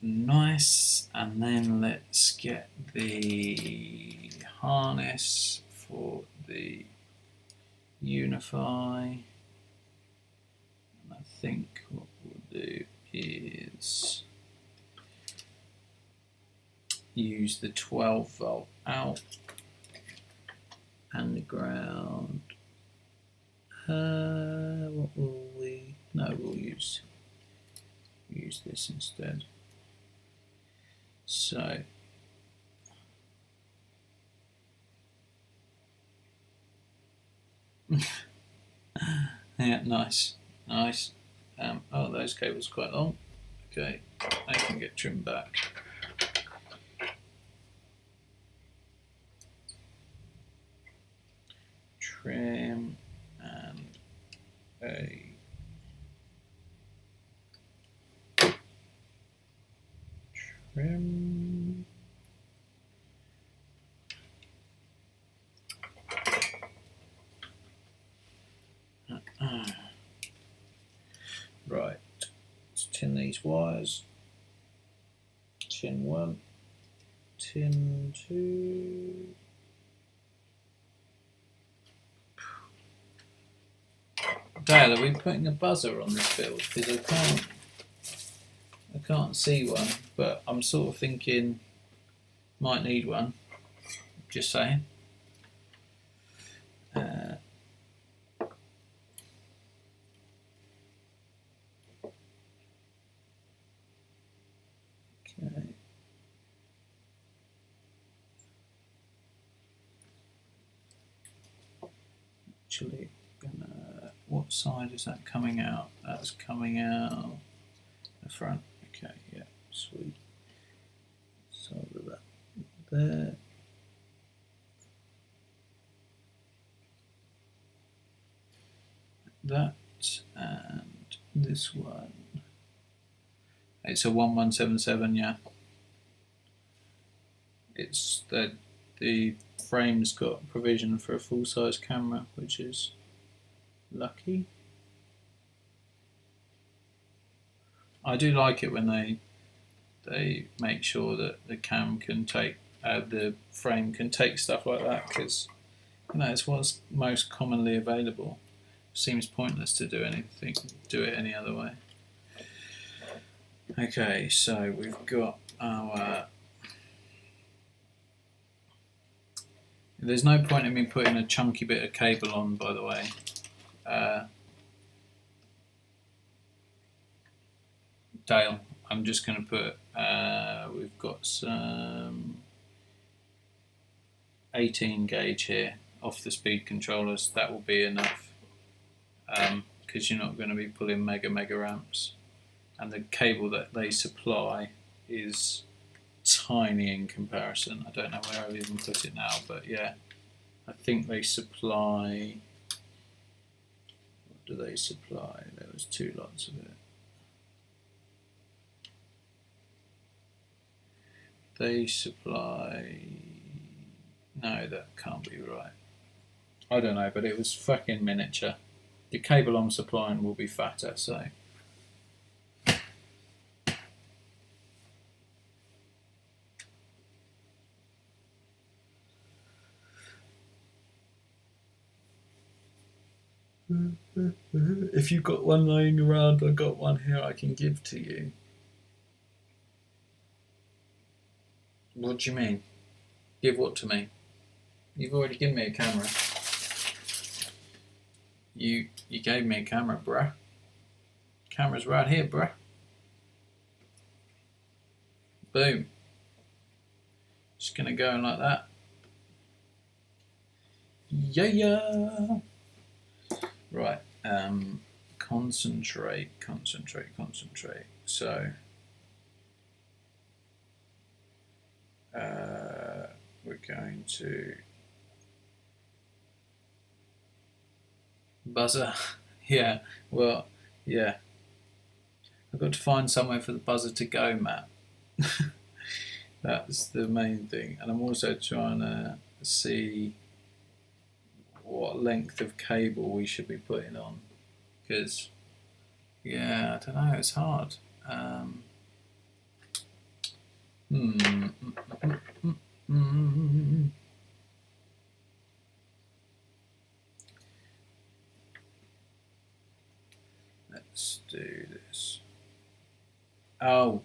Nice. And then let's get the harness for the unify. And I think what we'll do is use the 12 volt out and the ground. What will we? No, we'll use this instead. So yeah, nice. Oh, those cables are quite long. Okay, they can get trimmed back. Trim and a trim. Right, let's tin these wires. Tin 1, tin 2. Dale, are we putting a buzzer on this build? Because I can't see one, but I'm sort of thinking might need one. Just saying. Okay. Actually, what side is that coming out? That's coming out the front. Okay, yeah, sweet. Solder that there. That and this one. It's a 1177, yeah. It's the frame's got provision for a full size camera, which is lucky. I do like it when they make sure that the cam can take the frame can take stuff like that, because it's what's most commonly available. Seems pointless to do it any other way. Okay, so we've got our. There's no point in me putting a chunky bit of cable on, by the way. Dale, I'm just going to put. We've got some 18 gauge here off the speed controllers. That will be enough, because you're not going to be pulling mega amps, and the cable that they supply is tiny in comparison. I don't know where I've even put it now, but yeah, I think they supply. What do they supply? There was 2 lots of it. They supply. No, that can't be right. I don't know, but it was fucking miniature. The cable I'm supplying will be fatter, so. If you've got one lying around, I've got one here I can give to you. What do you mean? Give what to me? You've already given me a camera. You gave me a camera, bruh. Camera's right here, bruh. Boom. Just gonna go in like that. Yeah. Right. Concentrate. So we're going to buzzer. Yeah. Well, yeah. I've got to find somewhere for the buzzer to go, Matt. That's the main thing, and I'm also trying to see what length of cable we should be putting on, because yeah, I don't know, it's hard. Let's do this. Oh,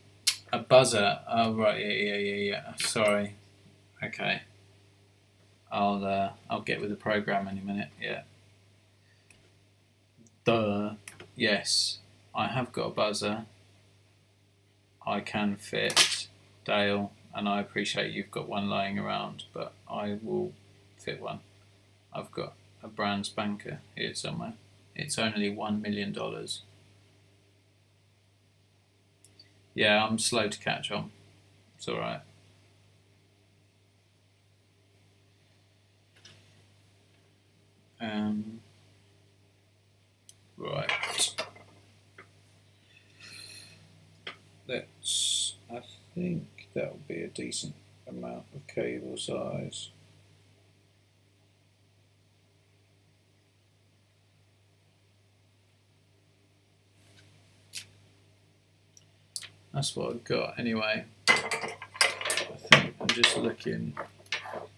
a buzzer. Oh right, yeah. Sorry. Okay. I'll get with the program in a minute. Yeah. Duh. Yes, I have got a buzzer. I can fit Dale, and I appreciate you've got one lying around, but I will fit one. I've got a brand spanker here somewhere. It's only $1 million. Yeah, I'm slow to catch on. It's alright. Right. I think that'll be a decent amount of cable size. That's what I've got anyway. I think I'm just looking.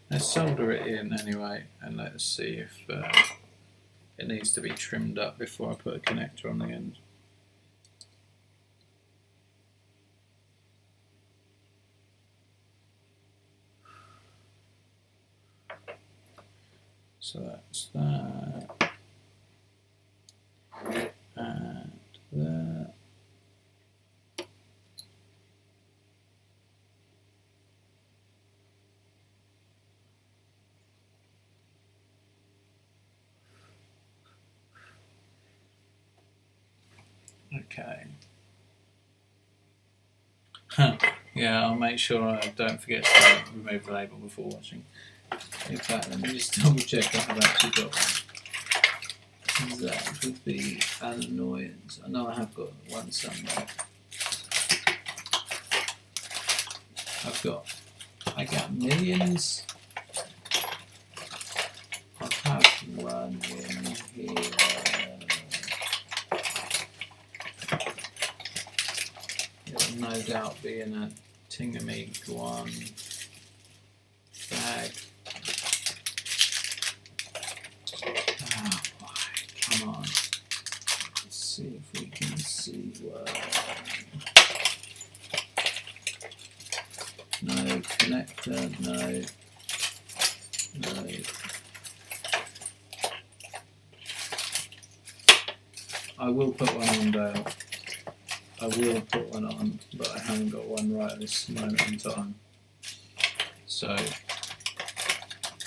Let's solder it in anyway, and let's see if it needs to be trimmed up before I put a connector on the end. So that's that, and that. Okay. Yeah, I'll make sure I don't forget to remove the label before watching. In fact, let me just double check I have actually got one. That would be an annoyance. I know I have got one somewhere. I got millions. I have one in here. It'll no doubt be in a Tingamig bag. Oh, come on. Let's see if we can see one. No connector, no. I will put one on, Dale. I will put one on, but I haven't got one right at this moment in time. So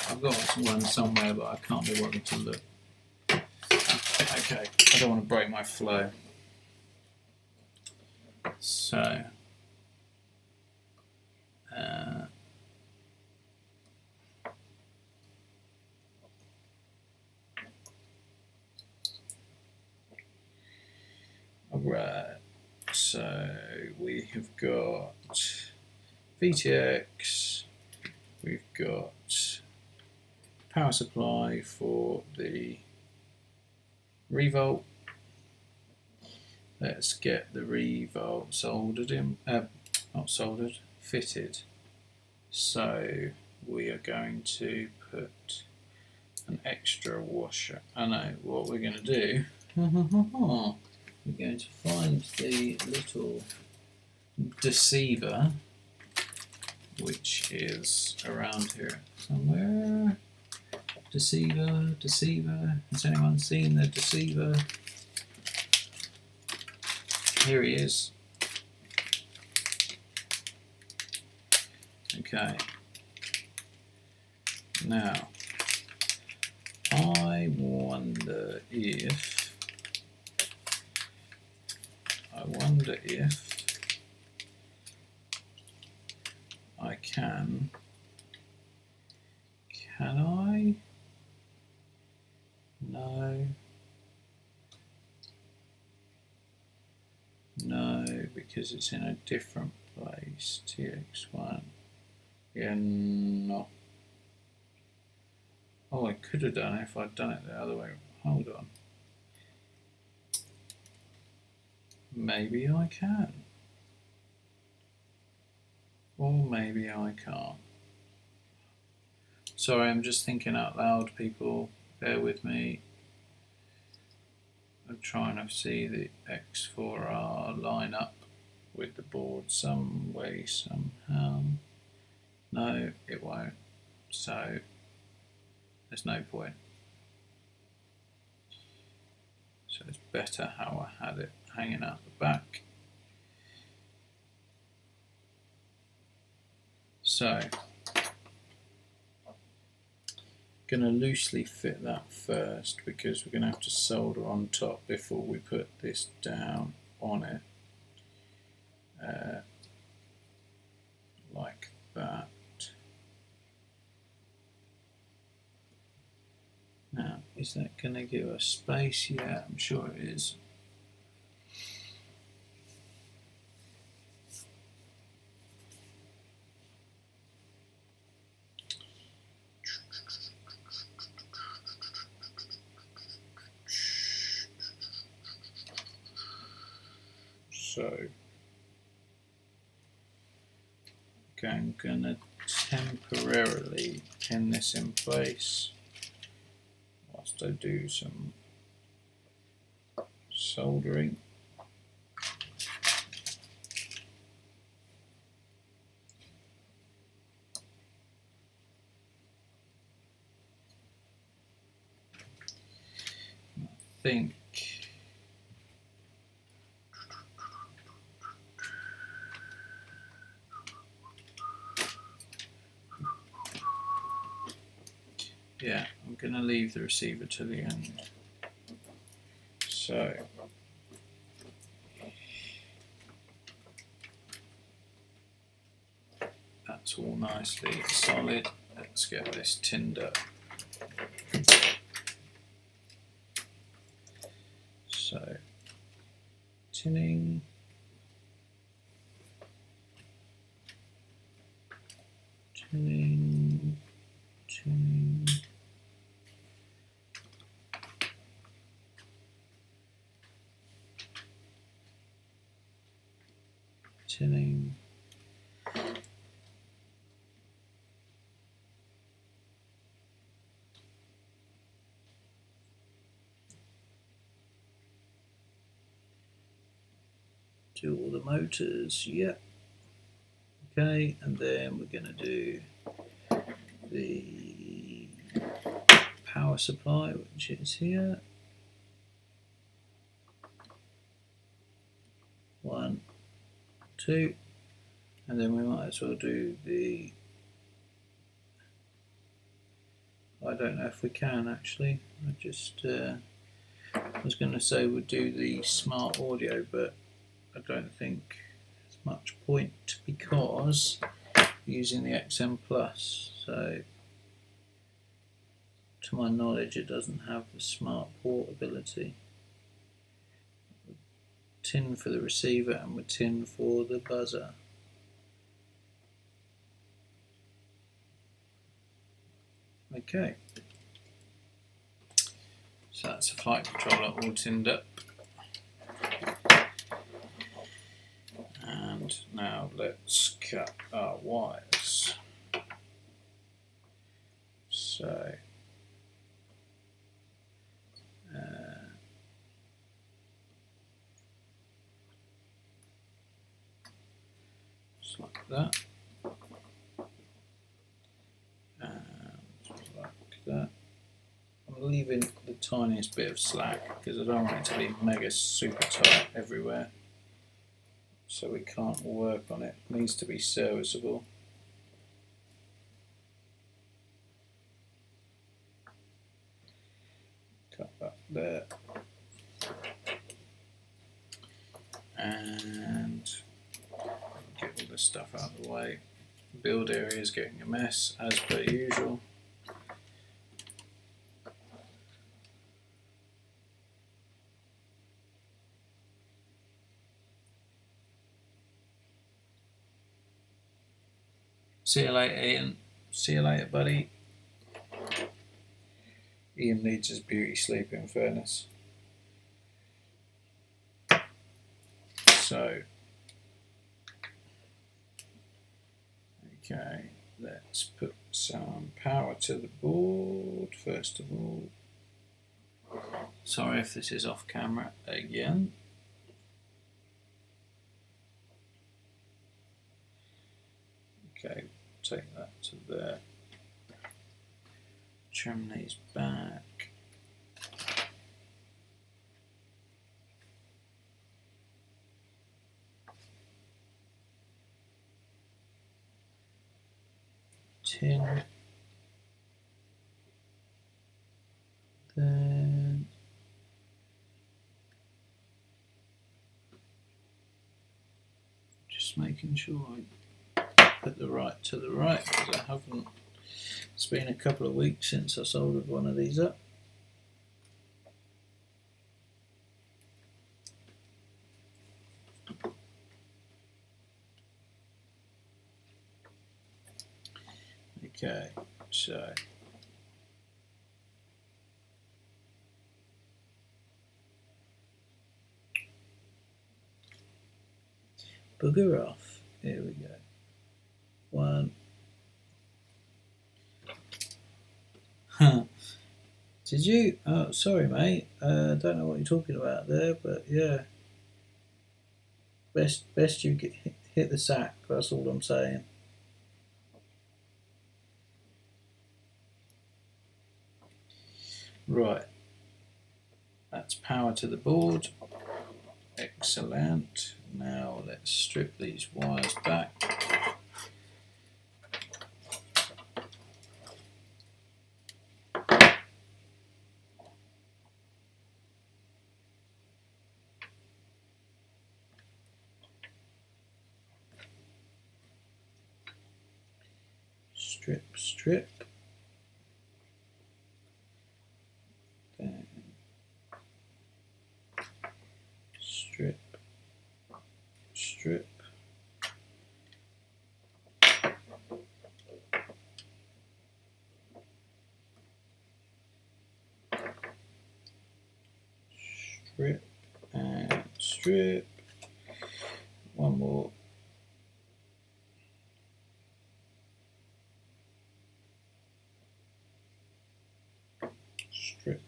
I've got one somewhere, but I can't be bothered to look. Okay, I don't want to break my flow. So alright, so we have got VTX, we've got power supply for the Revolt. Let's get the Revolt soldered in, not soldered, fitted. So we are going to put an extra washer. I know what we're going to do. We're going to find the little deceiver, which is around here somewhere. Deceiver. Has anyone seen the deceiver? Here he is. Okay. Now, I wonder if I can I? No, because it's in a different place. TX1. Yeah, no. Oh, I could have done it if I'd done it the other way. Hold on. Maybe I can. Or maybe I can't. Sorry, I'm just thinking out loud, people. Bear with me. I'm trying to see the X4R line up with the board some way, somehow. No, it won't. So, there's no point. So it's better how I had it hanging out the back. So, going to loosely fit that first because we're going to have to solder on top before we put this down on it, like that. Now, is that going to give us space? Yeah, I'm sure it is. So, okay, I'm going to temporarily pin this in place whilst I do some soldering. I think yeah, I'm going to leave the receiver to the end. So that's all nicely solid. Let's get this tinned up. So tinning. Tinning. Tinning. Tinning. Do all the motors, yep. Okay, and then we're going to do the power supply, which is here. 1, 2, and then we might as well do the, I don't know if we can actually, I was going to say we'd do the smart audio, but I don't think there's much point because using the XM Plus, so to my knowledge it doesn't have the smart port ability. Tin for the receiver and we're tin for the buzzer. Okay, so that's a flight controller all tinned up. And now let's cut our wires. So just like that, and like that. I'm leaving the tiniest bit of slack because I don't want it to be mega super tight everywhere, so we can't work on it. It needs to be serviceable. Cut that there. And get all this stuff out of the way. Build area is getting a mess as per usual. See you later, Ian. See you later, buddy. Ian needs his beauty sleep, in fairness. So, okay, let's put some power to the board first of all. Sorry if this is off camera again. Okay, take that to there. Trim these back. tin. Then just making sure I put the right to the right, because I haven't. It's been a couple of weeks since I soldered one of these up. Okay, so bugger off. Here we go. One. Did you? Oh, sorry, mate. Don't know what you're talking about there, but yeah. Best you hit the sack. That's all I'm saying. Right. That's power to the board. Excellent. Now let's strip these wires back. Strip. Then strip. Strip. And strip. One more. Strip.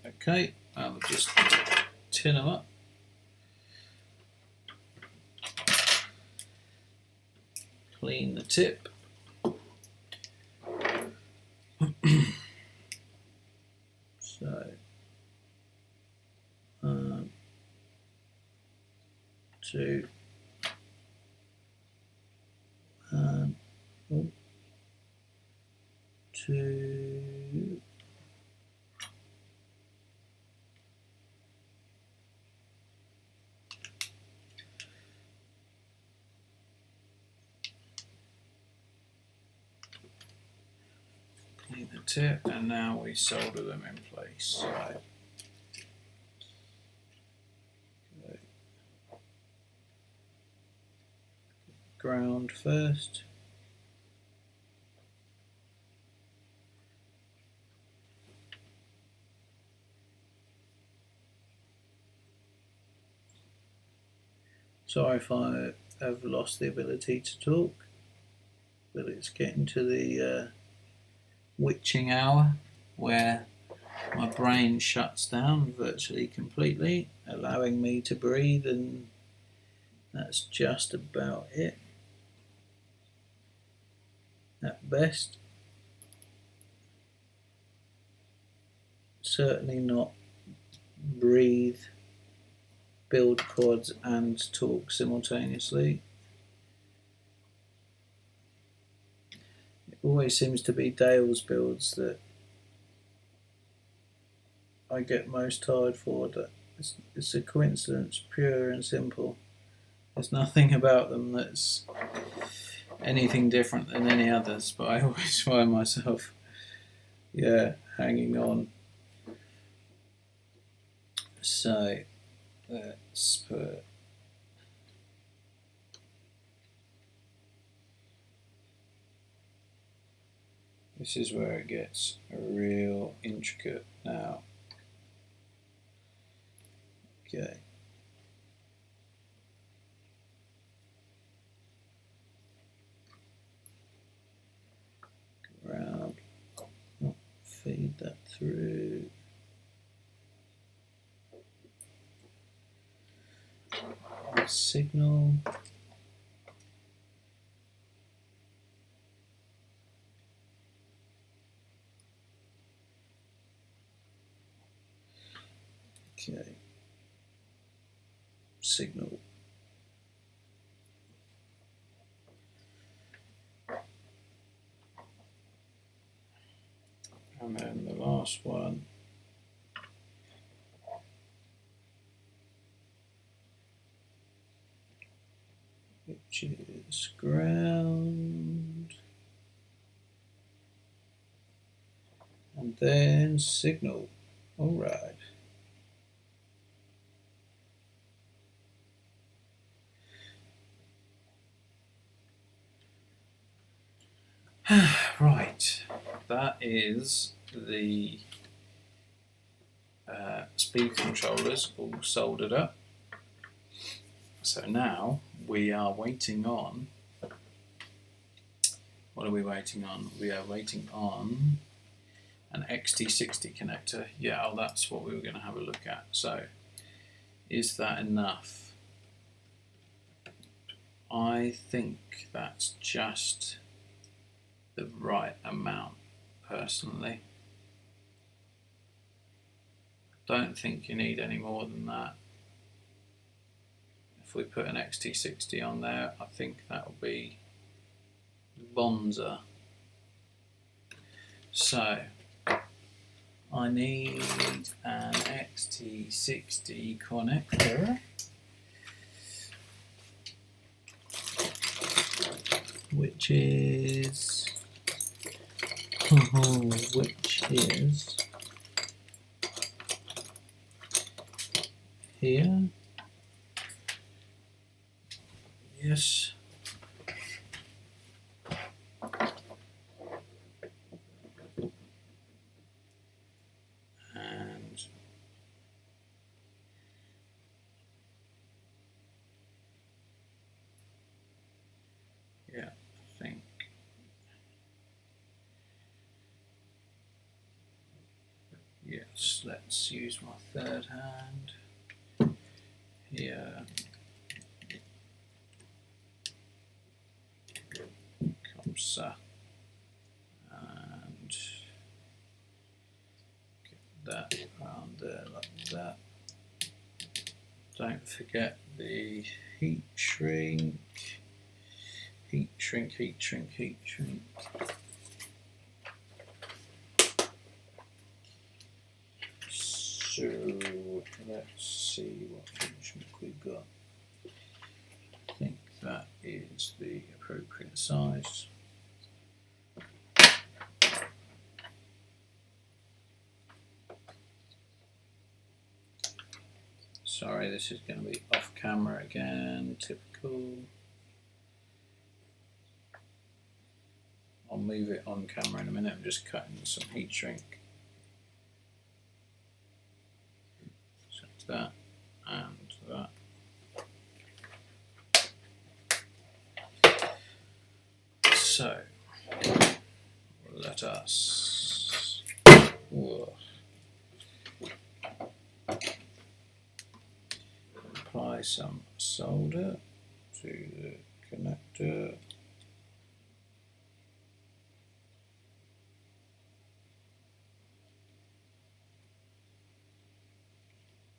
Okay, I'll just tin them up. Clean the tip. So, 2, 2. Clean the tip, and now we solder them in place. So, ground first. Sorry if I have lost the ability to talk, but it's getting to the witching hour where my brain shuts down virtually completely, allowing me to breathe, and that's just about it at best. Certainly not breathe, build quads and talk simultaneously. It always seems to be Dale's builds that I get most tired for. That it's a coincidence, pure and simple. There's nothing about them that's anything different than any others, but I always find myself, hanging on. So let's put this is where it gets real intricate now. Okay. Ground. Feed that through. Signal. Okay. Signal. And then the last one, which is ground, and then signal. All right. Right, that is the speed controllers all soldered up. So now we are waiting on, what are we waiting on? We are waiting on an XT60 connector. Yeah, oh, that's what we were going to have a look at. So is that enough? I think that's just the right amount, personally. Don't think you need any more than that. If we put an XT60 on there, I think that will be bonza. So I need an XT60 connector, which is here. Yes. And yeah, I think yes, let's use my third hand here. Comes and get that around there like that. Don't forget the heat shrink. Heat shrink, heat shrink, heat shrink. So let's see what heat shrink we've got. I think that is the appropriate size. Sorry, this is going to be off camera again, typical. I'll move it on camera in a minute. I'm just cutting some heat shrink. So that and that. So let us apply some solder to the connector.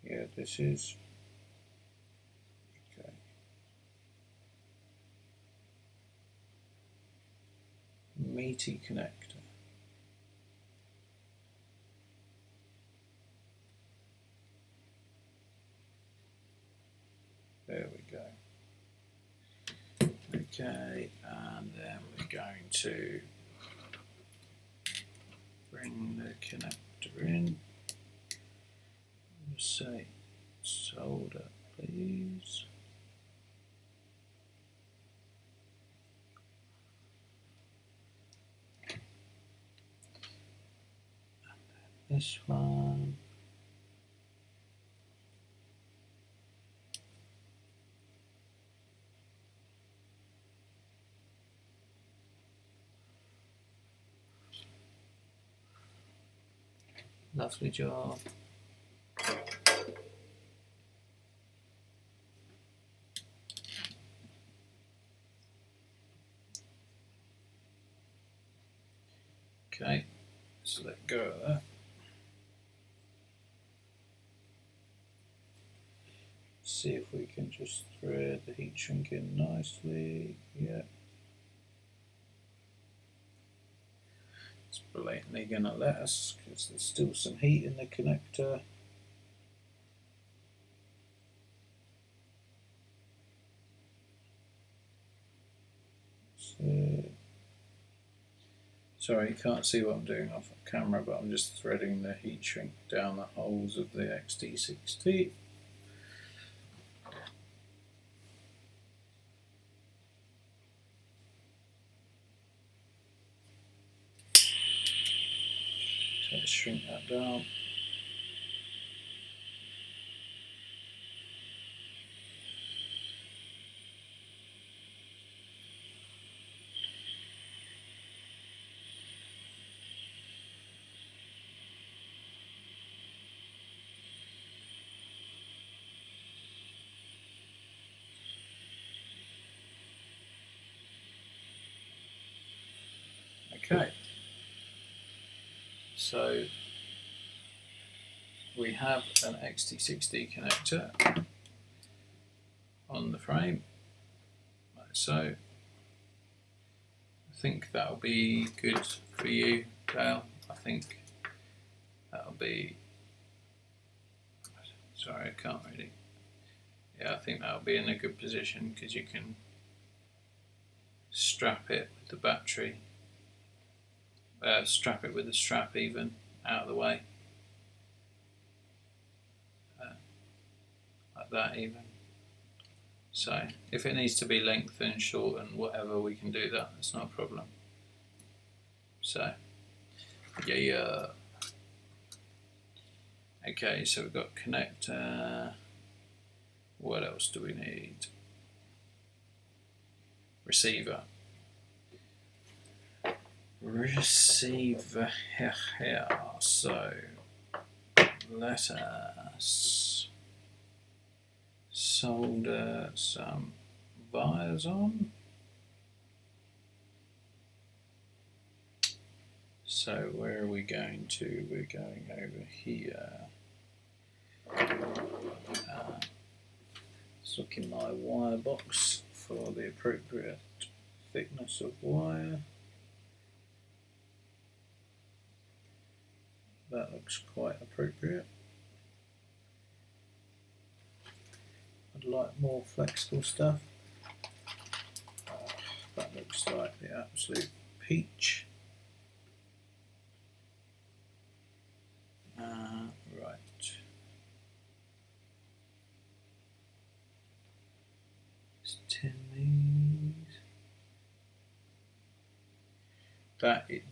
Yeah, this is okay. Meaty connector. There we go. Okay, and then we're going to bring the connector in. Just say solder, please. And then this one. Lovely job. Okay, let's let go of that. See if we can just thread the heat shrink in nicely. Yeah. It's blatantly going to let us because there's still some heat in the connector. So, sorry, you can't see what I'm doing off camera, but I'm just threading the heat shrink down the holes of the XT60. So let's shrink that down. Okay, so we have an XT60 connector on the frame, like so. I think that'll be good for you, Dale. I think that'll be, sorry, I can't really, yeah, I think that'll be in a good position because you can strap it with the battery, strap it with the strap even out of the way, like that even. So if it needs to be lengthened, shortened, whatever, we can do that, it's not a problem. So yeah. Okay, so we've got connector. What else do we need? Receiver. Receiver here. So let us solder some wires on. So where are we going to? We're going over here. Let's look in my wire box for the appropriate thickness of wire. That looks quite appropriate. I'd like more flexible stuff. That looks like the absolute peach. Right. Let's tin these.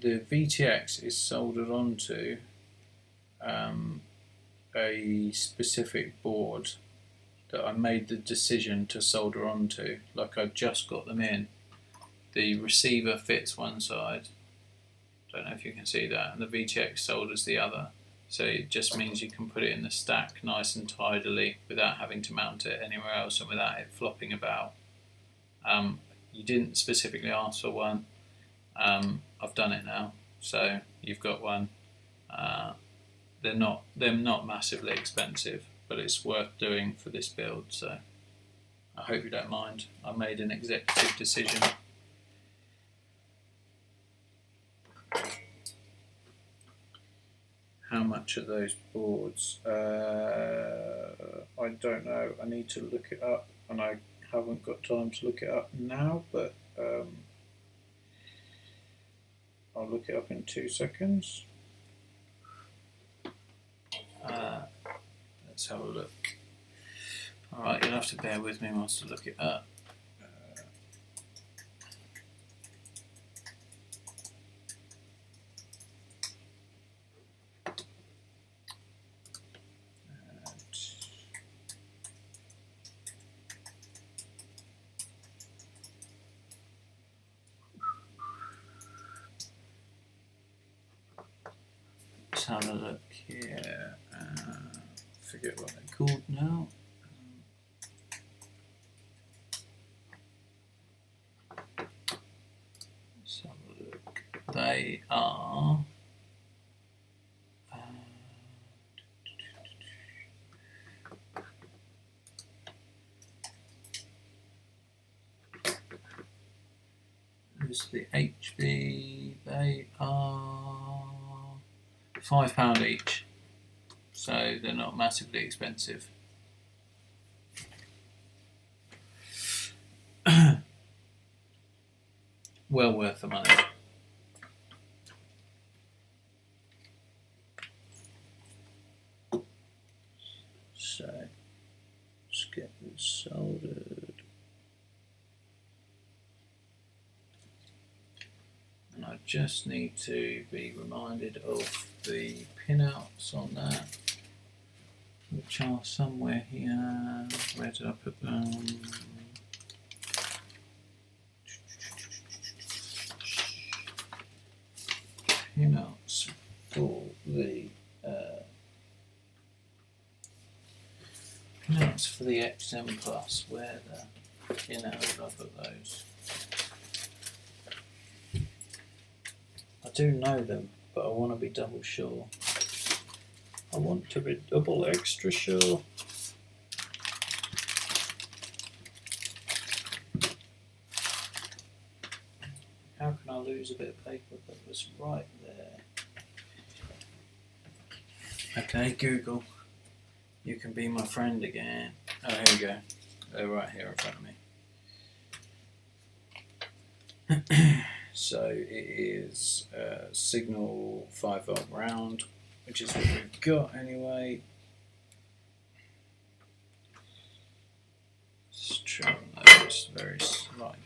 The VTX is soldered onto a specific board that I made the decision to solder onto. Like, I've just got them in. The receiver fits one side, don't know if you can see that, and the VTX solders the other. So it just means you can put it in the stack nice and tidily without having to mount it anywhere else and without it flopping about. You didn't specifically ask for one. I've done it now, so you've got one. They're not massively expensive, but it's worth doing for this build. So I hope you don't mind. I made an executive decision. How much are those boards? I don't know. I need to look it up, and I haven't got time to look it up now, but I'll look it up in 2 seconds. Let's have a look. Alright, you'll have to bear with me whilst I look it up. Let's have a look here. Forget what they're called now. Let's have a look. They are there's the HB, They are £5 each, so they're not massively expensive. Well worth the money. So let's get this soldered. And I just need to be reminded of the pinouts on that, which are somewhere here. Where did I put them? Pinouts for the pinouts for the XM Plus. Where the pinouts? I put those. I do know them, but I want to be double sure. I want to be double extra sure. How can I lose a bit of paper that was right there? Okay, Google, you can be my friend again. Oh, here we go. They're right here in front of me. So it is signal 5-volt round, which is what we've got anyway. Let's try and notice very slightly.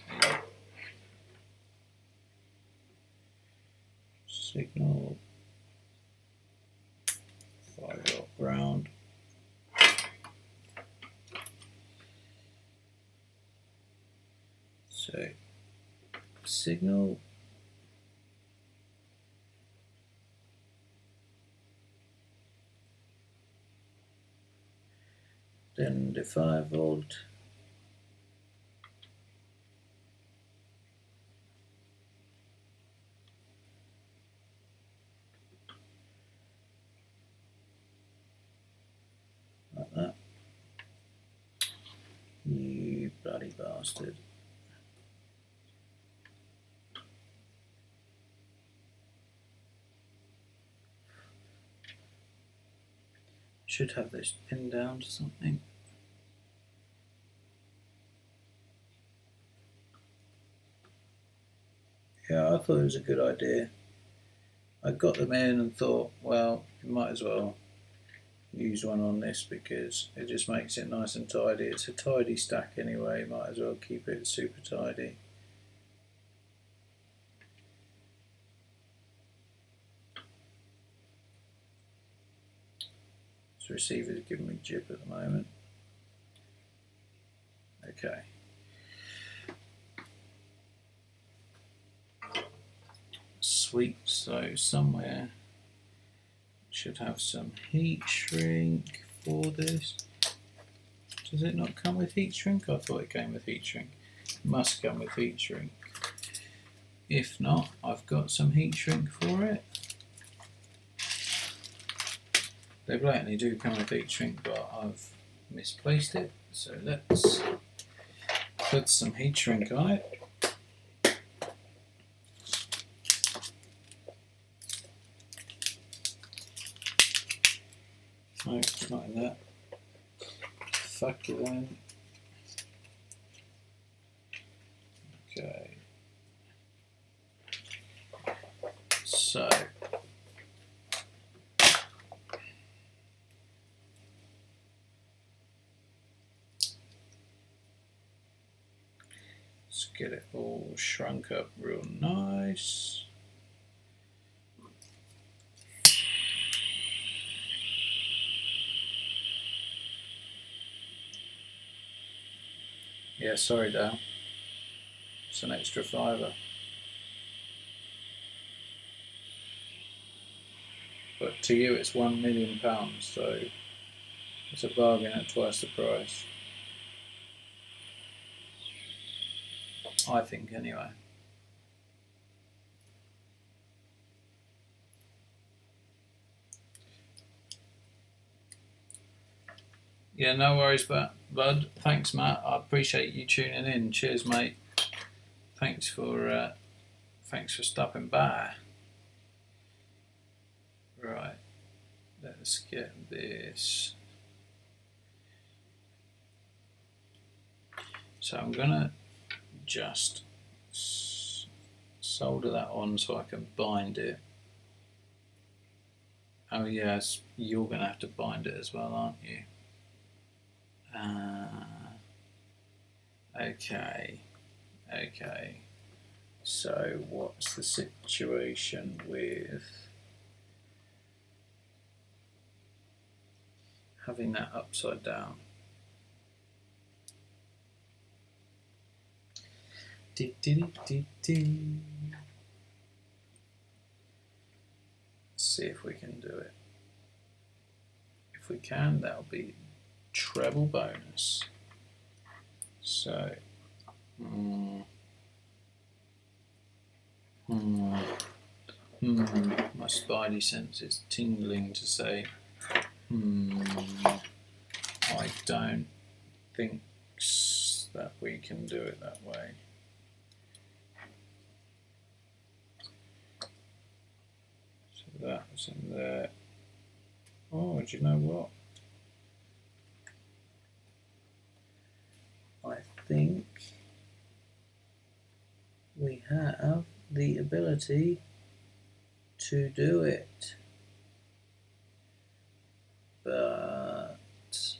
Signal 5-volt ground. So signal, then the 5-volt, like that. You bloody bastard. Should have this pinned down to something. Yeah, I thought it was a good idea. I got them in and thought, well, you might as well use one on this because it just makes it nice and tidy. It's a tidy stack anyway, might as well keep it super tidy. This receiver's giving me jip at the moment. Okay. Sweet, so somewhere should have some heat shrink for this. Does it not come with heat shrink? I thought it came with heat shrink. It must come with heat shrink. If not, I've got some heat shrink for it. They blatantly do come with heat shrink, but I've misplaced it. So let's put some heat shrink on it. No, it's not in that. Fuck it then. Okay. So let's get it all shrunk up real nice. Yeah, sorry Dale, it's an extra £5. But to you it's £1 million, so it's a bargain at twice the price. I think anyway. Yeah, no worries, bud. Thanks, Matt. I appreciate you tuning in. Cheers, mate. Thanks for thanks for stopping by. Right, let's get this. So I'm gonna just solder that on so I can bind it. Oh yes, you're gonna have to bind it as well, aren't you? Okay. So what's the situation with having that upside down? See if we can do it. If we can, that'll be treble bonus. So, my spidey sense is tingling to say, I don't think that we can do it that way. So that's in there. Oh, do you know what? I think we have the ability to do it, but is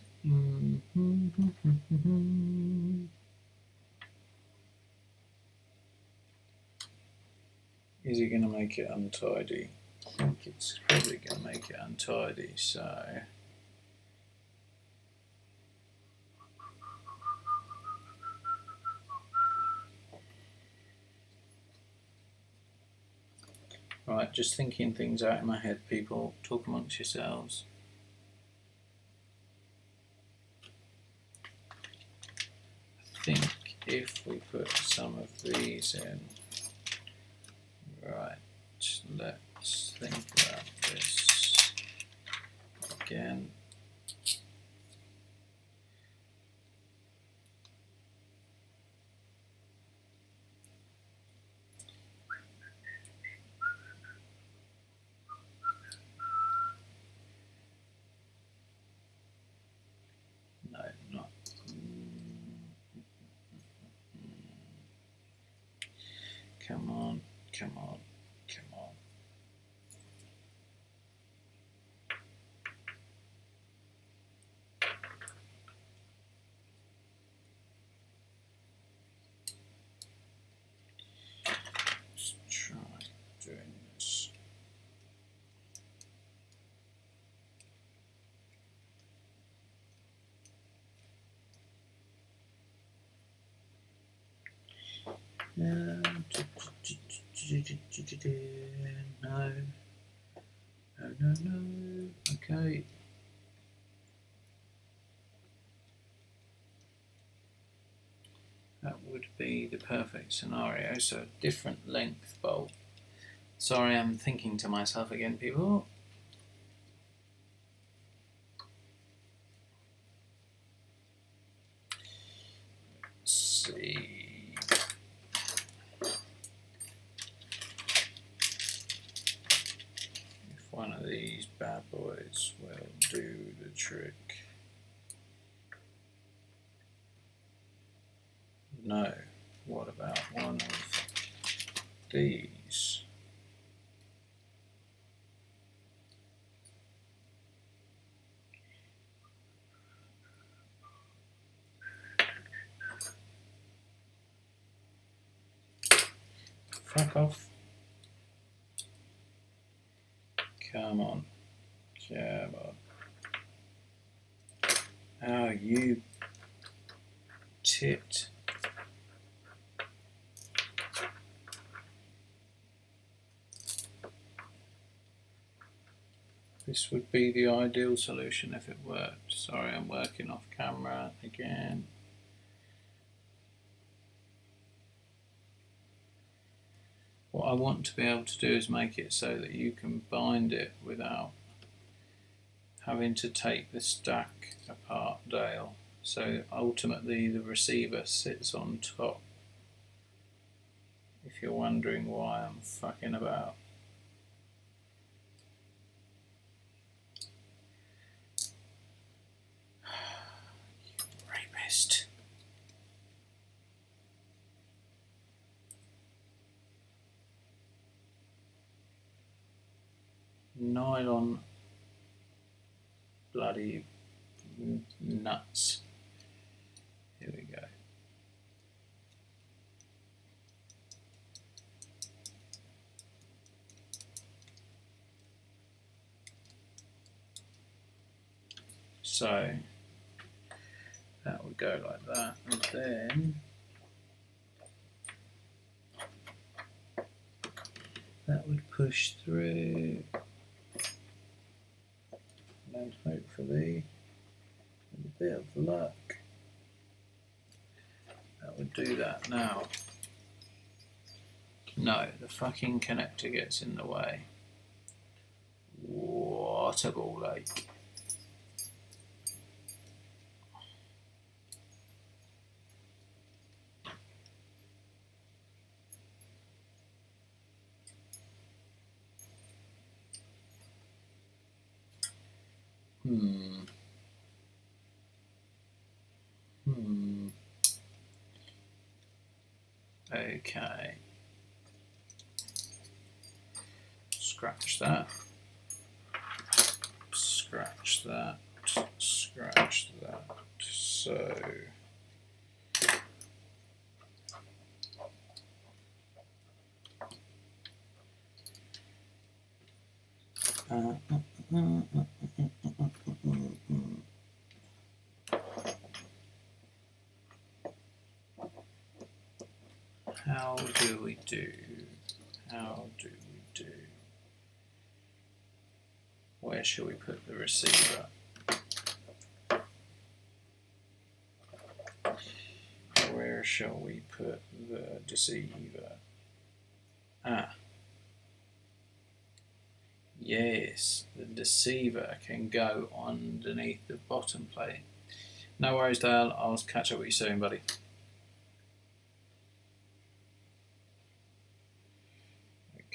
he going to make it untidy? I think it's probably going to make it untidy, so right, just thinking things out in my head, people. Talk amongst yourselves. I think if we put some of these in, right, let's think about this again. No, not. Come on. Let's try doing this. No. Okay. That would be the perfect scenario. So different length bolt. Sorry, I'm thinking to myself again, people. Let's see. If one of these bad boys will do the trick. No. What about one of these? Fuck off. Come on. Oh, you tit. This would be the ideal solution if it worked. Sorry, I'm working off camera again. What I want to be able to do is make it so that you can bind it without having to take the stack apart, Dale. So ultimately the receiver sits on top. if you're wondering why I'm fucking about. You rapist. Nylon bloody nuts. Here we go. So that would go like that, and then that would push through, and hopefully, with a bit of luck, that would do that. Now, no, the fucking connector gets in the way. What a ball ache. Okay. Scratch that. Scratch that. Scratch that. So. How do we do? How do we do? Where shall we put the receiver? Where shall we put the deceiver? Ah. Yes, the deceiver can go underneath the bottom plate. No worries, Dale. I'll catch up with you soon, buddy.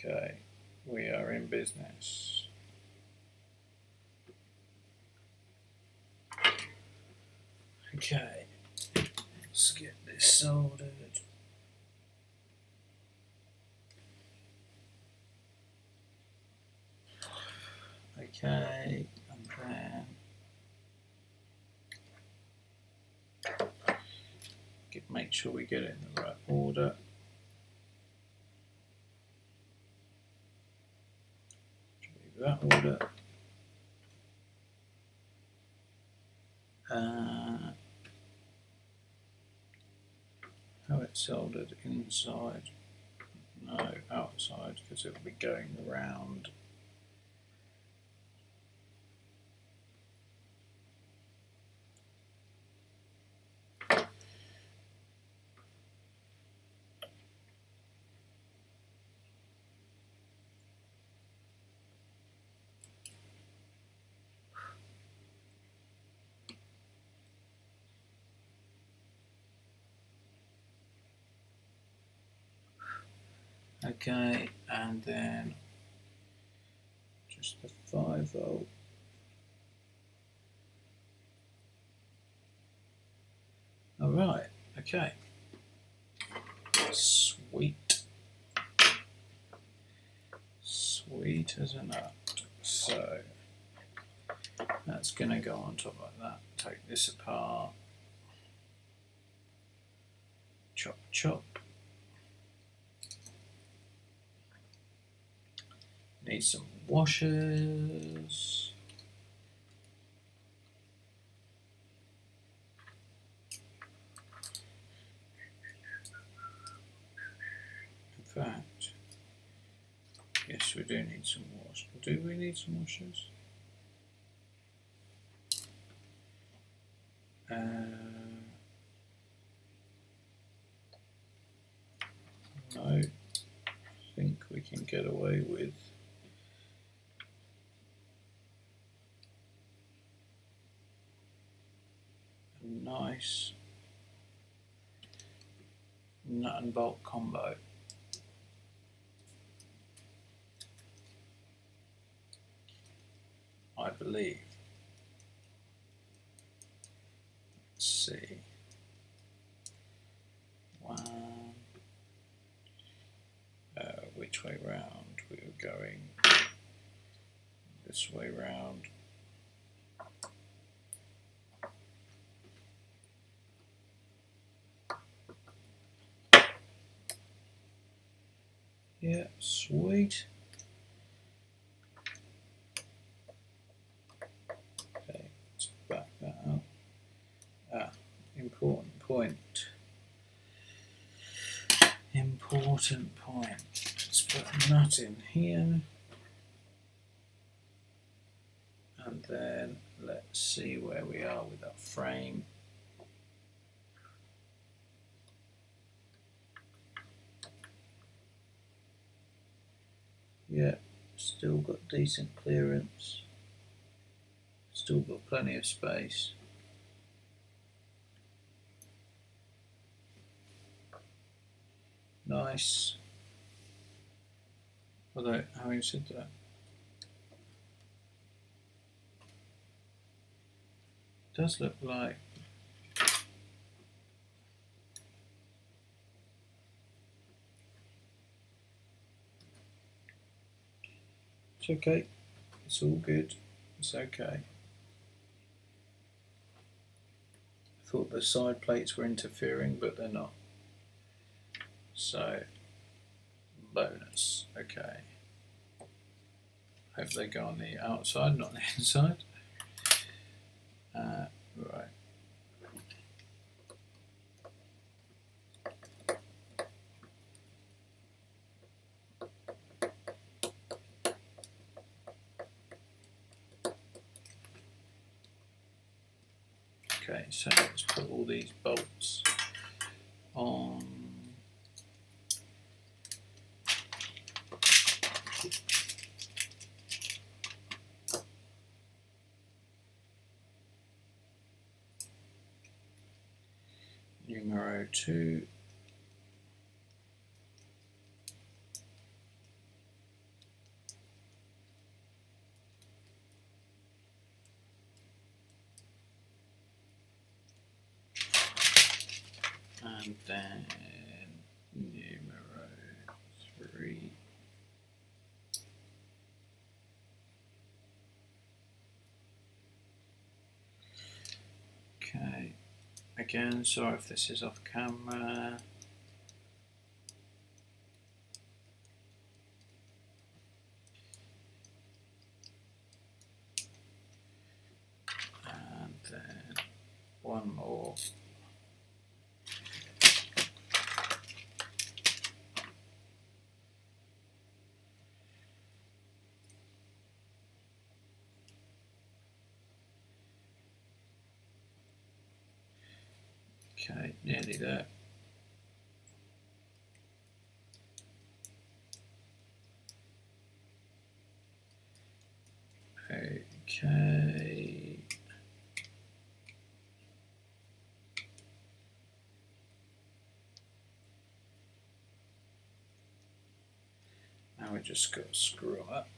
Okay, we are in business. Okay, let's get this soldered. Okay, and then make sure we get it in the right order. That order. How it's soldered inside? No, outside, because it will be going around. Okay, and then just the 5V. All right, okay. Sweet. Sweet as a nut. So that's going to go on top like that. Take this apart. Chop, chop. Need some washers. In fact, yes, we do need some washers. Do we need some washers? No, I think we can get away with a nice nut and bolt combo. I believe. Let's see. Which way round? We were going this way round. Yeah, sweet. Okay, let's back that up. Important point. Important point. Let's put a nut in here. And then let's see where we are with that frame. Yeah, still got decent clearance. Still got plenty of space. Nice. Although, having said that, it does look like it's okay. It's all good. It's okay. I thought the side plates were interfering, but they're not. So, bonus. Okay. Hope they go on the outside, not the inside. Right. Okay, so let's put all these bolts on. Numero 2. And then numero 3. Okay, again, sorry if this is off camera. And then one more. Okay, nearly there. Okay. Now we just got to screw them up.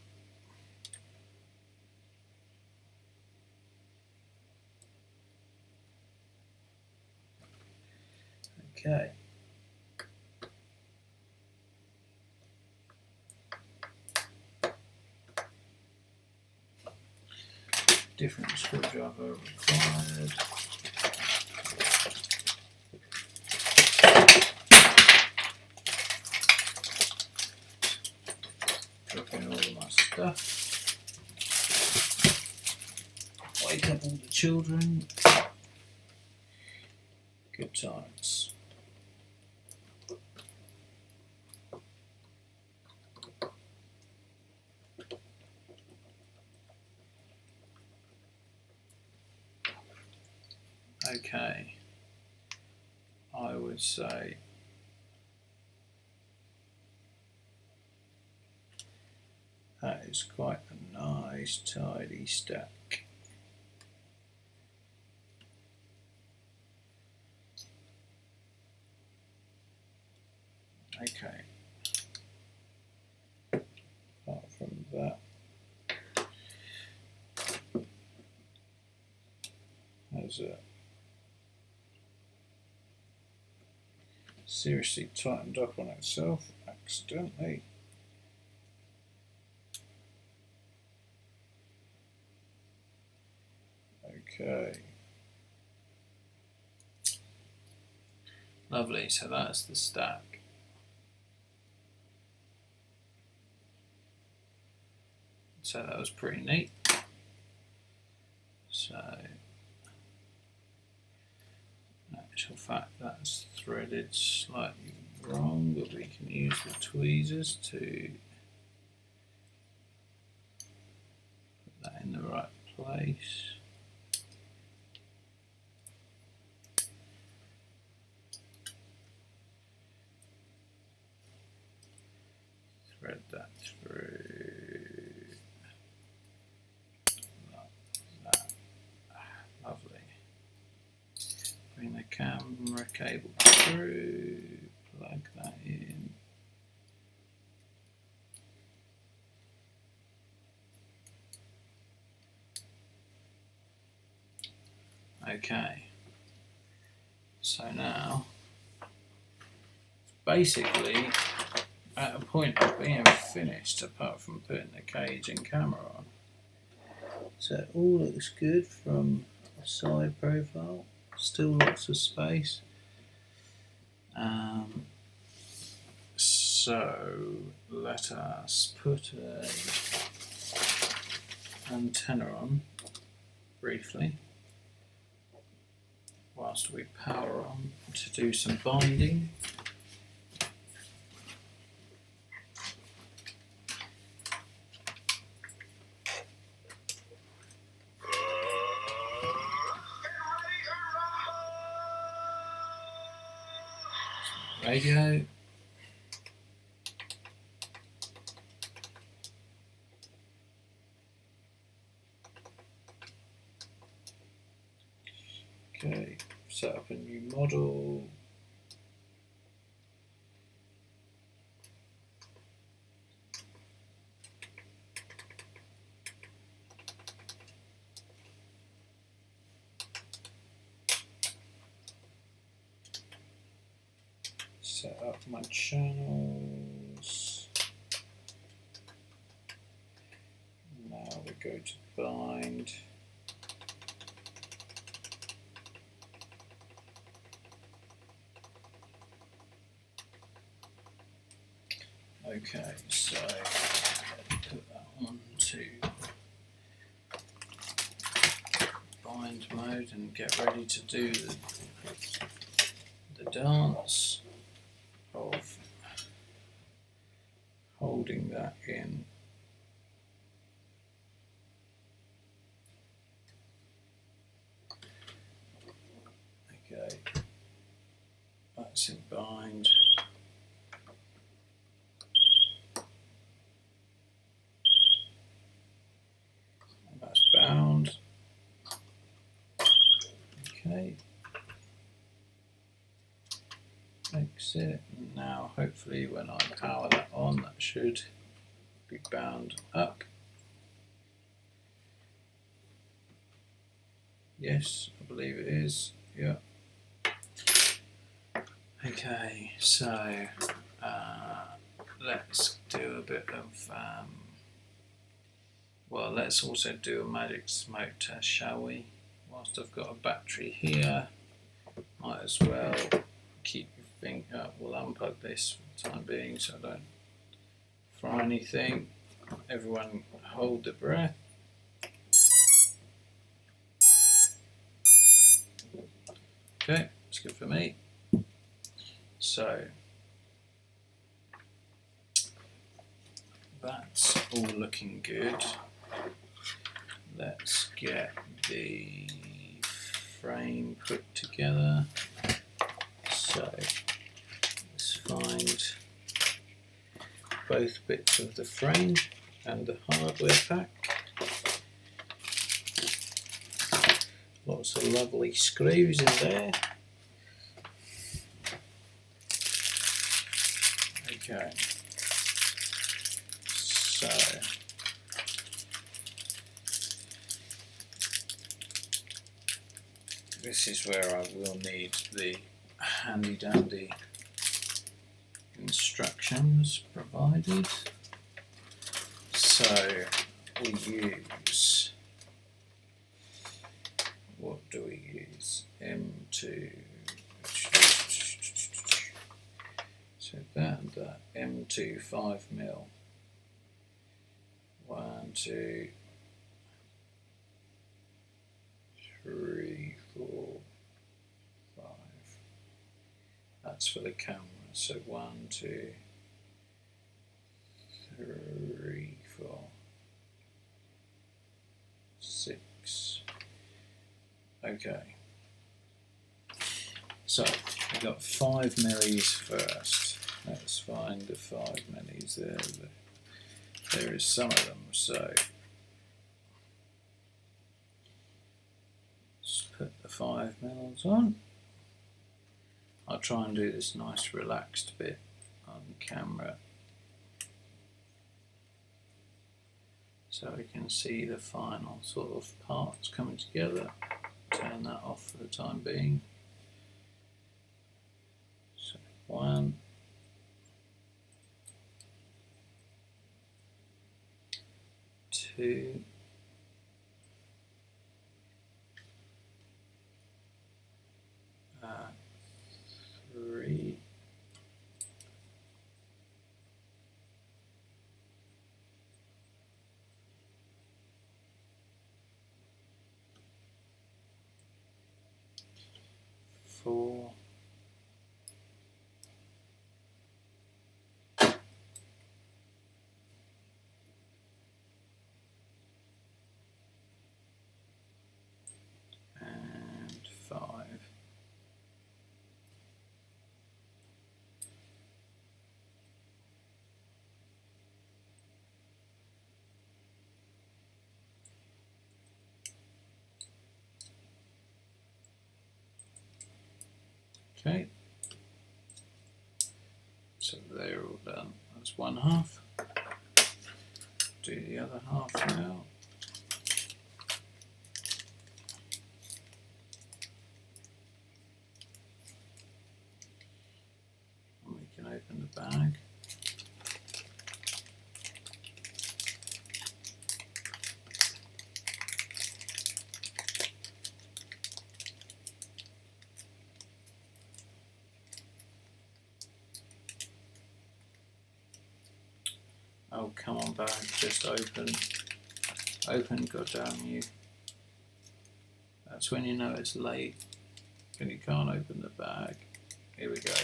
Okay. Different screwdriver required. Dropping all of my stuff. Wake up all the children. Good times. Okay, I would say that is quite a nice tidy stack. Okay, apart from that, has seriously tightened up on itself accidentally. Okay. Lovely, so that's the stack. So that was pretty neat. So, in actual fact, that's threaded slightly wrong, but we can use the tweezers to put that in the right place. Thread that through like that. Lovely. Bring the camera cable through, plug that in. Okay. So now, basically at a point of being finished apart from putting the cage and camera on. So it all looks good from the side profile, still lots of space. So let us put an antenna on briefly whilst we power on to do some binding. Radio. Okay, set up a new model. Set up my channels. Now we go to bind. Okay, so put that on to bind mode and get ready to do the dance of holding that in. Okay, that's in bind. And that's bound. Okay. Exit. Now hopefully when I power that on, that should be bound up. Yes, I believe it is. Yeah. Okay, so let's do a bit of well, let's also do a magic smoke test, shall we? Whilst I've got a battery here, might as well keep your finger. We'll unplug this for the time being so I don't fry anything. Everyone hold the breath. Okay, it's good for me. So that's all looking good. Let's get the frame put together. So let's find both bits of the frame and the hardware pack. Lots of lovely screws in there. Okay, so this is where I will need the handy dandy instructions provided. So we use, what do we use? M2, so that and that, M2 5mm, 1, 2, 3, 4, 5. That's for the camera. So 1, 2, 3, 4, 6. Okay. So we've got 5 millis first. Let's find the 5 millis there. There is some of them. So let's put the 5 mils on. I'll try and do this nice relaxed bit on camera so we can see the final sort of parts coming together. Turn that off for the time being. So 1, 2, 3, 4, and 5. Okay, so they're all done. That's one half. Do the other half now. And we can open the bag. Oh, come on, bag, just open. Open, goddamn you. That's when you know it's late, and you can't open the bag. Here we go.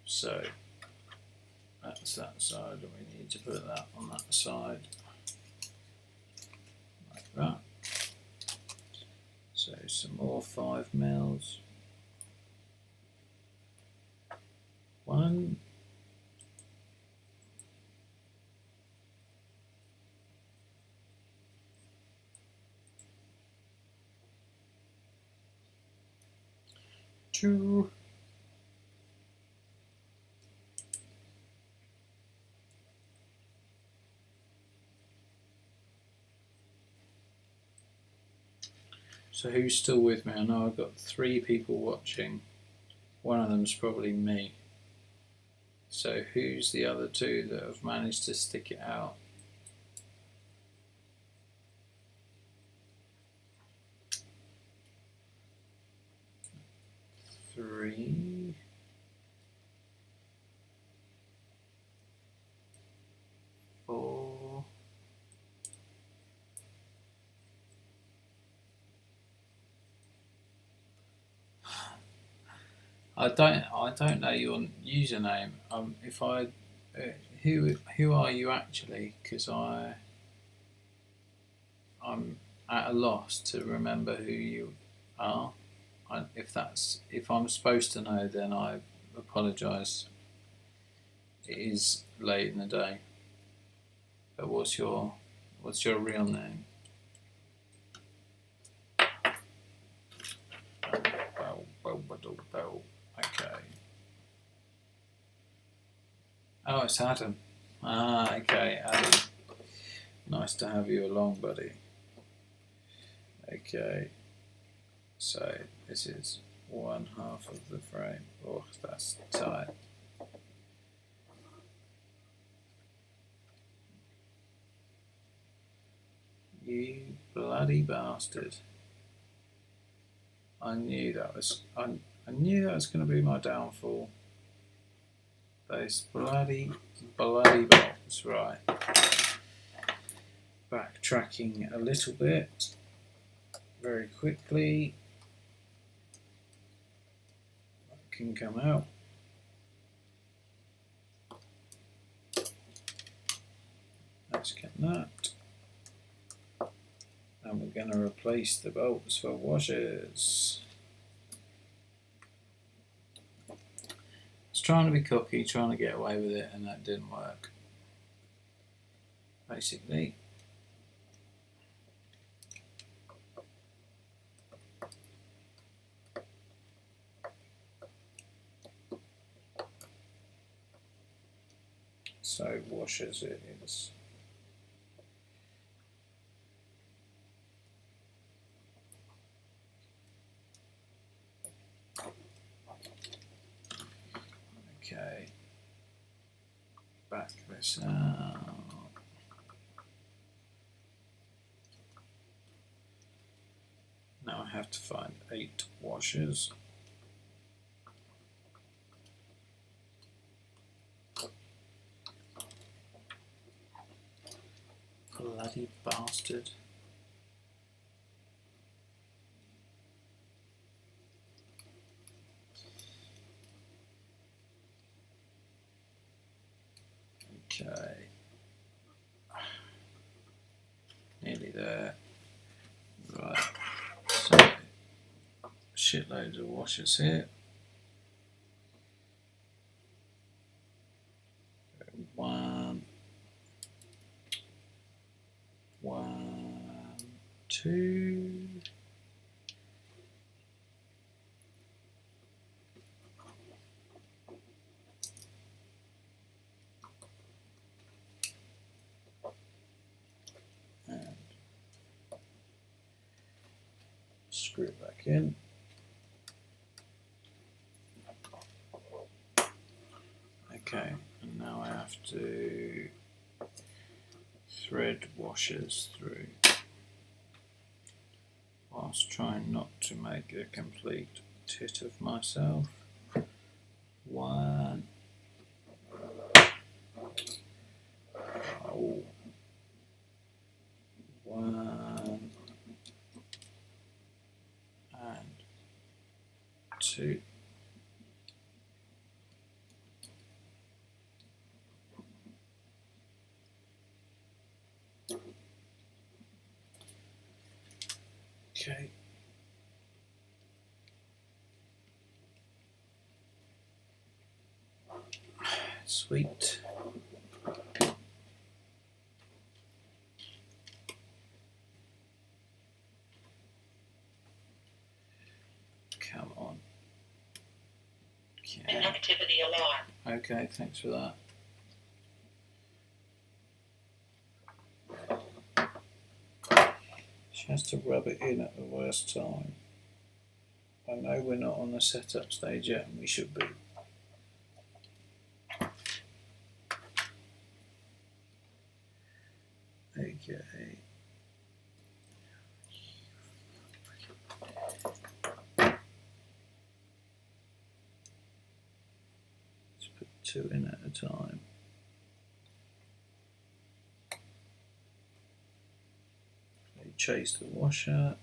So, that's that side, and we need to put that on that side. Like that. So, some more 5 mils. 1. 2. So who's still with me? I know I've got 3 people watching. One of them's probably me. So who's the other 2 that have managed to stick it out? Three. 4. I don't know your username. If I who are you actually? Because I'm at a loss to remember who you are. If I'm supposed to know, then I apologise. It is late in the day. But what's your real name? Okay. Oh, it's Adam. Ah, okay, Adam. Nice to have you along, buddy. Okay. So this is 1/2 of the frame. Oh, that's tight. You bloody bastard. I knew that was going to be my downfall. Those bloody bolts, right. Backtracking a little bit, very quickly. That can come out. Let's get that. And we're going to replace the bolts for washers. I was trying to be cocky, trying to get away with it, and that didn't work. Basically. So washers it is. Okay. Back this out. Now I have to find 8 washers. Bloody bastard. Okay. Nearly there. Right. So, shitloads of washers here. 1, 2. And screw it back in. Okay, and now I have to thread washers through whilst trying not to make a complete tit of myself. 1. Oh. 1 and 2. Okay. Sweet. Come on. Okay. Inactivity alarm. Okay, thanks for that. She has to rub it in at the worst time. I know we're not on the setup stage yet, and we should be. Okay. Let's put 2 in at a time. They chase the washer.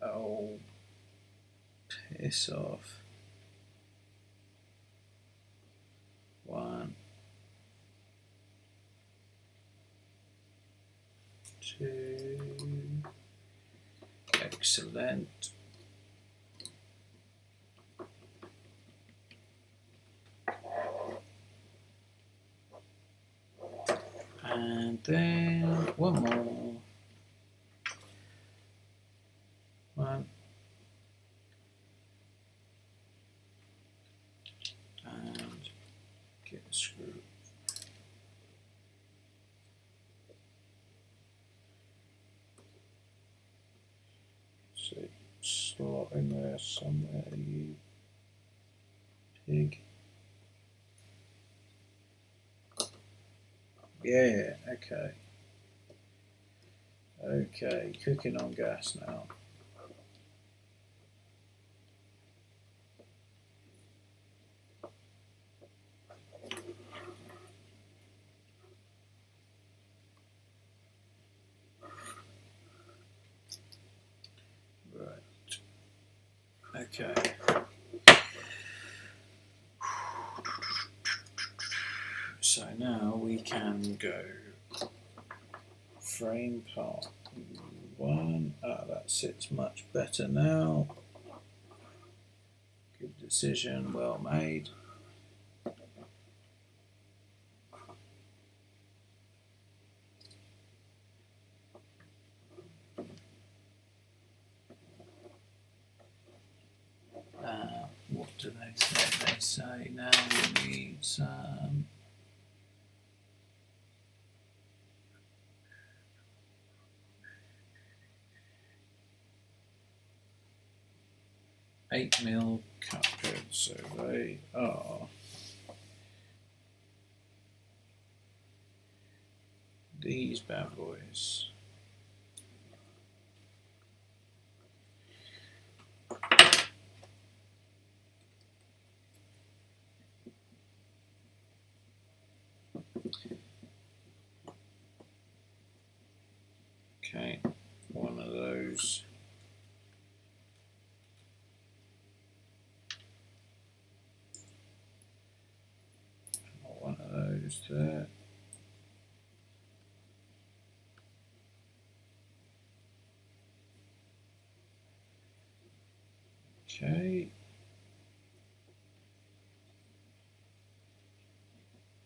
Oh, piss off. 1, 2. Excellent. And then 1 more. 1. And get a screw. So here somewhere, you pig. Yeah, okay. Okay, cooking on gas now. Right. Okay. So now we can go frame part 1. That sits much better now. Good decision, well made. What do they say? They say now we need some 8mm cut heads, so they are these bad boys. Okay, one of those. One of those there. Okay.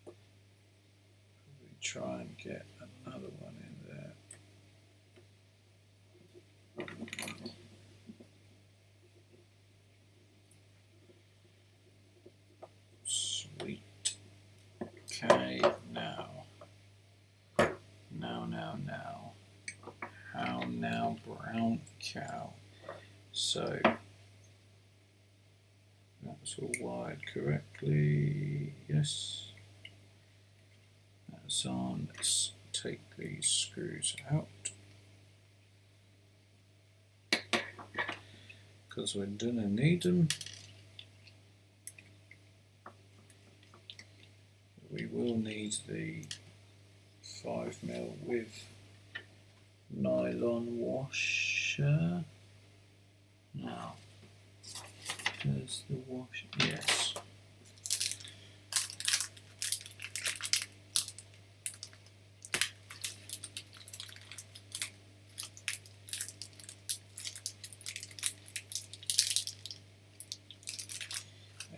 Probably try and get another one in there. Sweet. Okay, now. How now, brown cow? So that's all wired correctly. Yes. That's on. Let's take these screws out, because we're gonna need them. We will need the 5mm with nylon washer. Now, does the wash? Yes.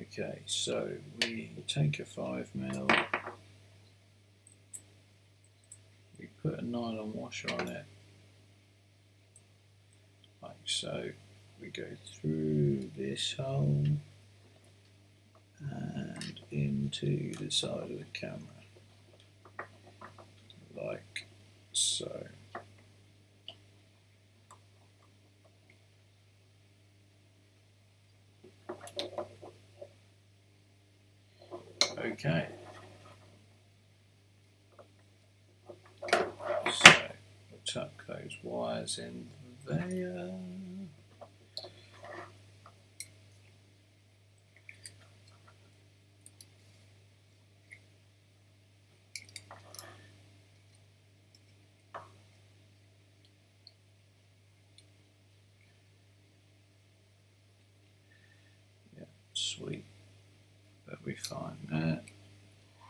Okay, so we take a 5mm, we put a nylon washer on it, like so. We go through this hole and into the side of the camera, like so. Okay. So we'll tuck those wires in there. Yeah, sweet. That'll be fine there.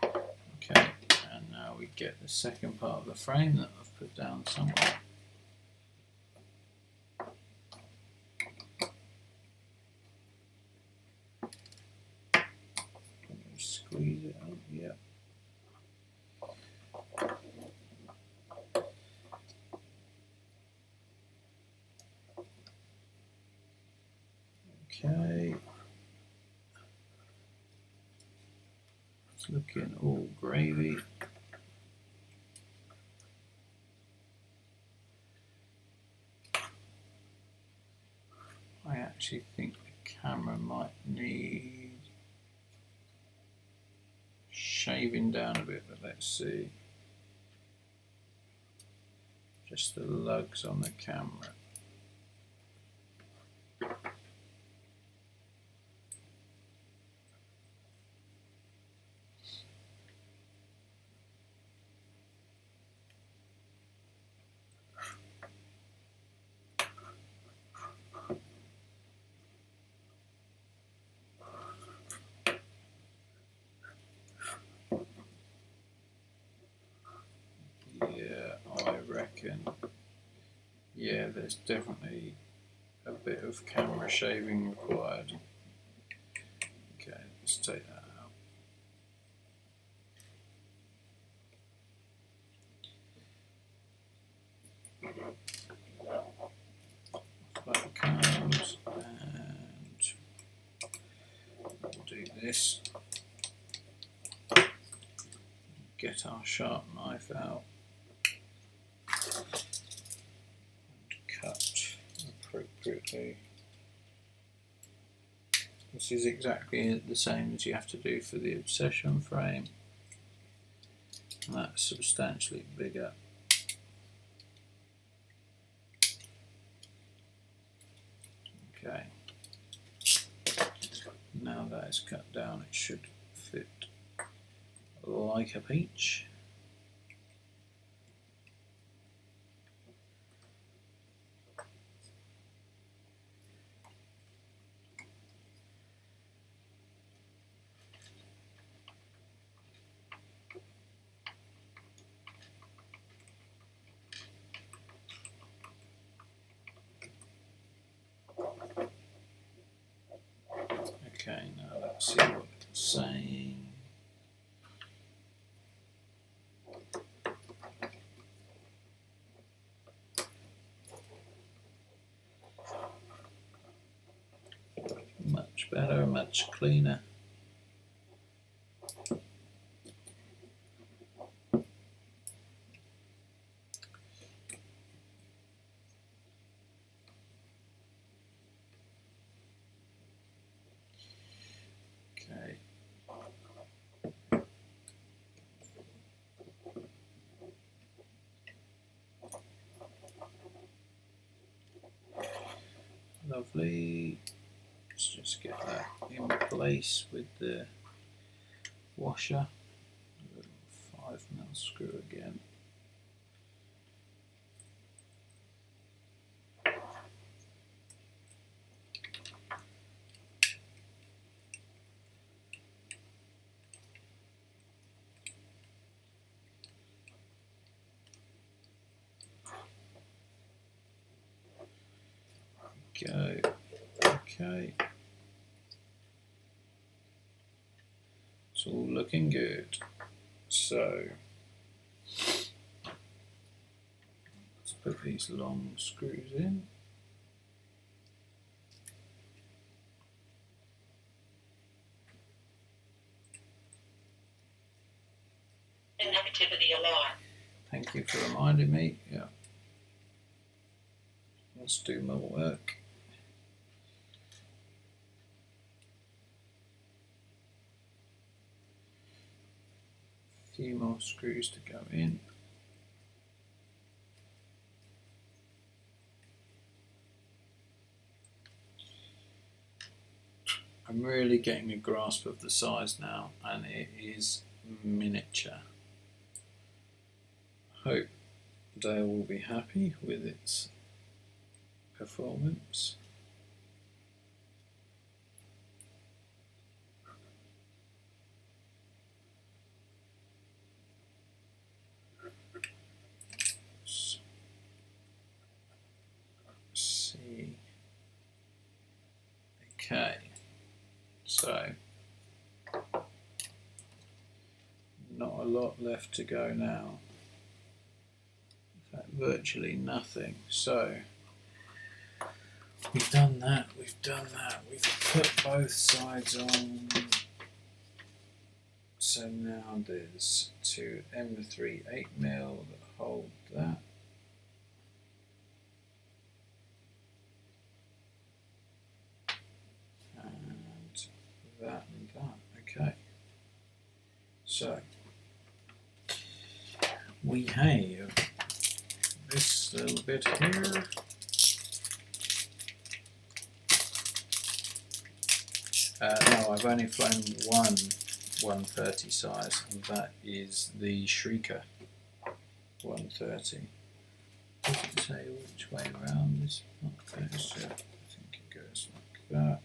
Okay, and now we get the second part of the frame that I've put down somewhere. Squeeze it up, yeah. Okay. It's looking all gravy. I actually think the camera might need shaving down a bit, but let's see. Just the lugs on the camera. Yeah, I reckon. Yeah, there's definitely a bit of camera shaving required. Okay, let's take that out. That comes, and we'll do this. Get our sharp knife out and cut appropriately. This is exactly the same as you have to do for the obsession frame, and that's substantially bigger. Okay, now that is cut down, it should fit like a peach. Okay, now let's see what it's saying. Much better, much cleaner. Okay. Lovely. Let's just get that in place with the washer. 5mm screw again. Go. Okay. It's all looking good. So let's put these long screws in. An activity alarm. Thank you for reminding me. Yeah. Let's do more work. A few more screws to go in. I'm really getting a grasp of the size now, and it is miniature. Hope Dale will be happy with its performance. Let's see. Okay, so not a lot left to go now. In fact, virtually nothing. So we've done that, we've put both sides on. So now there's two M3 8mm that hold that. So we have this little bit here. No, I've only flown one 130 size, and that is the Shrieker 130. Does it say which way around this goes? Yeah, I think it goes like that.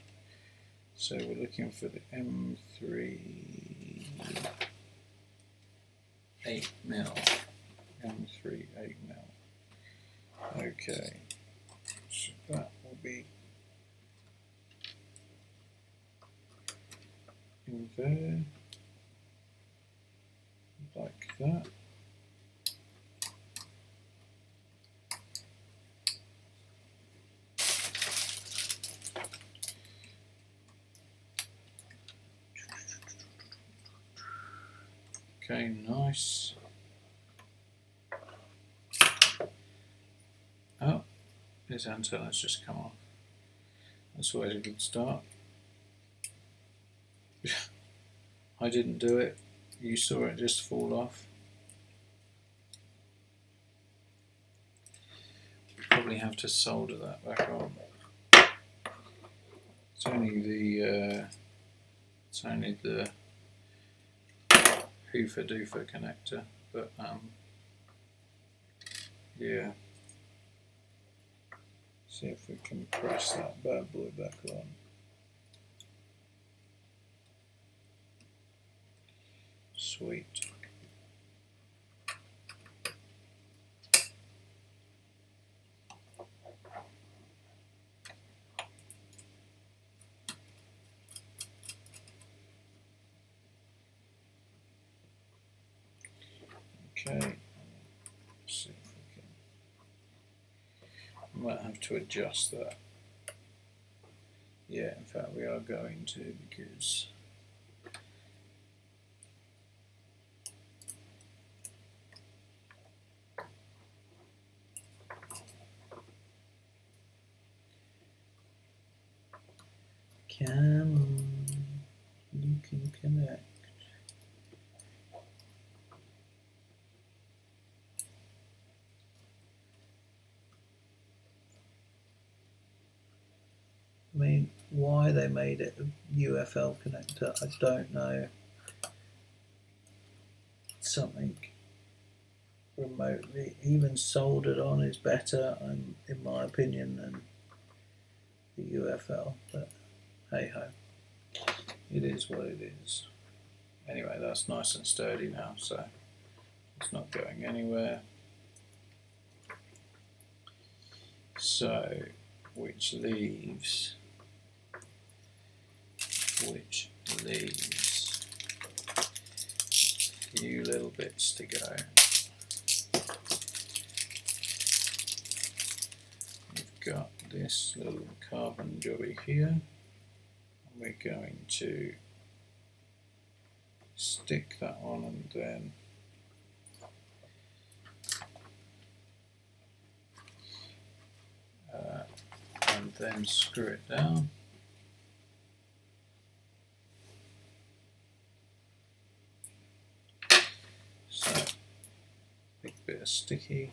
So we're looking for the M3 8mm. M3 8mm. Okay, so that will be in there, like that. Okay, nice. Oh, his antenna's just come off. That's always a good start. I didn't do it. You saw it just fall off. Probably have to solder that back on. It's only the hoofer doofer connector, but yeah. See if we can press that bad boy back on. Sweet. Okay. Let's see if we can. I might have to adjust that. Yeah, in fact we are going to, because come on, you can connect. I mean, why they made it a UFL connector, I don't know. Something remotely, even soldered on, is better, in my opinion, than the UFL. But hey ho, it is what it is. Anyway, that's nice and sturdy now, so it's not going anywhere. So, which leaves a few little bits to go. We've got this little carbon jobby here, and we're going to stick that on and then screw it down. So, big bit of sticky.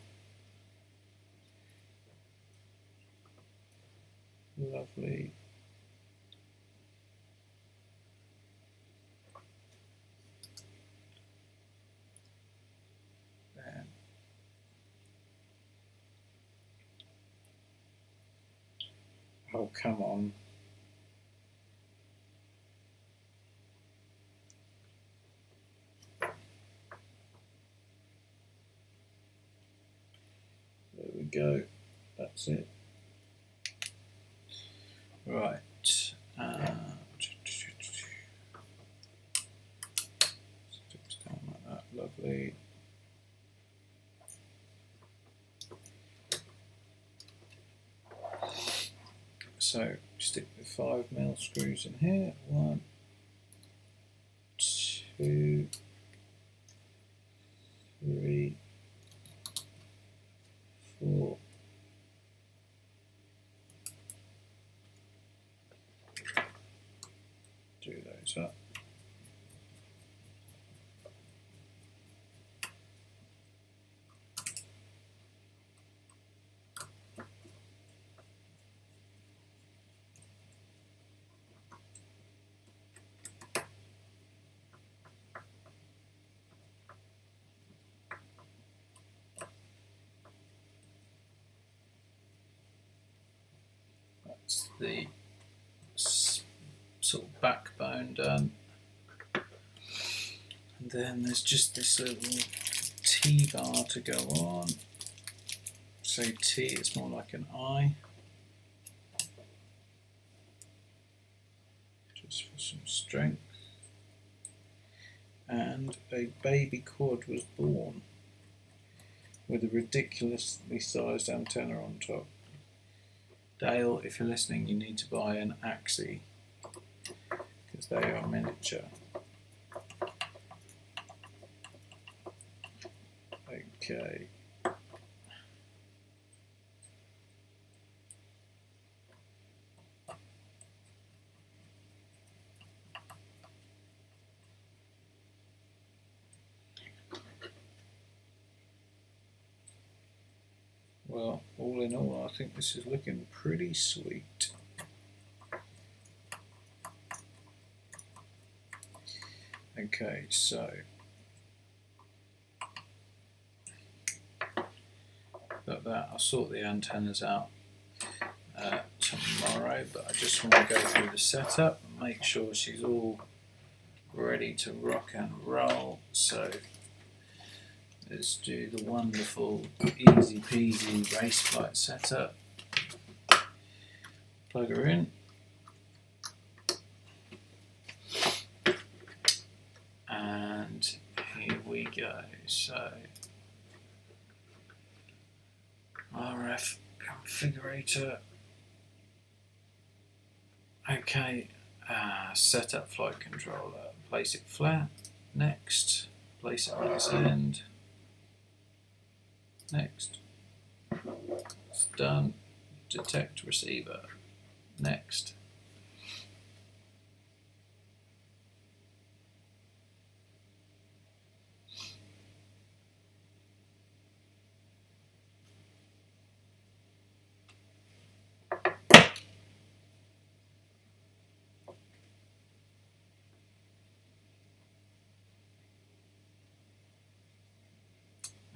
Lovely. Then oh, come on. There we go. That's it. Right. Sticks down like that. Lovely. So stick the 5mm screws in here. 1, 2, 3, 4. Do those up. the sort of backbone done. And then there's just this little T-bar to go on. So T, it's more like an I. Just for some strength. And a baby quad was born with a ridiculously sized antenna on top. Dale, if you're listening, you need to buy an Axie because they are miniature. Okay. Well, all in all, I think this is looking pretty sweet. Okay, so got that. I'll sort the antennas out tomorrow, but I just want to go through the setup and make sure she's all ready to rock and roll. So let's do the wonderful easy peasy race flight setup. Plug her in. And here we go. So RF configurator. Okay, set up flight controller. Place it flat. Next. Place it on its end. Next. It's done. Detect receiver. Next.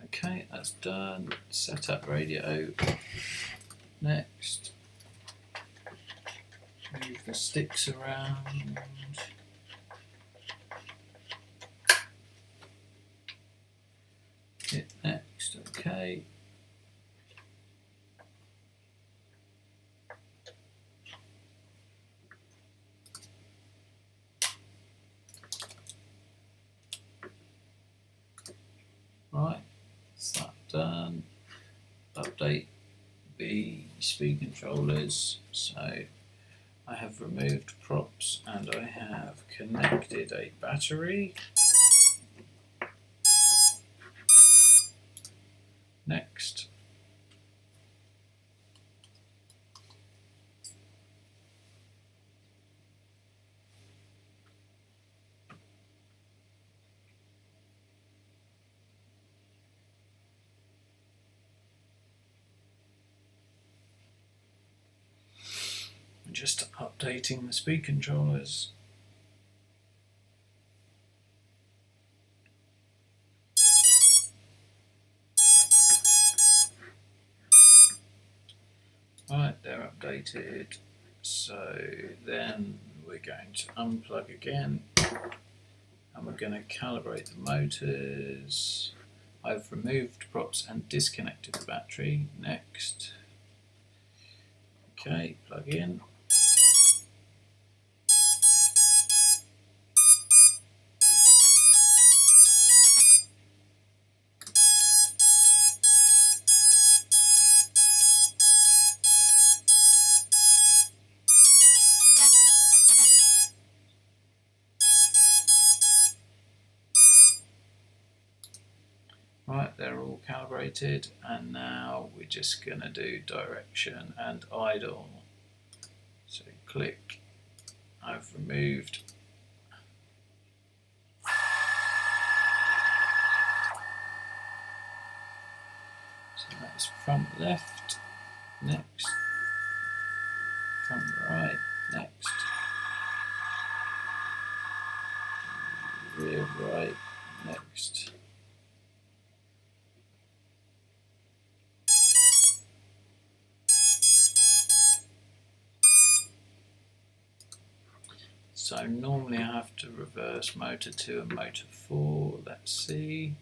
Okay, that's done. Set up radio. Next. Move the sticks around. Hit next, okay. Right, that's that done. Update the speed controllers. So I have removed props and I have connected a battery. Next. Just updating the speed controllers. Right, they're updated. So then we're going to unplug again and we're going to calibrate the motors. I've removed props and disconnected the battery. Next. Okay, plug in. Right, they're all calibrated, and now we're just going to do direction and idle. So click, I've removed. So that's front left, next, front right, next, rear right, next. So normally I have to reverse motor 2 and motor 4. Let's see.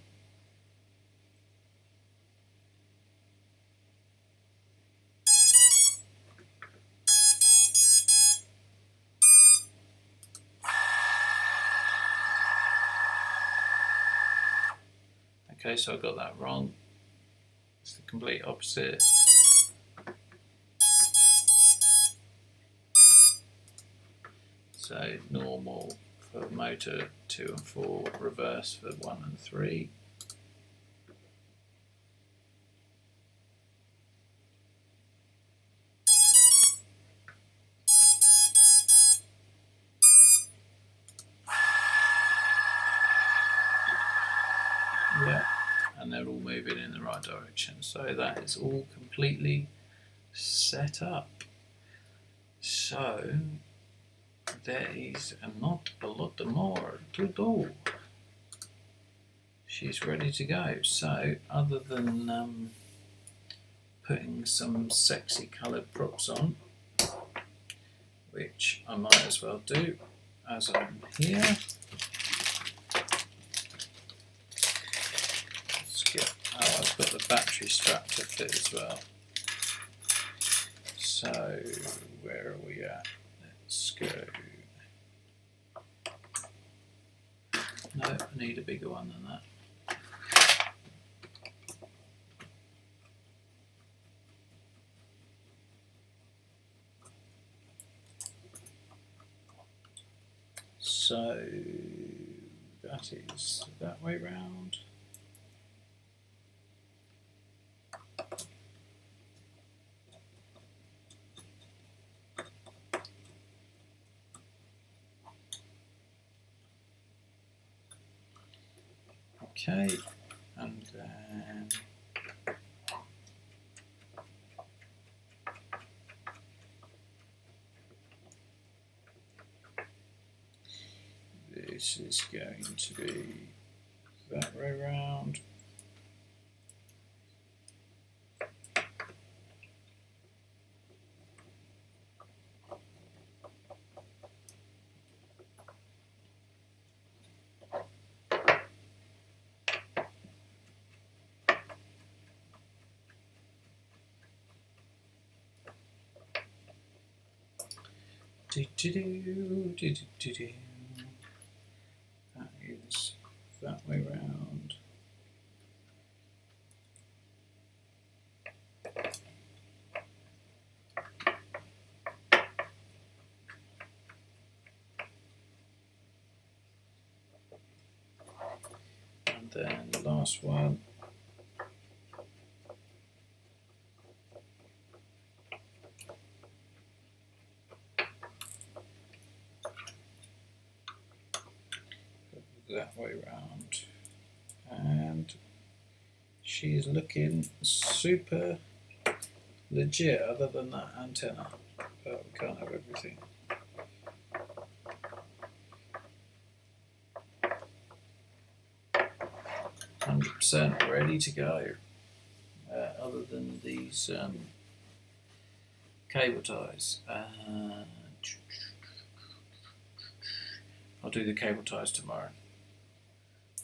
Okay, so I got that wrong. It's the complete opposite. So normal for motor 2 and 4, reverse for 1 and 3. Yeah, and they're all moving in the right direction. So that is all completely set up. So there is not a lot more to do. She's ready to go. So other than putting some sexy coloured props on, which I might as well do as I'm here. I've got the battery strap to fit as well. So where are we at? Let's go. No, I need a bigger one than that. So that is that way round. Okay, and then this is going to be that way round. That is that way round. And then the last one. That way round, and she's looking super legit other than that antenna, but we can't have everything. %, ready to go, other than these cable ties. I'll do the cable ties tomorrow.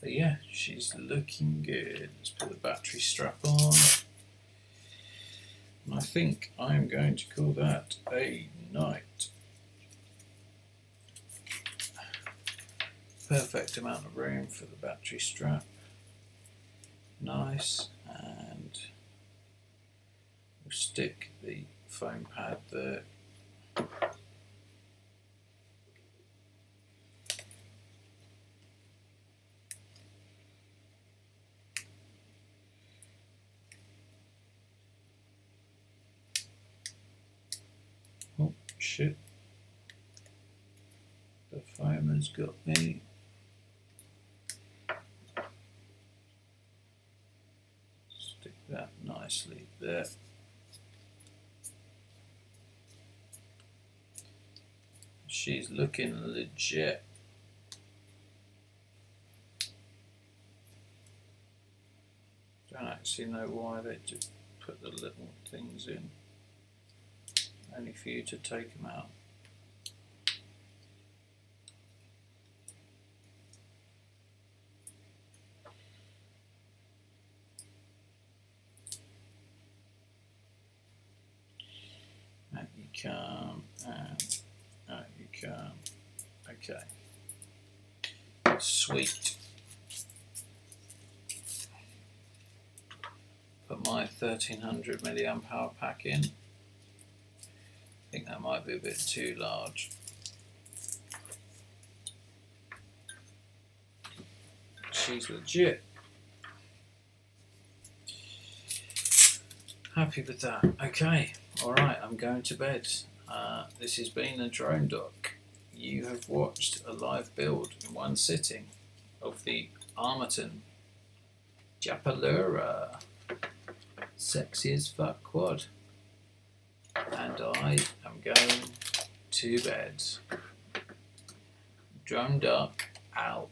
But yeah, she's looking good. Let's put the battery strap on. And I think I'm going to call that a night. Perfect amount of room for the battery strap. Nice. And we'll stick the foam pad there. Oh shit, the foam has got me. Stick that nicely there. She's looking legit. Don't actually know why they just put the little things in. Only for you to take them out. come and out you come. Okay. Sweet. Put my 1300 milliamp hour pack in. I think that might be a bit too large. She's legit. Happy with that. Okay, alright, I'm going to bed. This has been a Drone Doc. You have watched a live build in one sitting of the Armattan Japalura. Sexy as fuck quad. And I am going to bed. Drone Doc out.